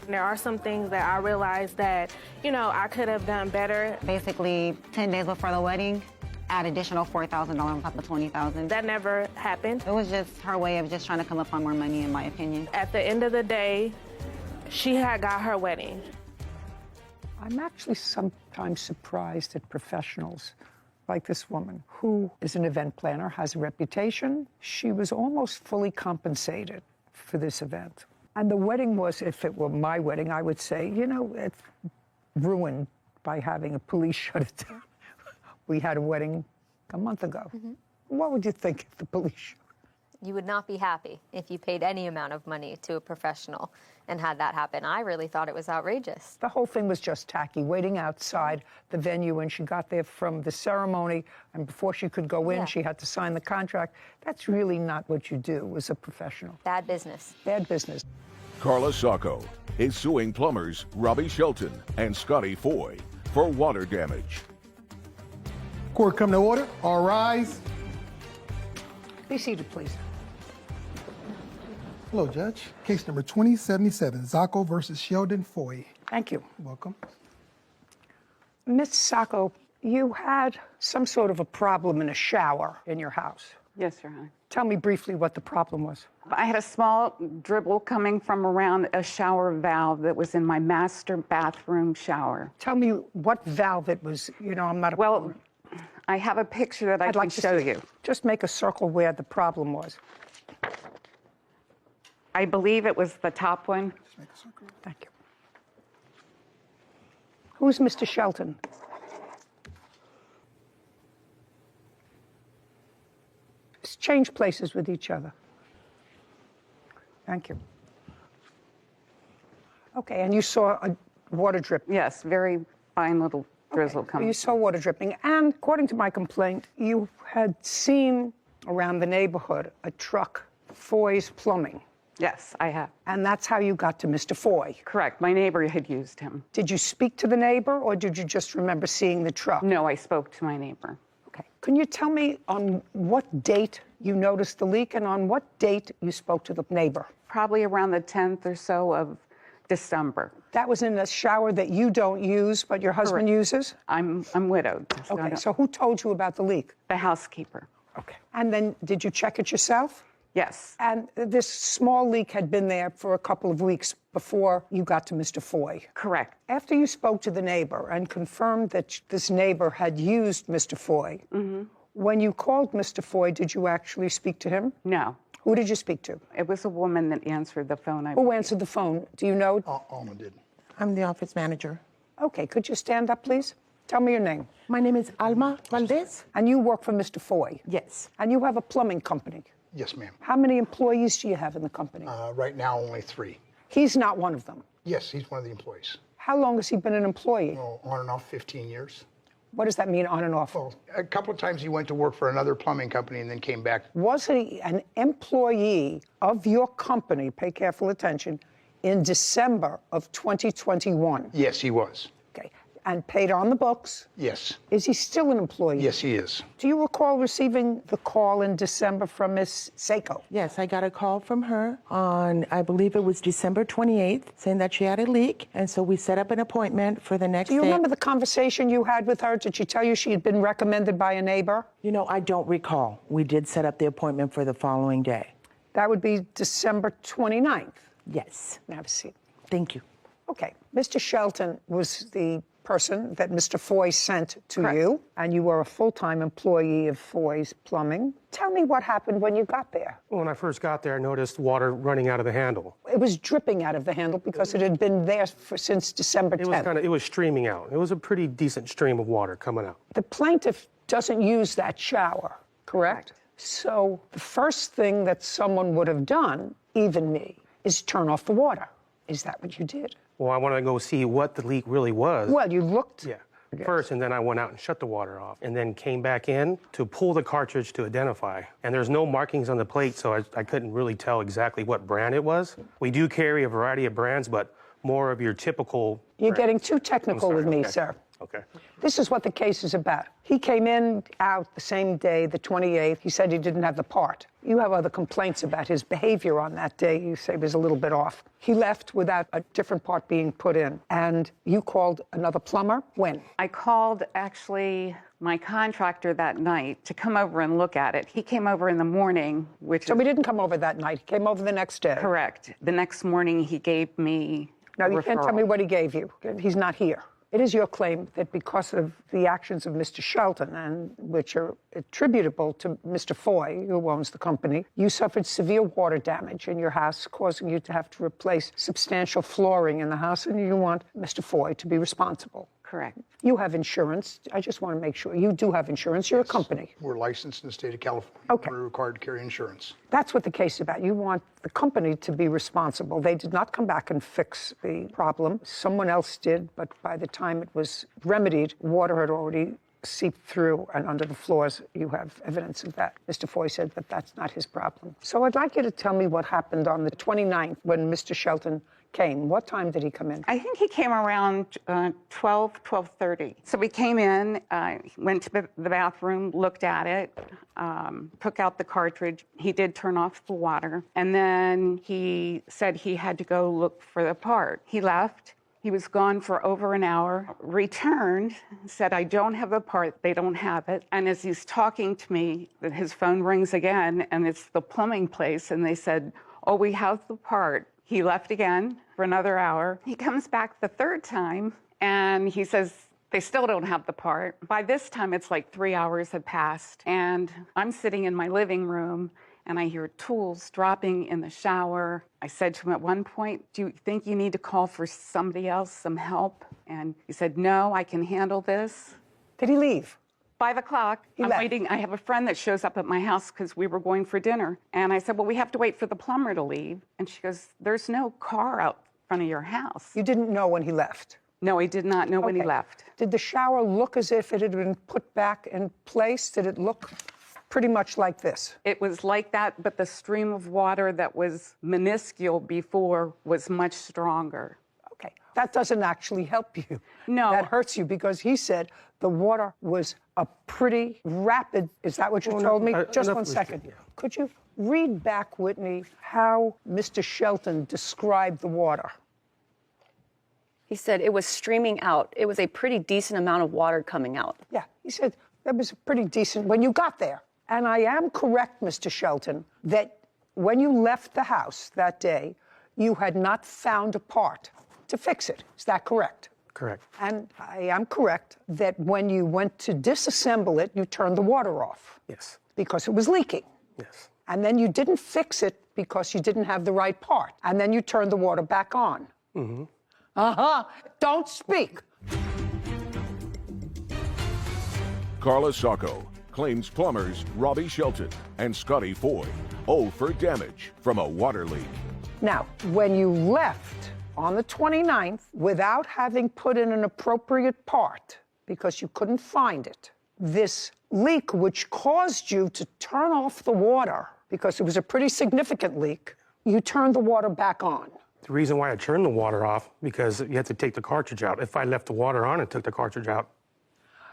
There are some things that I realized that, I could have done better. Basically, 10 days before the wedding, add additional $4,000 on top of $20,000. That never happened. It was just her way of just trying to come up on more money, in my opinion. At the end of the day, she had got her wedding. I'm actually sometimes surprised at professionals like this woman, who is an event planner, has a reputation. She was almost fully compensated for this event. And the wedding was, if it were my wedding, I would say, it's ruined by having a police shut it down. We had a wedding a month ago. What would you think if the police? You would not be happy if you paid any amount of money to a professional and had that happen. I really thought it was outrageous. The whole thing was just tacky, waiting outside the venue when she got there from the ceremony, and before she could go in, she had to sign the contract. That's really not what you do as a professional. Bad business. Bad business. Carla Sacco is suing plumbers Robbie Shelton and Scotty Foy for water damage. Court come to order. All rise. Be seated, please. Hello, Judge. Case number 2077, Zacco versus Sheldon Foy. Thank you. Welcome. Miss Sacco, you had some sort of a problem in a shower in your house. Yes, Your Honor. Tell me briefly what the problem was. I had a small dribble coming from around a shower valve that was in my master bathroom shower. Tell me what valve it was. You know, I'm not a... Well, I have a picture that I can show you. Just make a circle where the problem was. I believe it was the top one. Thank you. Who's Mr. Shelton? Let's change places with each other. Thank you. Okay, and you saw a water drip? Yes, very fine little drizzle coming. You saw water dripping, and according to my complaint, you had seen around the neighborhood a truck, Foy's Plumbing. Yes, I have. And that's how you got to Mr. Foy? Correct. My neighbor had used him. Did you speak to the neighbor, or did you just remember seeing the truck? No, I spoke to my neighbor. Okay. Can you tell me on what date you noticed the leak and on what date you spoke to the neighbor? Probably around the 10th or so of December. That was in a shower that you don't use, but your husband uses? I'm widowed. Okay, so who told you about the leak? The housekeeper. Okay. And then did you check it yourself? Yes. And this small leak had been there for a couple of weeks before you got to Mr. Foy? Correct. After you spoke to the neighbor and confirmed that this neighbor had used Mr. Foy, when you called Mr. Foy, did you actually speak to him? No. Who did you speak to? It was a woman that answered the phone. Who answered the phone? Do you know? Alma did. I'm the office manager. Okay, could you stand up, please? Tell me your name. My name is Alma Valdez. And you work for Mr. Foy? Yes. And you have a plumbing company? Yes, ma'am. How many employees do you have in the company? Right now, only 3. He's not one of them? Yes, he's one of the employees. How long has he been an employee? Well, on and off, 15 years. What does that mean, on and off? Well, a couple of times he went to work for another plumbing company and then came back. Was he an employee of your company, pay careful attention, in December of 2021? Yes, he was. Okay. And paid on the books? Yes. Is he still an employee? Yes, he is. Do you recall receiving the call in December from Miss Sacco? Yes, I got a call from her on, I believe it was December 28th, saying that she had a leak, and so we set up an appointment for the next day. Do you remember the conversation you had with her? Did she tell you she had been recommended by a neighbor? You know, I don't recall. We did set up the appointment for the following day. That would be December 29th? Yes. Have a seat. Thank you. Okay. Mr. Shelton was the person that Mr. Foy sent to you, and you were a full-time employee of Foy's Plumbing. Tell me what happened when you got there. When I first got there, I noticed water running out of the handle. It was dripping out of the handle because it had been there since December 10th. It was streaming out. It was a pretty decent stream of water coming out. The plaintiff doesn't use that shower, correct? So the first thing that someone would have done, even me, is turn off the water. Is that what you did? Well, I wanted to go see what the leak really was. Well, you looked first, and then I went out and shut the water off, and then came back in to pull the cartridge to identify. And there's no markings on the plate, so I couldn't really tell exactly what brand it was. We do carry a variety of brands, but more of your typical You're brands. getting too technical with me, sir. Okay. This is what the case is about. He came out the same day, the 28th. He said he didn't have the part. You have other complaints about his behavior on that day. You say it was a little bit off. He left without a different part being put in. And you called another plumber? When? I called, actually, my contractor that night to come over and look at it. He came over in the morning, So he didn't come over that night. He came over the next day. Correct. The next morning, he gave me Now, a you can't tell referral. me what he gave you. He's not here. It is your claim that because of the actions of Mr. Shelton, and which are attributable to Mr. Foy, who owns the company, you suffered severe water damage in your house, causing you to have to replace substantial flooring in the house, and you want Mr. Foy to be responsible. Correct. You have insurance. I just want to make sure you do have insurance. You're a company. We're licensed in the state of California. Okay. We're required to carry insurance. That's what the case is about. You want the company to be responsible. They did not come back and fix the problem. Someone else did, but by the time it was remedied, water had already seeped through and under the floors. You have evidence of that. Mr. Foy said that that's not his problem. So I'd like you to tell me what happened on the 29th when Mr. Shelton came. What time did he come in? I think he came around 12:30. So we came in, went to the bathroom, looked at it, took out the cartridge. He did turn off the water. And then he said he had to go look for the part. He left. He was gone for over an hour, returned, said, I don't have the part, they don't have it. And as he's talking to me, his phone rings again, and it's the plumbing place, and they said, oh, we have the part. He left again for another hour. He comes back the third time, and he says, they still don't have the part. By this time, it's like 3 hours had passed, and I'm sitting in my living room, and I hear tools dropping in the shower. I said to him at one point, do you think you need to call for somebody else, some help? And he said, no, I can handle this. Did he leave? 5 o'clock, I'm left. waiting. I have a friend that shows up at my house because we were going for dinner. And I said, well, we have to wait for the plumber to leave. And she goes, there's no car out front of your house. You didn't know when he left? No, I did not know when he left. Did the shower look as if it had been put back in place? Did it look pretty much like this? It was like that, but the stream of water that was minuscule before was much stronger. Okay, that doesn't actually help you. No. That hurts you because he said the water was a pretty rapid, is that what you told me? Just 1 second. Could you read back, Whitney, how Mr. Shelton described the water? He said it was streaming out. It was a pretty decent amount of water coming out. Yeah, he said that was pretty decent when you got there. And I am correct, Mr. Shelton, that when you left the house that day, you had not found a part to fix it. Is that correct? Correct. And I am correct that when you went to disassemble it, you turned the water off. Yes. Because it was leaking. Yes. And then you didn't fix it because you didn't have the right part. And then you turned the water back on. Mm-hmm. Don't speak. Carla Sacco claims plumbers Robbie Shelton and Scotty Foy owe for damage from a water leak. Now, when you left on the 29th without having put in an appropriate part because you couldn't find it, this leak which caused you to turn off the water because it was a pretty significant leak, you turned the water back on. The reason why I turned the water off, because you had to take the cartridge out. If I left the water on and took the cartridge out,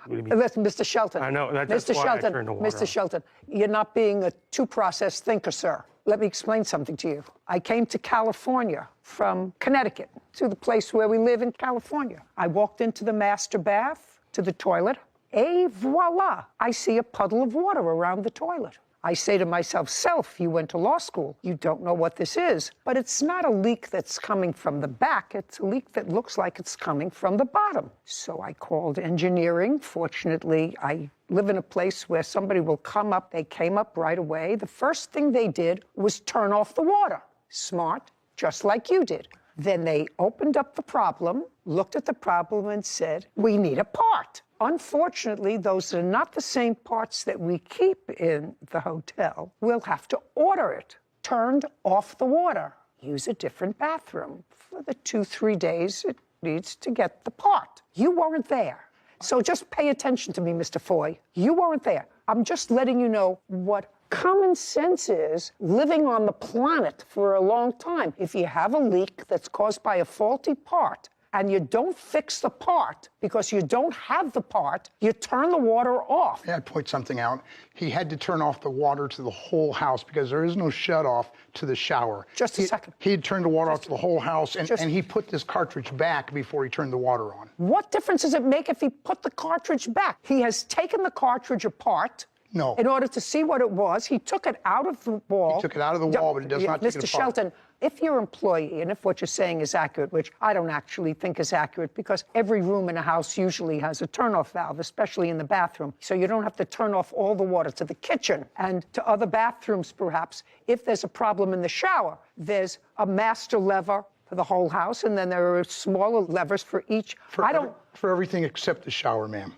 Listen, Mr. Shelton. I know, that's Mr. why Shelton, I turned the water Mr. off. Shelton, you're not being a two-process thinker, sir. Let me explain something to you. I came to California from Connecticut to the place where we live in California. I walked into the master bath, to the toilet, et voila, I see a puddle of water around the toilet. I say to myself, self, you went to law school. You don't know what this is. But it's not a leak that's coming from the back. It's a leak that looks like it's coming from the bottom. So I called engineering. Fortunately, I live in a place where somebody will come up. They came up right away. The first thing they did was turn off the water. Smart, just like you did. Then they opened up the problem, looked at the problem and said, we need a part. Unfortunately, those are not the same parts that we keep in the hotel. We'll have to order it. Turned off the water. Use a different bathroom. For the 2-3 days it needs to get the part. You weren't there. So just pay attention to me, Mr. Foy. You weren't there. I'm just letting you know what common sense is living on the planet for a long time. If you have a leak that's caused by a faulty part, and you don't fix the part because you don't have the part, you turn the water off. May I point something out? He had to turn off the water to the whole house because there is no shut-off to the shower. Just a second. He had turned the water off to the whole house, and he put this cartridge back before he turned the water on. What difference does it make if he put the cartridge back? He has taken the cartridge apart. No. In order to see what it was, he took it out of the wall. He took it out of the wall, but it does not take it apart. Mr. Shelton, if your employee, and if what you're saying is accurate, which I don't actually think is accurate, because every room in a house usually has a turn-off valve, especially in the bathroom, so you don't have to turn off all the water to the kitchen and to other bathrooms, perhaps. If there's a problem in the shower, there's a master lever for the whole house, and then there are smaller levers for each. For everything except the shower, ma'am.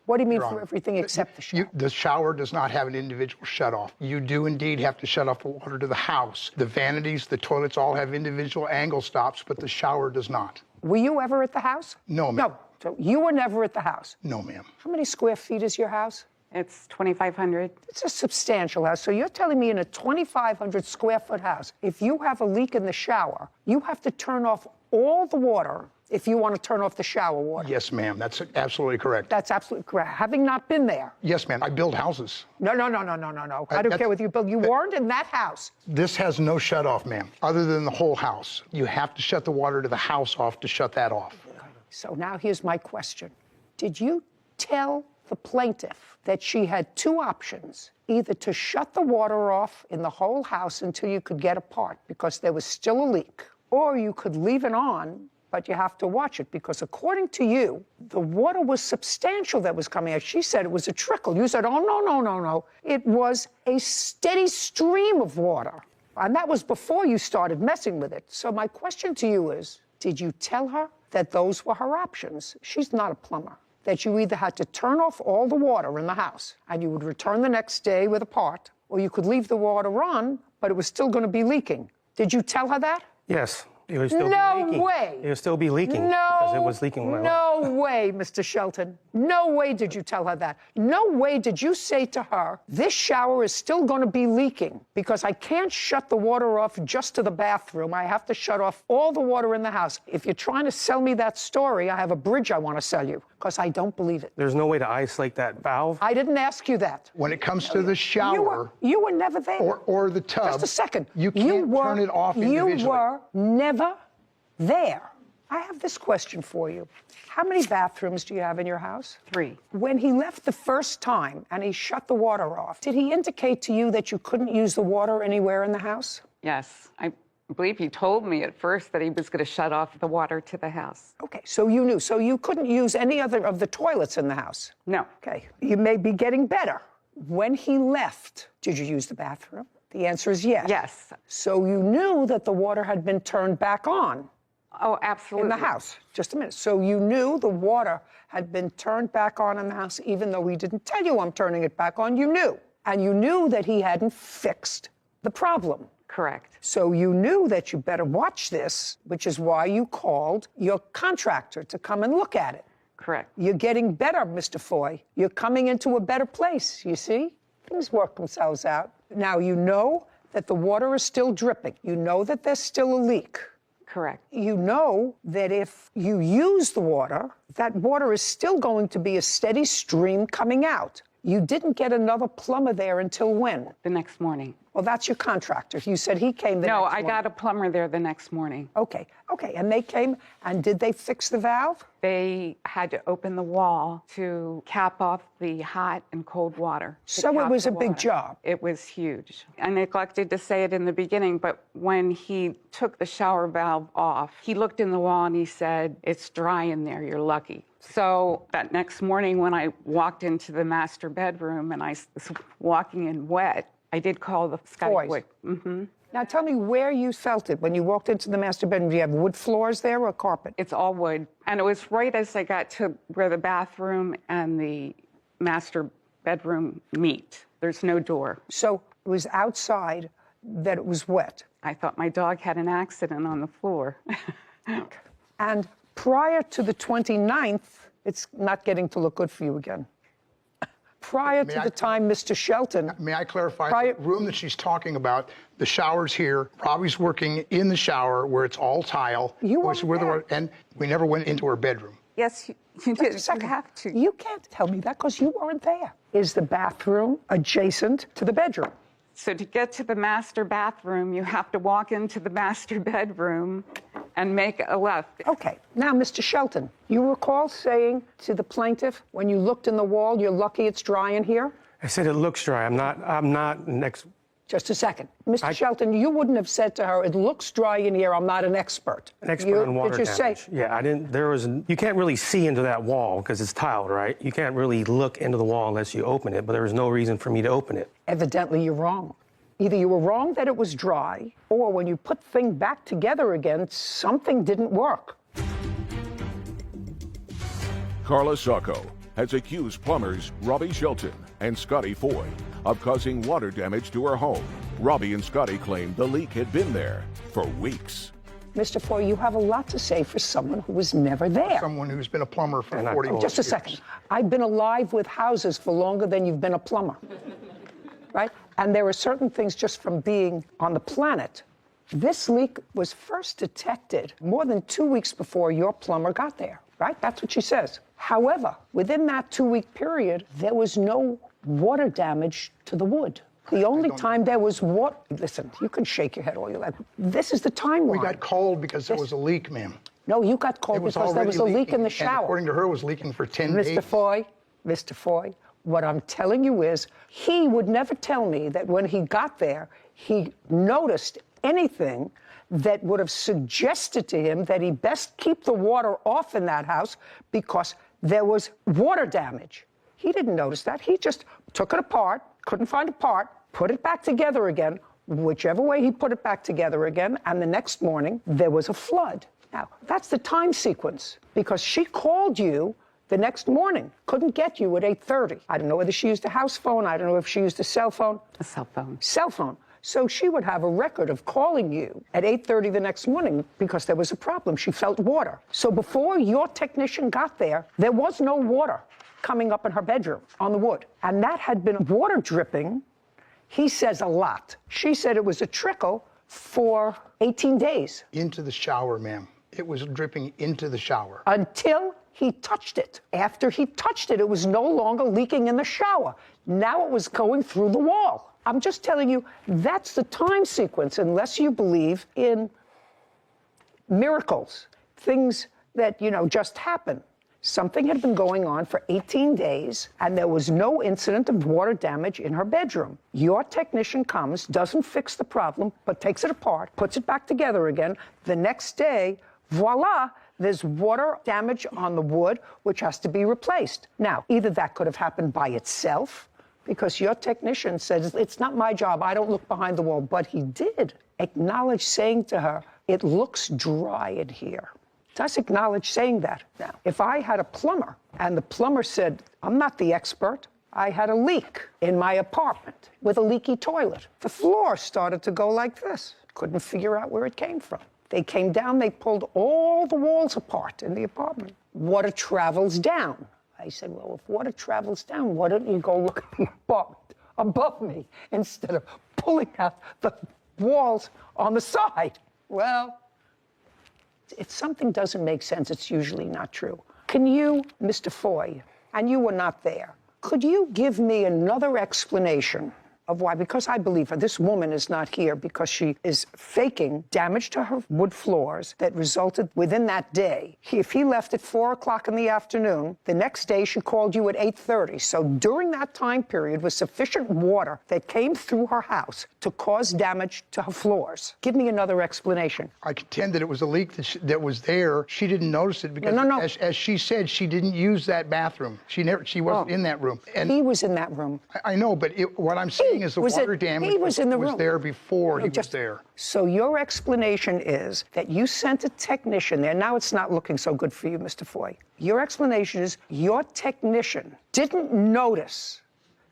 What do you mean for everything except the shower? The shower does not have an individual shut-off. You do indeed have to shut off the water to the house. The vanities, the toilets all have individual angle stops, but the shower does not. Were you ever at the house? No, ma'am. No, so you were never at the house? No, ma'am. How many square feet is your house? It's 2,500. It's a substantial house. So you're telling me in a 2,500 square foot house, if you have a leak in the shower, you have to turn off all the water if you want to turn off the shower water. Yes, ma'am. That's absolutely correct. That's absolutely correct. Having not been there. Yes, ma'am. I build houses. No. I don't care what you build. You weren't in that house. This has no shut off, ma'am, other than the whole house. You have to shut the water to the house off to shut that off. So now here's my question. Did you tell the plaintiff that she had two options, either to shut the water off in the whole house until you could get a part because there was still a leak, or you could leave it on, but you have to watch it because according to you, the water was substantial that was coming out. She said it was a trickle. You said, oh, no. It was a steady stream of water. And that was before you started messing with it. So my question to you is, did you tell her that those were her options? She's not a plumber. That you either had to turn off all the water in the house and you would return the next day with a part, or you could leave the water on, but it was still going to be leaking. Did you tell her that? Yes. It would still be leaking. No way. It would still be leaking because it was leaking when I left. No way, Mr. Shelton. No way did you tell her that. No way did you say to her, this shower is still going to be leaking because I can't shut the water off just to the bathroom. I have to shut off all the water in the house. If you're trying to sell me that story, I have a bridge I want to sell you because I don't believe it. There's no way to isolate that valve? I didn't ask you that. When it comes to the shower... You were never there. Or the tub... Just a second. You can't turn it off individually. You were never there. I have this question for you. How many bathrooms do you have in your house? 3. When he left the first time and he shut the water off, did he indicate to you that you couldn't use the water anywhere in the house? Yes. I believe he told me at first that he was going to shut off the water to the house. Okay, so you knew. So you couldn't use any other of the toilets in the house? No. Okay, you may be getting better. When he left, did you use the bathroom? The answer is yes. Yes. So you knew that the water had been turned back on? Oh, absolutely. In the house. Just a minute. So you knew the water had been turned back on in the house, even though he didn't tell you I'm turning it back on. You knew. And you knew that he hadn't fixed the problem. Correct. So you knew that you better watch this, which is why you called your contractor to come and look at it. Correct. You're getting better, Mr. Foy. You're coming into a better place, you see? Things work themselves out. Now, you know that the water is still dripping. You know that there's still a leak. Correct. You know that if you use the water, that water is still going to be a steady stream coming out. You didn't get another plumber there until when? The next morning. Well, that's your contractor. You said he came the next morning. No, I got a plumber there the next morning. Okay. And they came, and did they fix the valve? They had to open the wall to cap off the hot and cold water. So it was a big job. It was huge. I neglected to say it in the beginning, but when he took the shower valve off, he looked in the wall and he said, "It's dry in there, you're lucky." So that next morning when I walked into the master bedroom and I was walking in wet, I did call the Scotty Wood. Mm-hmm. Now tell me where you felt it when you walked into the master bedroom. Do you have wood floors there or carpet? It's all wood. And it was right as I got to where the bathroom and the master bedroom meet. There's no door. So it was outside that it was wet. I thought my dog had an accident on the floor. And prior to the 29th, it's not getting to look good for you again. Prior to the time, Mr. Shelton... May I clarify? The room that she's talking about, the shower's here. Robbie's working in the shower where it's all tile. And we never went into her bedroom. Yes, you did. You have to. You can't tell me that because you weren't there. Is the bathroom adjacent to the bedroom? So to get to the master bathroom, you have to walk into the master bedroom and make a left. Okay. Now, Mr. Shelton, you recall saying to the plaintiff, when you looked in the wall, you're lucky it's dry in here? I said it looks dry. I'm not next. Just a second. Mr. Shelton, you wouldn't have said to her, it looks dry in here, I'm not an expert. An expert on water damage. Say? Yeah, I didn't, you can't really see into that wall because it's tiled, right? You can't really look into the wall unless you open it, but there was no reason for me to open it. Evidently, you're wrong. Either you were wrong that it was dry, or when you put things back together again, something didn't work. Carla Sacco has accused plumbers Robbie Shelton and Scotty Foy of causing water damage to her home. Robbie and Scotty claimed the leak had been there for weeks. Mr. Foy, you have a lot to say for someone who was never there. Someone who's been a plumber for 40 years. Just a second. I've been alive with houses for longer than you've been a plumber. Right? And there are certain things just from being on the planet This leak was first detected more than 2 weeks before your plumber got there, right? That's what she says. However, within that 2-week period, there was no water damage to the wood. The only time there was water, listen, you can shake your head all you like. This is the timeline. We got called because there was a leak, ma'am. No, you got called because there was a leak in the shower. And according to her, it was leaking for 10 days. Mr. Foy, what I'm telling you is he would never tell me that when he got there, he noticed anything that would have suggested to him that he best keep the water off in that house because there was water damage. He didn't notice that. He just took it apart, couldn't find a part, put it back together again, whichever way he put it back together again, and the next morning there was a flood. Now, that's the time sequence because she called you the next morning, couldn't get you at 8:30. I don't know whether she used a house phone. I don't know if she used a cell phone. A cell phone. Cell phone. So she would have a record of calling you at 8:30 the next morning because there was a problem. She felt water. So before your technician got there was no water coming up in her bedroom on the wood. And that had been water dripping, he says, a lot. She said it was a trickle for 18 days. Into the shower, ma'am. It was dripping into the shower. Until he touched it. After he touched it, it was no longer leaking in the shower. Now it was going through the wall. I'm just telling you, that's the time sequence, unless you believe in miracles, things that, just happen. Something had been going on for 18 days, and there was no incident of water damage in her bedroom. Your technician comes, doesn't fix the problem, but takes it apart, puts it back together again. The next day, voila, there's water damage on the wood, which has to be replaced. Now, either that could have happened by itself, because your technician says, it's not my job, I don't look behind the wall, but he did acknowledge saying to her, it looks dry in here. Does acknowledge saying that. Now, if I had a plumber and the plumber said, I'm not the expert, I had a leak in my apartment with a leaky toilet. The floor started to go like this. Couldn't figure out where it came from. They came down, they pulled all the walls apart in the apartment. Water travels down. I said, well, if water travels down, why don't you go look at the apartment above me instead of pulling out the walls on the side? Well, if something doesn't make sense, it's usually not true. Can you, Mr. Foy, and you were not there, could you give me another explanation of why? Because I believe her. This woman is not here because she is faking damage to her wood floors that resulted within that day. If he left at 4 o'clock in the afternoon, the next day she called you at 8:30. So during that time period was sufficient water that came through her house to cause damage to her floors. Give me another explanation. I contend that it was a leak that was there. She didn't notice it because, as she said, she didn't use that bathroom. She wasn't in that room. And he was in that room. I know, but what I'm saying is the water damage was there before he was there. So your explanation is that you sent a technician there. Now it's not looking so good for you, Mr. Foy. Your explanation is your technician didn't notice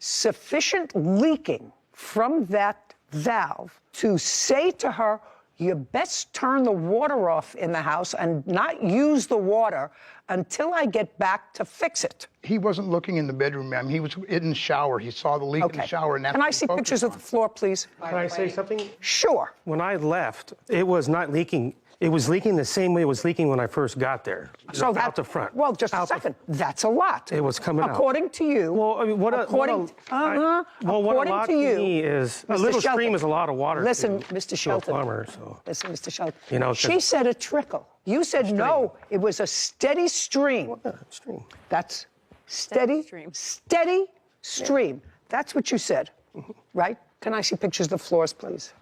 sufficient leaking from that valve to say to her, you best turn the water off in the house and not use the water until I get back to fix it. He wasn't looking in the bedroom, ma'am. He was in the shower. He saw the leak in the shower. And that's Can I see pictures of the floor, please? Can I say something? Sure. When I left, it was not leaking. It was leaking the same way it was leaking when I first got there. So out the front. Well, just a second. That's a lot. It was coming out. According to you. Well, I mean, what according to me is a little stream is a lot of water. Listen, Mr. Shelton. Listen, Mr. Shelton. She said a trickle. You said no. It was a steady stream. Stream. That's steady stream. That's what you said, right? Can I see pictures of the floors, please?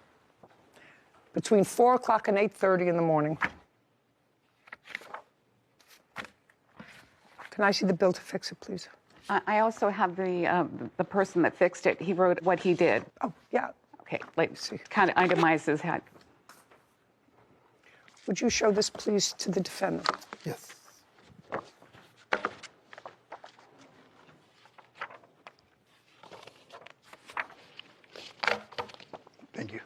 Between 4 o'clock and 8:30 in the morning. Can I see the bill to fix it, please? I also have the person that fixed it. He wrote what he did. Oh, yeah. Okay, kind of itemizes that. Would you show this, please, to the defendant? Yes. Thank you.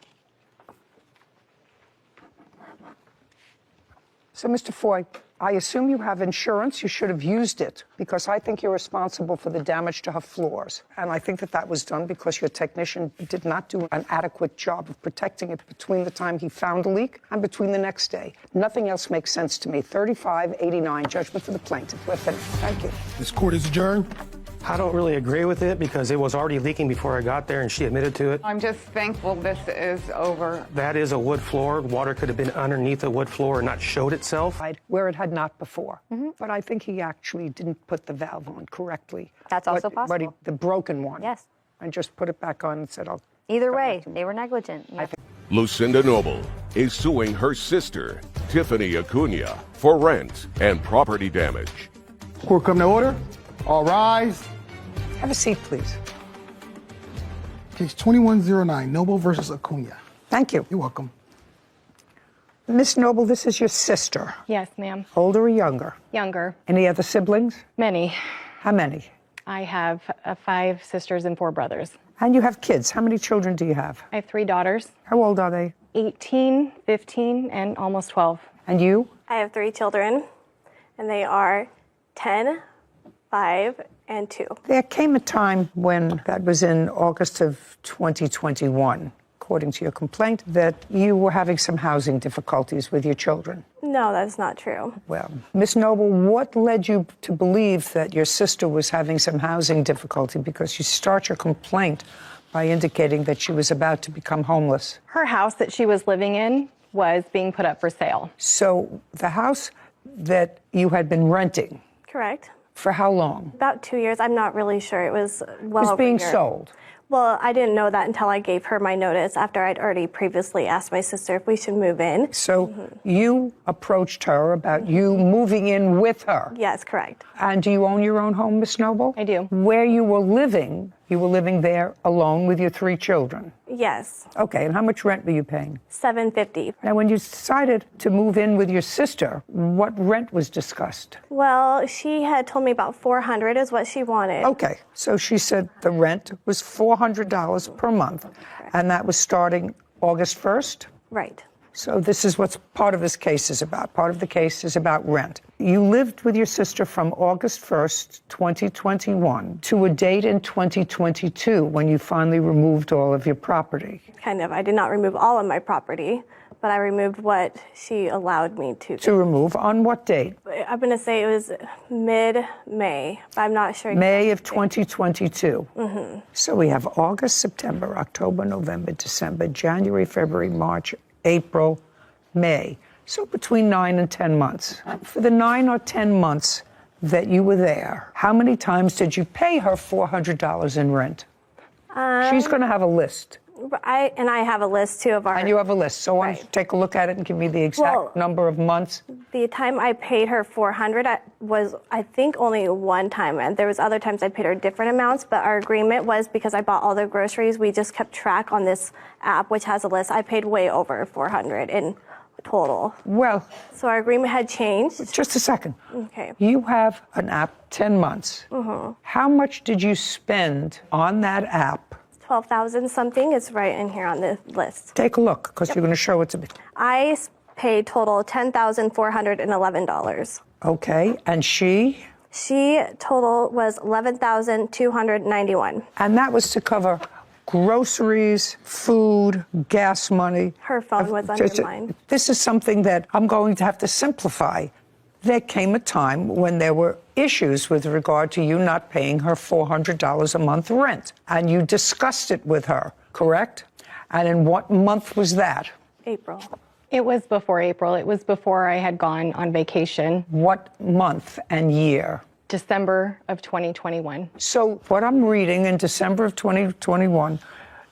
So, Mr. Foy, I assume you have insurance. You should have used it because I think you're responsible for the damage to her floors. And I think that was done because your technician did not do an adequate job of protecting it between the time he found a leak and between the next day. Nothing else makes sense to me. 35-89, judgment for the plaintiff. We're finished. Thank you. This court is adjourned. I don't really agree with it because it was already leaking before I got there and she admitted to it. I'm just thankful this is over. That is a wood floor. Water could have been underneath the wood floor and not showed itself. Where it had not before. But I think he actually didn't put the valve on correctly. That's also possible. The broken one. Yes. And just put it back on and said, I'll... Either way, they were negligent. Yep. Lucinda Noble is suing her sister, Tiffany Acuna, for rent and property damage. Court come to order. All rise. Have a seat, please. Case 2109, Noble versus Acuna. Thank you. You're welcome. Miss Noble, this is your sister. Yes, ma'am. Older or younger? Younger. Any other siblings? Many. How many? I have 5 sisters and 4 brothers. And you have kids. How many children do you have? I have 3 daughters. How old are they? 18, 15, and almost 12. And you? I have 3 children, and they are 10, 5, and 2. There came a time when, that was in August of 2021, according to your complaint, that you were having some housing difficulties with your children. No, that's not true. Well, Miss Noble, what led you to believe that your sister was having some housing difficulty? Because you start your complaint by indicating that she was about to become homeless. Her house that she was living in was being put up for sale. So the house that you had been renting, Correct. for how long? About 2 years. I'm not really sure. It was well Was over being a year. sold. Well, I didn't know that until I gave her my notice after I'd already previously asked my sister if we should move in. So you approached her about you moving in with her. Yes, correct. And do you own your own home, Miss Noble? I do. Where you were living there alone with your 3 children? Yes. Okay, and how much rent were you paying? $750. Now, when you decided to move in with your sister, what rent was discussed? Well, she had told me about $400 is what she wanted. Okay, so she said the rent was $400 per month, and that was starting August 1st? Right. So this is what part of this case is about. Part of the case is about rent. You lived with your sister from August 1st, 2021 to a date in 2022 when you finally removed all of your property. Kind of. I did not remove all of my property, but I removed what she allowed me to. To remove on what date? I'm going to say it was mid-May, but I'm not sure. May of 2022. Mm-hmm. So we have August, September, October, November, December, January, February, March, April, May. So between 9 and 10 months. For the 9 or 10 months that you were there, how many times did you pay her $400 in rent? She's going to have a list. I have a list too of our. And you have a list. So why don't you take a look at it and give me the exact number of months? The time I paid her $400 was, I think, only one time. And there was other times I paid her different amounts. But our agreement was because I bought all the groceries, we just kept track on this app, which has a list. I paid way over $400 in total. Well. So our agreement had changed. Just a second. Okay. You have an app 10 months. Mm-hmm. How much did you spend on that app? 12,000 something. It's right in here on the list. Take a look, because you're going to show it to me. I paid total $10,411. Okay, and she? She total was $11,291. And that was to cover groceries, food, gas money. Her phone was under mine. This is something that I'm going to have to simplify. There came a time when there were issues with regard to you not paying her $400 a month rent. And you discussed it with her, correct? And in what month was that? April. It was before April. It was before I had gone on vacation. What month and year? December of 2021. So what I'm reading in December of 2021,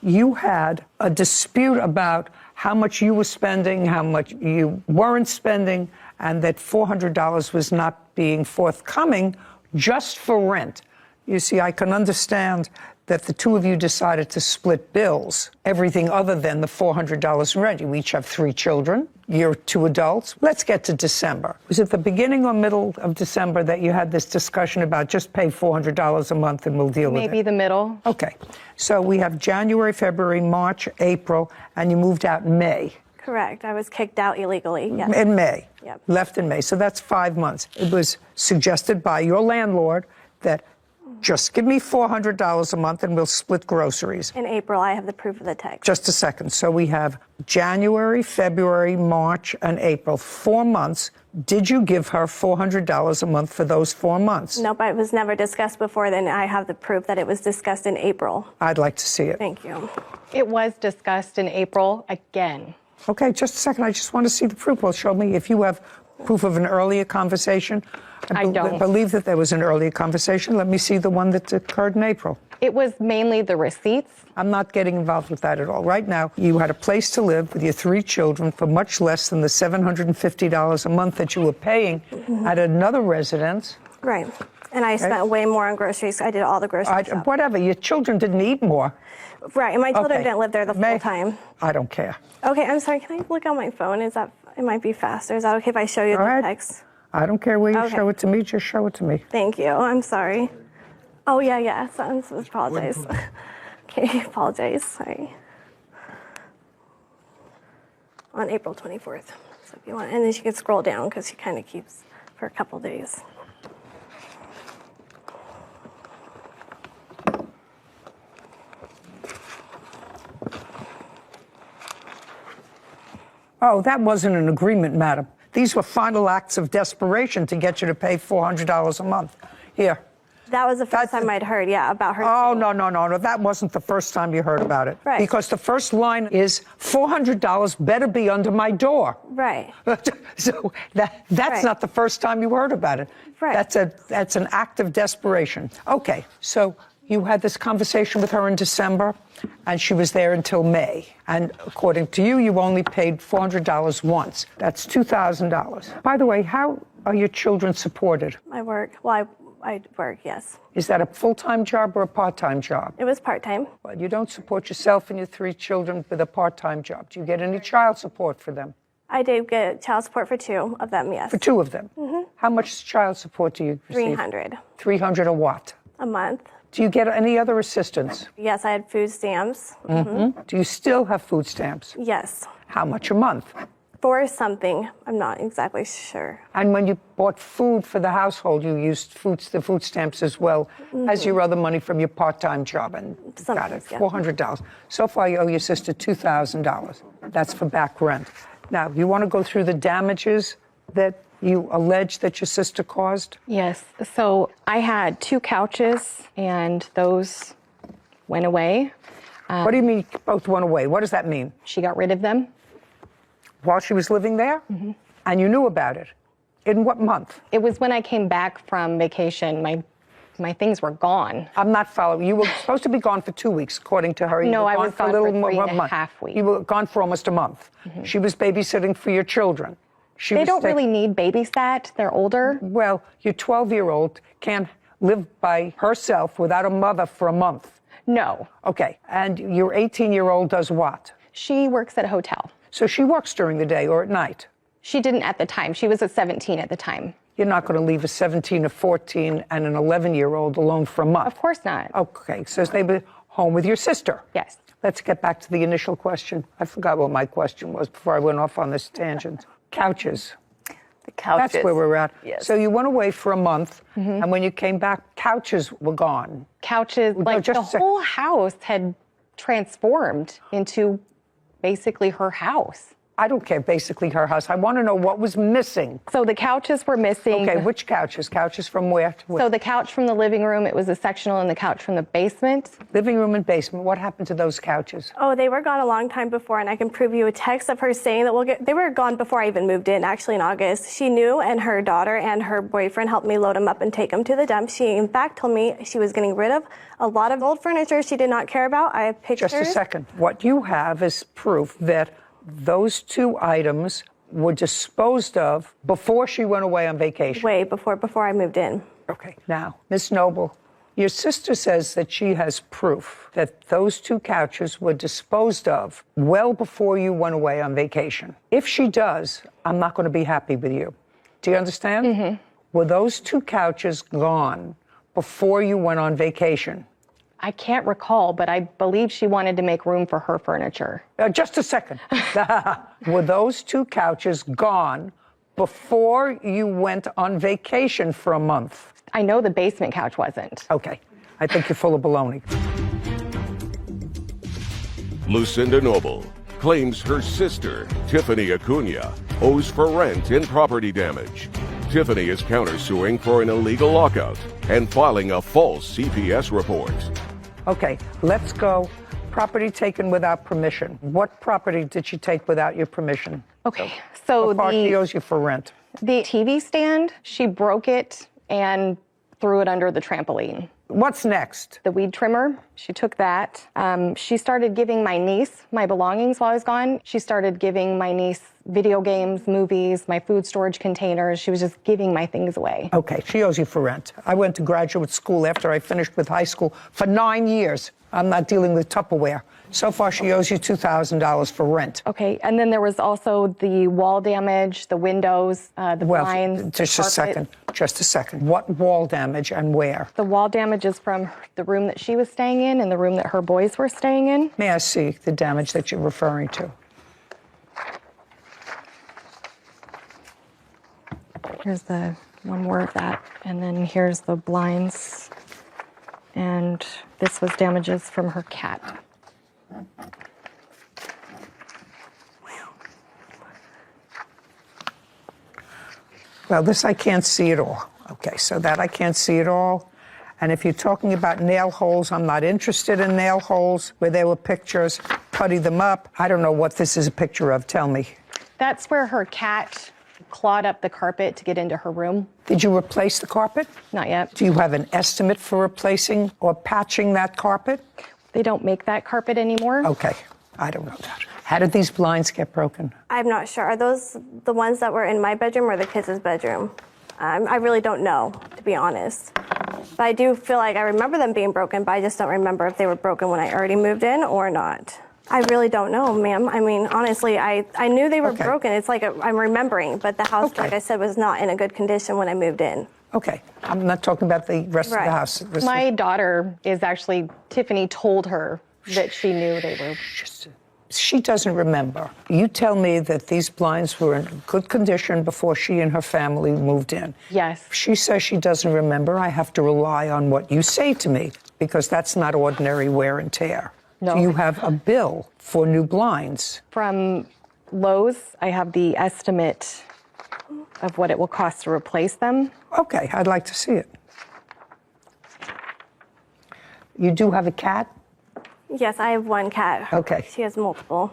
you had a dispute about how much you were spending, how much you weren't spending, and that $400 was not being forthcoming just for rent. You see, I can understand that the two of you decided to split bills, everything other than the $400 in rent. You each have 3 children. You're 2 adults. Let's get to December. Was it the beginning or middle of December that you had this discussion about just pay $400 a month and we'll deal with it? Maybe the middle. Okay. So we have January, February, March, April, and you moved out in May. Correct. I was kicked out illegally. Yes. In May. Yep. Left in May. So that's 5 months. It was suggested by your landlord that just give me $400 a month and we'll split groceries. In April, I have the proof of the text. Just a second. So we have January, February, March, and April. 4 months. Did you give her $400 a month for those 4 months? Nope, it was never discussed before. Then I have the proof that it was discussed in April. I'd like to see it. Thank you. It was discussed in April again. Okay, just a second. I just want to see the proof. Well, show me if you have proof of an earlier conversation. I don't. Believe that there was an earlier conversation. Let me see the one that occurred in April. It was mainly the receipts. I'm not getting involved with that at all. Right now, you had a place to live with your 3 children for much less than the $750 a month that you were paying at another residence. Right. And I spent way more on groceries. I did all the groceries. Whatever. Your children didn't eat more. Right. And my children Okay. didn't live there the full time. I don't care. Okay, I'm sorry. Can I look on my phone? It might be faster. Is that okay if I show you the text? I don't care where you Okay. show it to me. Just show it to me. Thank you. I'm sorry. Oh, yeah. So I apologize. Okay, apologize. Sorry. On April 24th. So if you want, and then you can scroll down because she kind of keeps for a couple days. Oh, that wasn't an agreement, madam. These were final acts of desperation to get you to pay $400 a month. Here. That was the first time I'd heard, about her. Oh, no. That wasn't the first time you heard about it. Right. Because the first line is $400 better be under my door. Right. So that's not the first time you heard about it. Right. That's an act of desperation. Okay, so you had this conversation with her in December, and she was there until May. And according to you, you only paid $400 once. That's $2,000. By the way, how are your children supported? I work. Well, I work, yes. Is that a full-time job or a part-time job? It was part-time. Well, you don't support yourself and your 3 children with a part-time job. Do you get any child support for them? I did get child support for 2 of them, yes. For 2 of them? Mm-hmm. How much child support do you receive? $300. $300 a what? A month. Do you get any other assistance? Yes, I had food stamps. Mm-hmm. Do you still have food stamps? Yes. How much a month? For something. I'm not exactly sure. And when you bought food for the household, you used the food stamps as well as your other money from your part-time job. And got it, $400. So far, you owe your sister $2,000. That's for back rent. Now, you want to go through the damages that you allege that your sister caused? Yes. So I had 2 couches, and those went away. What do you mean both went away? What does that mean? She got rid of them. While she was living there? Mm-hmm. And you knew about it? In what month? It was when I came back from vacation. My things were gone. I'm not following. You were supposed to be gone for 2 weeks, according to her. No, I was gone for 3.5 weeks. You were gone for almost a month. Mm-hmm. She was babysitting for your children. They don't really need babysat. They're older. Well, your 12-year-old can't live by herself without a mother for a month. No. Okay. And your 18-year-old does what? She works at a hotel. So she works during the day or at night? She didn't at the time. She was at 17 at the time. You're not going to leave a 17, a 14, and an 11-year-old alone for a month? Of course not. Okay. So they were home with your sister? Yes. Let's get back to the initial question. I forgot what my question was before I went off on this tangent. Couches. The couches. That's where we're at. Yes. So you went away for a month, and when you came back, couches were gone. Couches, like the whole house had transformed into basically her house. I don't care, basically her house. I want to know what was missing. So the couches were missing. Okay, which couches? Couches from where to where? So the couch from the living room, it was a sectional, and the couch from the basement. Living room and basement. What happened to those couches? Oh, they were gone a long time before, and I can prove you a text of her saying that they were gone before I even moved in, actually in August. She knew, and her daughter and her boyfriend helped me load them up and take them to the dump. She, in fact, told me she was getting rid of a lot of old furniture she did not care about. I have pictures. Just a second. What you have is proof that those 2 items were disposed of before she went away on vacation. Way before I moved in. Okay. Now, Ms. Noble, your sister says that she has proof that those 2 couches were disposed of well before you went away on vacation. If she does, I'm not going to be happy with you. Do you understand? Mm-hmm. Were those 2 couches gone before you went on vacation? I can't recall, but I believe she wanted to make room for her furniture. Just a second. Were those 2 couches gone before you went on vacation for a month? I know the basement couch wasn't. Okay. I think you're full of baloney. Lucinda Noble claims her sister, Tiffany Acuna, owes for rent and property damage. Tiffany is countersuing for an illegal lockout and filing a false CPS report. Okay, let's go. Property taken without permission. What property did she take without your permission? Okay, so how far she owes you for rent? The TV stand, she broke it and threw it under the trampoline. What's next? The weed trimmer, she took that. She started giving my niece my belongings while I was gone. She started giving my niece video games, movies, my food storage containers. She was just giving my things away. Okay, she owes you for rent. I went to graduate school after I finished with high school for 9 years. I'm not dealing with Tupperware. So far, she owes you $2,000 for rent. Okay, and then there was also the wall damage, the windows, the blinds, just a second. What wall damage and where? The wall damage is from the room that she was staying in and the room that her boys were staying in. May I see the damage that you're referring to? Here's the one more of that, and then here's the blinds, and this was damages from her cat. Well, this I can't see at all. Okay, so that I can't see at all. And if you're talking about nail holes, I'm not interested in nail holes where there were pictures, putty them up. I don't know what this is a picture of. Tell me. That's where her cat clawed up the carpet to get into her room. Did you replace the carpet? Not yet. Do you have an estimate for replacing or patching that carpet? They don't make that carpet anymore. Okay, I don't know that. How did these blinds get broken? I'm not sure. Are those the ones that were in my bedroom or the kids' bedroom? I really don't know, to be honest. But I do feel like I remember them being broken, but I just don't remember if they were broken when I already moved in or not. I really don't know, ma'am. I mean, honestly, I knew they were broken. It's like I'm remembering, but the house, like I said, was not in a good condition when I moved in. Okay, I'm not talking about the rest of the house. My daughter is actually, Tiffany told her that she knew they were. She doesn't remember. You tell me that these blinds were in good condition before she and her family moved in. Yes. If she says she doesn't remember, I have to rely on what you say to me, because that's not ordinary wear and tear. No. Do you have a bill for new blinds? From Lowe's, I have the estimate of what it will cost to replace them. Okay, I'd like to see it. You do have a cat? Yes, I have one cat. Okay. She has multiple.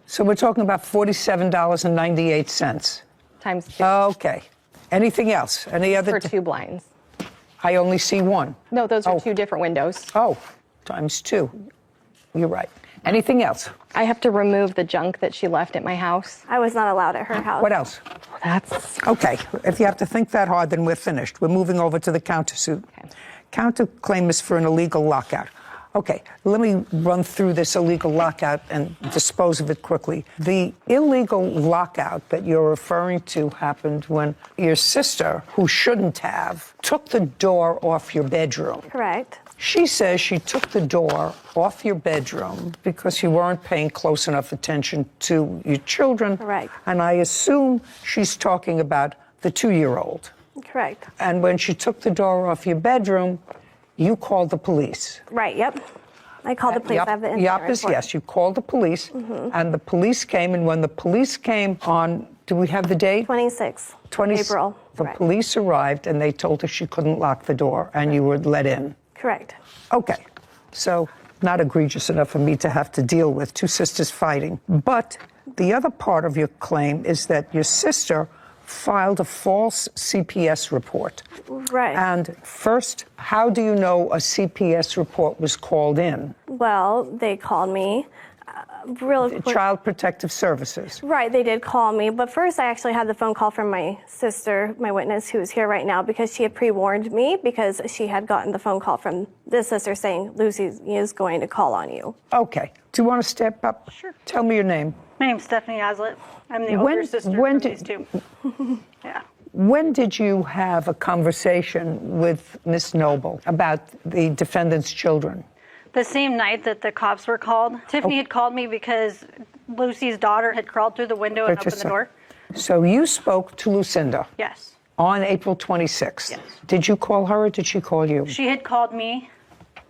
So we're talking about $47.98. Times 2. Okay. Anything else? Any other? For 2 blinds. I only see 1. No, those are 2 different windows. Oh, times 2. You're right. Anything else? I have to remove the junk that she left at my house. I was not allowed at her house. What else? That's... Okay, if you have to think that hard, then we're finished. We're moving over to the countersuit. Okay. Counterclaim is for an illegal lockout. Okay, let me run through this illegal lockout and dispose of it quickly. The illegal lockout that you're referring to happened when your sister, who shouldn't have, took the door off your bedroom. Correct. She says she took the door off your bedroom because you weren't paying close enough attention to your children. Correct. And I assume she's talking about the 2-year-old. Correct. And when she took the door off your bedroom, you called the police. Right, yep. I called the police. I have the incident report. Yes, you called the police, and the police came, and when the police came on, do we have the date? 26th April. The police arrived, and they told her she couldn't lock the door, and you were let in. Correct. Okay, so not egregious enough for me to have to deal with 2 sisters fighting. But the other part of your claim is that your sister filed a false CPS report. Right. And first, how do you know a CPS report was called in? Well, they called me. Child Protective Services. Right, they did call me. But first, I actually had the phone call from my sister, my witness, who is here right now, because she had pre-warned me because she had gotten the phone call from this sister saying, Lucy is going to call on you. Okay. Do you want to step up? Sure. Tell me your name. My name's Stephanie Aslett. I'm the older sister from these 2. Yeah. when did you have a conversation with Miss Noble about the defendant's children? The same night that the cops were called. Tiffany had called me because Lucy's daughter had crawled through the window and opened the door. So you spoke to Lucinda? Yes. On April 26th? Yes. Did you call her or did she call you? She had called me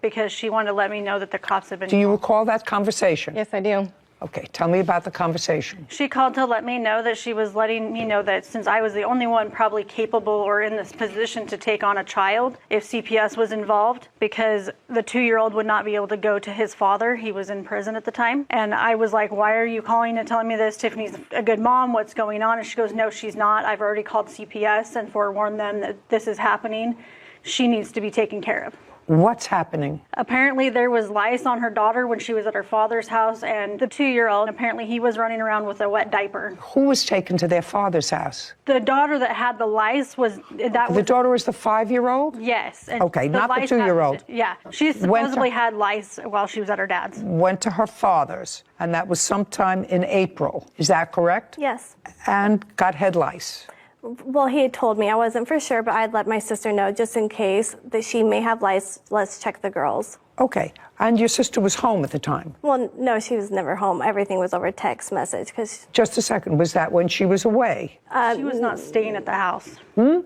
because she wanted to let me know that the cops had been Do you recall that conversation? Yes, I do. Okay, tell me about the conversation. She called to let me know that she was letting me know that since I was the only one probably capable or in this position to take on a child, if CPS was involved, because the 2-year-old would not be able to go to his father. He was in prison at the time. And I was like, why are you calling and telling me this? Tiffany's a good mom. What's going on? And she goes, no, she's not. I've already called CPS and forewarned them that this is happening. She needs to be taken care of. What's happening? Apparently there was lice on her daughter when she was at her father's house, and the 2-year-old, apparently he was running around with a wet diaper. Who was taken to their father's house? The daughter that had the lice was... The daughter is the 5-year-old? Yes. And okay, not the 2-year-old. Yeah. She supposedly had lice while she was at her dad's. Went to her father's, and that was sometime in April. Is that correct? Yes. And got head lice. Well, he had told me. I wasn't for sure, but I'd let my sister know just in case that she may have lice. Let's check the girls. Okay. And your sister was home at the time? Well, no, she was never home. Everything was over text message. Just a second. Was that when she was away? She was not staying at the house.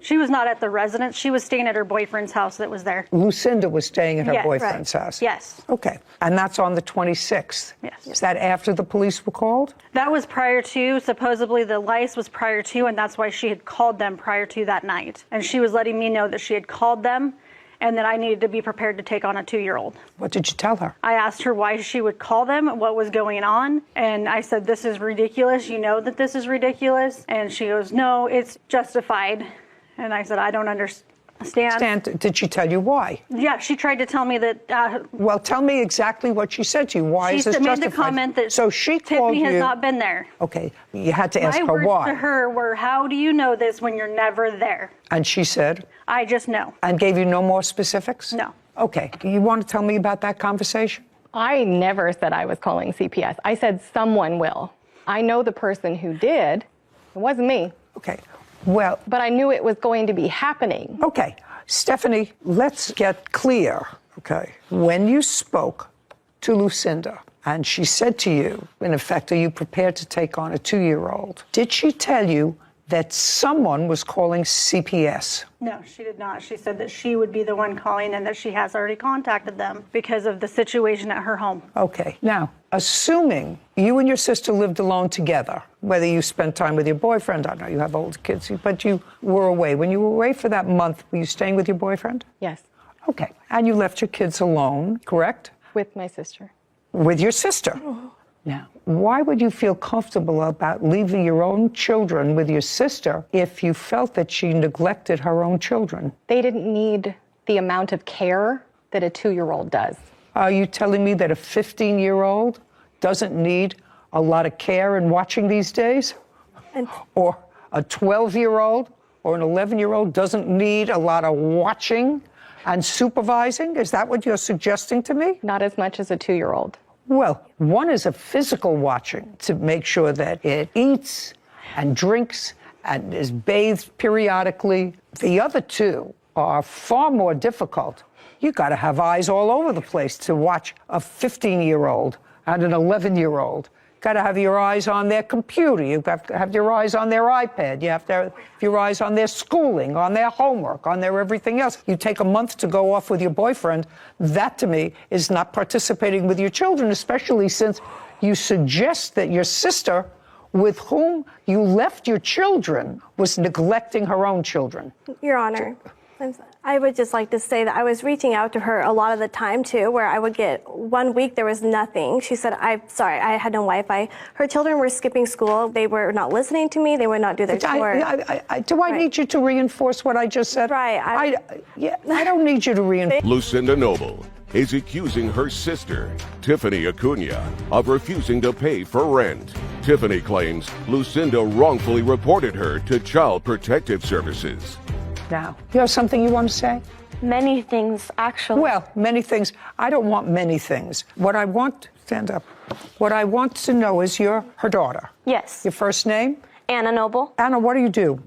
She was not at the residence. She was staying at her boyfriend's house that was there. Lucinda was staying at her boyfriend's house? Yes. Okay. And that's on the 26th? Yes. Is that after the police were called? That was prior to. Supposedly the lice was prior to, and that's why she had called them prior to that night. And she was letting me know that she had called them and that I needed to be prepared to take on a 2-year-old. What did you tell her? I asked her why she would call them, what was going on, and I said, this is ridiculous. You know that this is ridiculous? And she goes, no, it's justified. And I said, I don't understand. Did she tell you why? Yeah, she tried to tell me that... well, tell me exactly what she said to you. Why is this justified? She made the comment that so she called Tiffany has you, not been there. Okay, you had to ask My her words why. to her were, how do you know this when you're never there? And she said? I just know. And gave you no more specifics? No. Okay, you want to tell me about that conversation? I never said I was calling CPS. I said someone will. I know the person who did. It wasn't me. Okay, well... But I knew it was going to be happening. Okay, Stephanie, let's get clear, okay? When you spoke to Lucinda and she said to you, in effect, are you prepared to take on a 2-year-old? Did she tell you that someone was calling CPS? No, she did not. She said that she would be the one calling and that she has already contacted them because of the situation at her home. Okay. Now, assuming you and your sister lived alone together, whether you spent time with your boyfriend, I know you have older kids, but you were away. When you were away for that month, were you staying with your boyfriend? Yes. Okay. And you left your kids alone, correct? With my sister. With your sister. Now, why would you feel comfortable about leaving your own children with your sister if you felt that she neglected her own children? They didn't need the amount of care that a 2-year-old does. Are you telling me that a 15-year-old doesn't need a lot of care and watching these days? Or a 12-year-old or an 11-year-old doesn't need a lot of watching and supervising? Is that what you're suggesting to me? Not as much as a 2-year-old. Well, one is a physical watching to make sure that it eats and drinks and is bathed periodically. The other two are far more difficult. You got to have eyes all over the place to watch a 15-year-old and an 11-year-old. Got to have your eyes on their computer. You've got to have your eyes on their iPad. You have to have your eyes on their schooling, on their homework, on their everything else. You take a month to go off with your boyfriend. That, to me, is not participating with your children, especially since you suggest that your sister, with whom you left your children, was neglecting her own children. Your Honor, I would just like to say that I was reaching out to her a lot of the time, too, where I would get 1 week, there was nothing. She said, I'm sorry, I had no Wi-Fi. Her children were skipping school. They were not listening to me. They would not do their chores. Do I need you to reinforce what I just said? Right. I don't need you to reinforce. Lucinda Noble is accusing her sister, Tiffany Acuna, of refusing to pay for rent. Tiffany claims Lucinda wrongfully reported her to Child Protective Services. Now, you have something you want to say? Many things, actually. Well, many things. I don't want many things. What I want, stand up. What I want to know is you're her daughter. Yes. Your first name? Anna Noble. Anna, what do you do?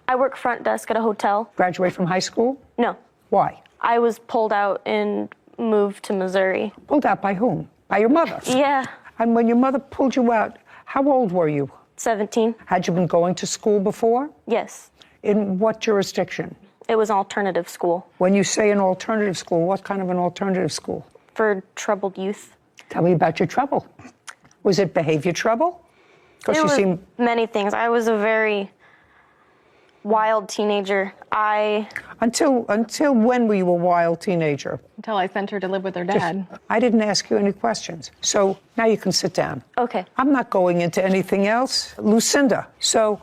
I work front desk at a hotel. Graduate from high school? No. Why? I was pulled out and moved to Missouri. Pulled out by whom? By your mother? Yeah. And when your mother pulled you out, how old were you? 17. Had you been going to school before? Yes. In what jurisdiction? It was an alternative school. When you say an alternative school, what kind of an alternative school? For troubled youth. Tell me about your trouble. Was it behavior trouble? It was many things. I was a very wild teenager. Until when were you a wild teenager? Until I sent her to live with her dad. I didn't ask you any questions. So now you can sit down. Okay. I'm not going into anything else. Lucinda, so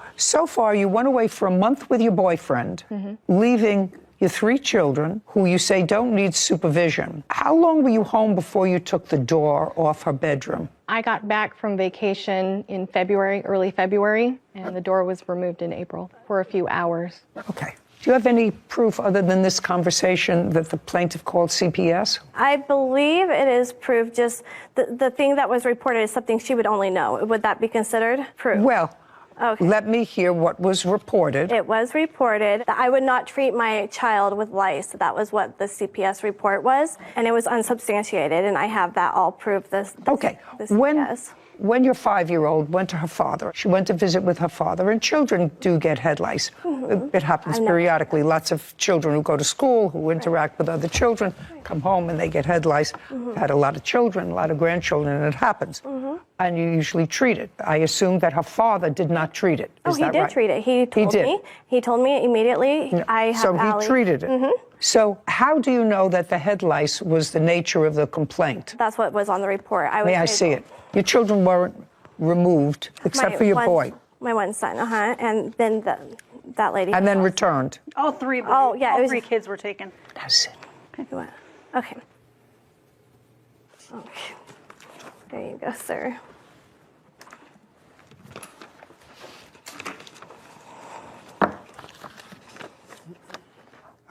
far you went away for a month with your boyfriend, leaving your 3 children who you say don't need supervision. How long were you home before you took the door off her bedroom? I got back from vacation in February, early February, and the door was removed in April for a few hours. Okay. Do you have any proof other than this conversation that the plaintiff called CPS? I believe it is proof. Just the thing that was reported is something she would only know. Would that be considered proof? Well, okay. Let me hear what was reported. It was reported that I would not treat my child with lice. That was what the CPS report was, and it was unsubstantiated, and I have that all proof. Okay. When your 5-year-old went to her father, she went to visit with her father, and children do get head lice. It happens periodically. Lots of children who go to school, who interact with other children, come home and they get head lice. Had a lot of children, a lot of grandchildren, and it happens. And you usually treat it. I assume that her father did not treat it. Is that right? He did treat it. He told me. He told me immediately. So he treated it. So how do you know that the head lice was the nature of the complaint? That's what was on the report. May I see it? Your children weren't removed, except for your boy. My one son, and then that lady. And then returned. All 3. Oh, yeah. All 3 kids were taken. That's it. Okay. Okay. There you go, sir.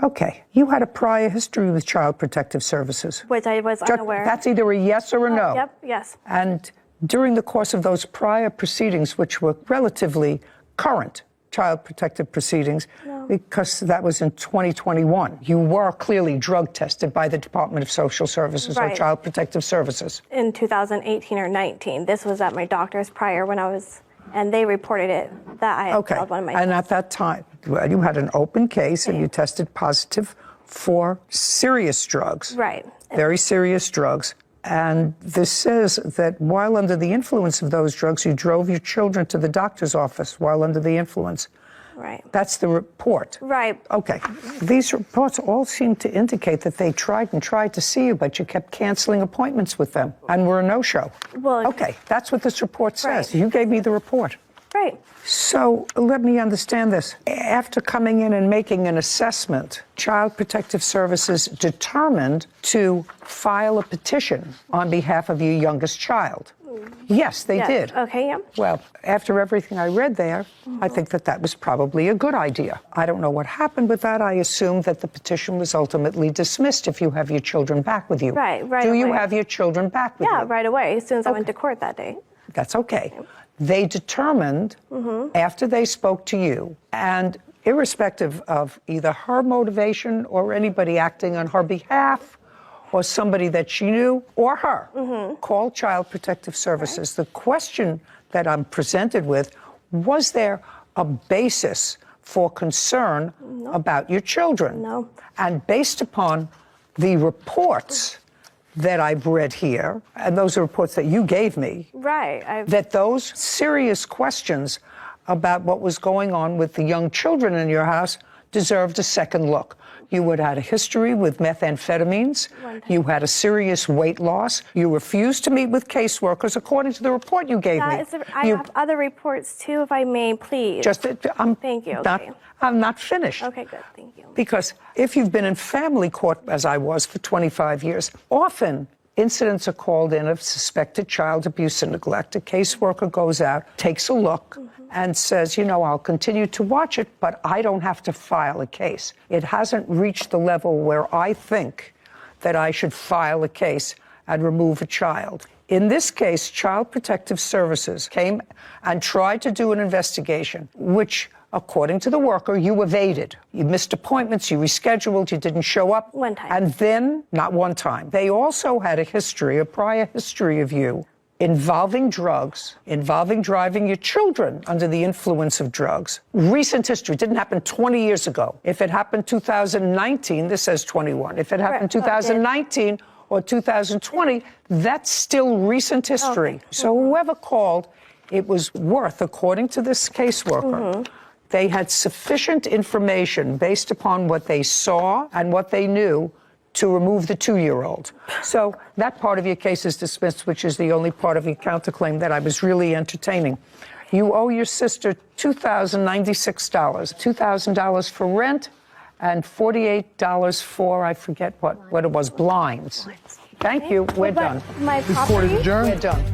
Okay. You had a prior history with Child Protective Services. Which I was unaware. That's either a yes or a no. Yep, yes. And during the course of those prior proceedings, which were relatively current Child Protective proceedings, because that was in 2021, you were clearly drug tested by the Department of Social Services or Child Protective Services. In 2018 or 19. This was at my doctor's prior when I was, and they reported it that I had failed one of my And at that time, you had an open case and you tested positive for serious drugs. Right. Very serious drugs. And this says that while under the influence of those drugs, you drove your children to the doctor's office while under the influence. Right. That's the report. Right. Okay. These reports all seem to indicate that they tried to see you, but you kept canceling appointments with them and were a no-show. Well, okay. That's what this report says. You gave me the report. Right. So let me understand this. After coming in and making an assessment, Child Protective Services determined to file a petition on behalf of your youngest child. Yes, they did. Okay, yeah. Well, after everything I read there, I think that was probably a good idea. I don't know what happened with that. I assume that the petition was ultimately dismissed if you have your children back with you. Right. Do you have your children back with you? Yeah, right away, as soon as I went to court that day. That's okay. They determined, after they spoke to you, and irrespective of either her motivation or anybody acting on her behalf, or somebody that she knew, or her, called Child Protective Services. The question that I'm presented with, was there a basis for concern about your children? No. And based upon the reports that I've read here, and those are reports that you gave me, that those serious questions about what was going on with the young children in your house deserved a second look. You had had a history with methamphetamines. You had a serious weight loss. You refused to meet with caseworkers, according to the report you gave me. I have other reports, too, if I may, please. Thank you. I'm not finished. Okay, good. Thank you. Because if you've been in family court, as I was for 25 years, often incidents are called in of suspected child abuse and neglect. A caseworker goes out, takes a look, and says, I'll continue to watch it, but I don't have to file a case. It hasn't reached the level where I think that I should file a case and remove a child. In this case, Child Protective Services came and tried to do an investigation, which according to the worker, you evaded. You missed appointments, you rescheduled, you didn't show up. One time. And then, not one time. They also had a prior history of you involving drugs, involving driving your children under the influence of drugs. Recent history. Didn't happen 20 years ago. If it happened 2019, this says 21. If it happened 2019 or 2020, that's still recent history. Okay. So whoever called, it was worth, according to this caseworker, they had sufficient information based upon what they saw and what they knew to remove the 2-year-old. So that part of your case is dismissed, which is the only part of your counterclaim that I was really entertaining. You owe your sister $2,096, $2,000 for rent and $48 for, I forget what it was, blinds. Thank you. We're done. My Report is property, adjourned. We're done.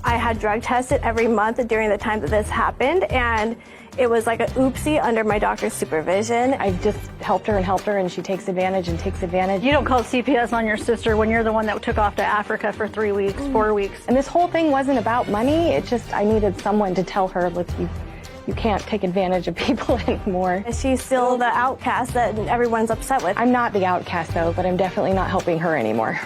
I had drug tested every month during the time that this happened, and it was like an oopsie under my doctor's supervision. I've just helped her, and she takes advantage and takes advantage. You don't call CPS on your sister when you're the one that took off to Africa for 3 weeks, 4 weeks. And this whole thing wasn't about money. It's just I needed someone to tell her, look, you can't take advantage of people anymore. She's still the outcast that everyone's upset with. I'm not the outcast, though, but I'm definitely not helping her anymore.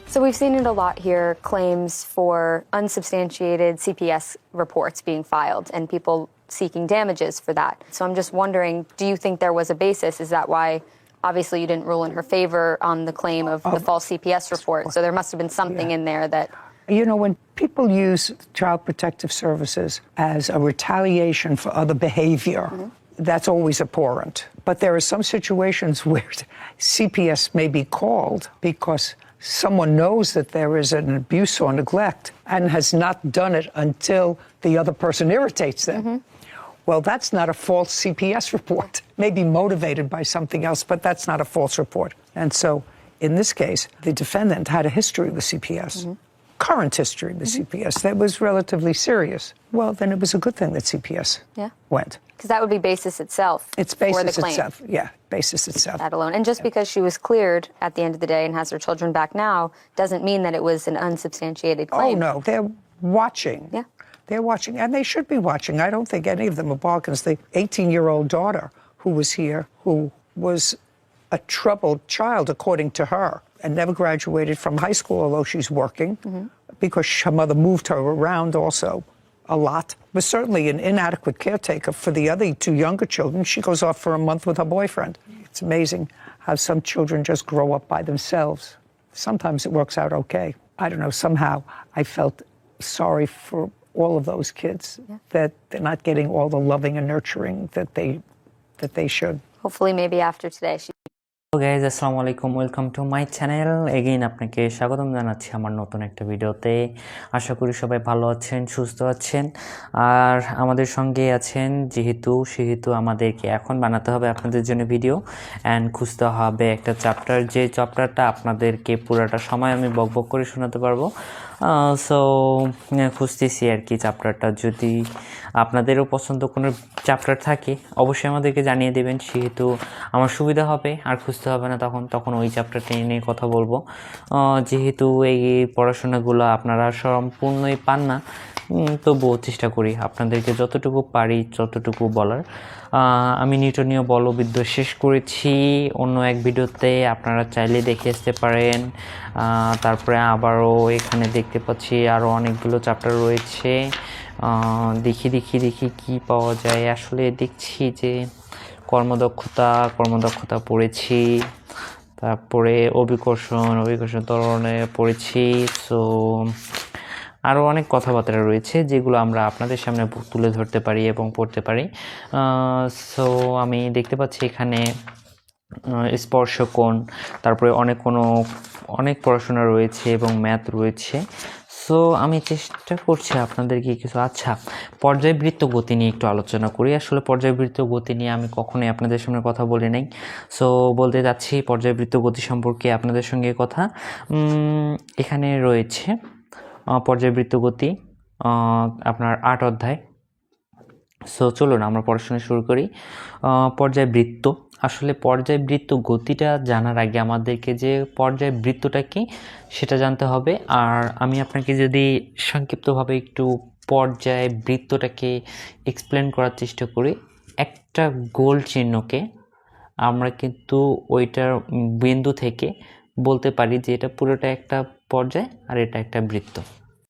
So we've seen it a lot here, claims for unsubstantiated CPS reports being filed and people seeking damages for that. So I'm just wondering, do you think there was a basis? Is that why, obviously, you didn't rule in her favor on the claim of the false CPS report? So there must have been something in there that... You know, when people use Child Protective Services as a retaliation for other behavior, that's always abhorrent. But there are some situations where CPS may be called because someone knows that there is an abuse or neglect and has not done it until the other person irritates them. Well, that's not a false CPS report. Maybe motivated by something else, but that's not a false report. And so, in this case, the defendant had a history with CPS, current history with CPS that was relatively serious. Well, then it was a good thing that CPS went. Because that would be basis itself. It's basis itself, basis itself. That alone. And just because she was cleared at the end of the day and has her children back now doesn't mean that it was an unsubstantiated claim. Oh, no. They're watching. Yeah. They're watching. And they should be watching. I don't think any of them are bargains. The 18-year-old daughter who was here, who was a troubled child, according to her, and never graduated from high school, although she's working, because her mother moved her around also a lot, was certainly an inadequate caretaker for the other 2 younger children. She goes off for a month with her boyfriend. It's amazing how some children just grow up by themselves. Sometimes it works out okay. I don't know, somehow I felt sorry for all of those kids, that they're not getting all the loving and nurturing that they should. Hopefully maybe after today she... Hello guys, আসসালামু আলাইকুম, welcome to my channel. Again আপনাকে স্বাগতম জানাচ্ছি আমার নতুন একটা ভিডিওতে। আশা করি সবাই ভালো আছেন, সুস্থ আছেন আর আমাদের সঙ্গে আছেন। সেহেতু আমাদেরকে এখন বানাতে হবে আপনাদের জন্য ভিডিও অ্যান্ড খুঁজতে হবে একটা চ্যাপ্টার, যে চ্যাপ্টারটা আপনাদেরকে পুরোটা সময় আমি বকবক করে শোনাতে পারবো। সো খুঁজতেছি আর কি চ্যাপ্টারটা। যদি আপনাদেরও পছন্দ কোনো চ্যাপ্টার থাকে অবশ্যই আমাদেরকে জানিয়ে দেবেন, সেহেতু আমার সুবিধা হবে আর খুঁজতে হবে না। তখন ওই চ্যাপ্টারটা নিয়ে কথা বলবো। যেহেতু এই পড়াশোনাগুলো আপনারা সম্পূর্ণই পান না, তবুও চেষ্টা করি আপনাদেরকে যতটুকু পারি ততটুকু বলার। আমি নিউটনীয় বলবিদ্যা শেষ করেছি অন্য এক ভিডিওতে, আপনারা চাইলে দেখে আসতে পারেন। তারপরে আবারও এখানে দেখতে পাচ্ছি আরও অনেকগুলো চ্যাপ্টার রয়েছে। দেখি কি পাওয়া যায়। আসলে দেখছি যে কর্মদক্ষতা পড়েছি, তারপরে অভিকর্ষণ ধরনে পড়েছি। সো আরও অনেক কথাবার্তা রয়েছে যেগুলো আমরা আপনাদের সামনে তুলে ধরতে পারি এবং পড়তে পারি। সো আমি দেখতে পাচ্ছি এখানে স্পর্শকোণ, তারপরে অনেক পড়াশোনা রয়েছে এবং ম্যাথ রয়েছে। সো আমি চেষ্টা করছি আপনাদেরকে কিছু পর্যায়বৃত্ত গতি নিয়ে একটু আলোচনা করি। আসলে পর্যায়বৃত্ত গতি নিয়ে আমি কখনোই আপনাদের সামনে কথা বলি নাই। সো বলতে যাচ্ছি পর্যায়বৃত্ত গতি সম্পর্কে আপনাদের সঙ্গে কথা। এখানে রয়েছে পর্যায়বৃত্ত গতি, আপনার 8 অধ্যায়। সো চলুন আমরা পড়াশোনা শুরু করি। পর্যায়বৃত্ত আসলে পর্যায়বৃত্ত গতিটা জানার আগে আমাদেরকে যে পর্যায়বৃত্তটা কি সেটা জানতে হবে। আর আমি আপনাকে যদি সংক্ষিপ্তভাবে একটু পর্যায়বৃত্তটাকে এক্সপ্লেন করার চেষ্টা করি, একটা গোল চিহ্নকে আমরা কিন্তু ওইটার বিন্দু থেকে বলতে পারি যে এটা পুরোটা একটা পর্যায় আর এটা একটা বৃত্ত।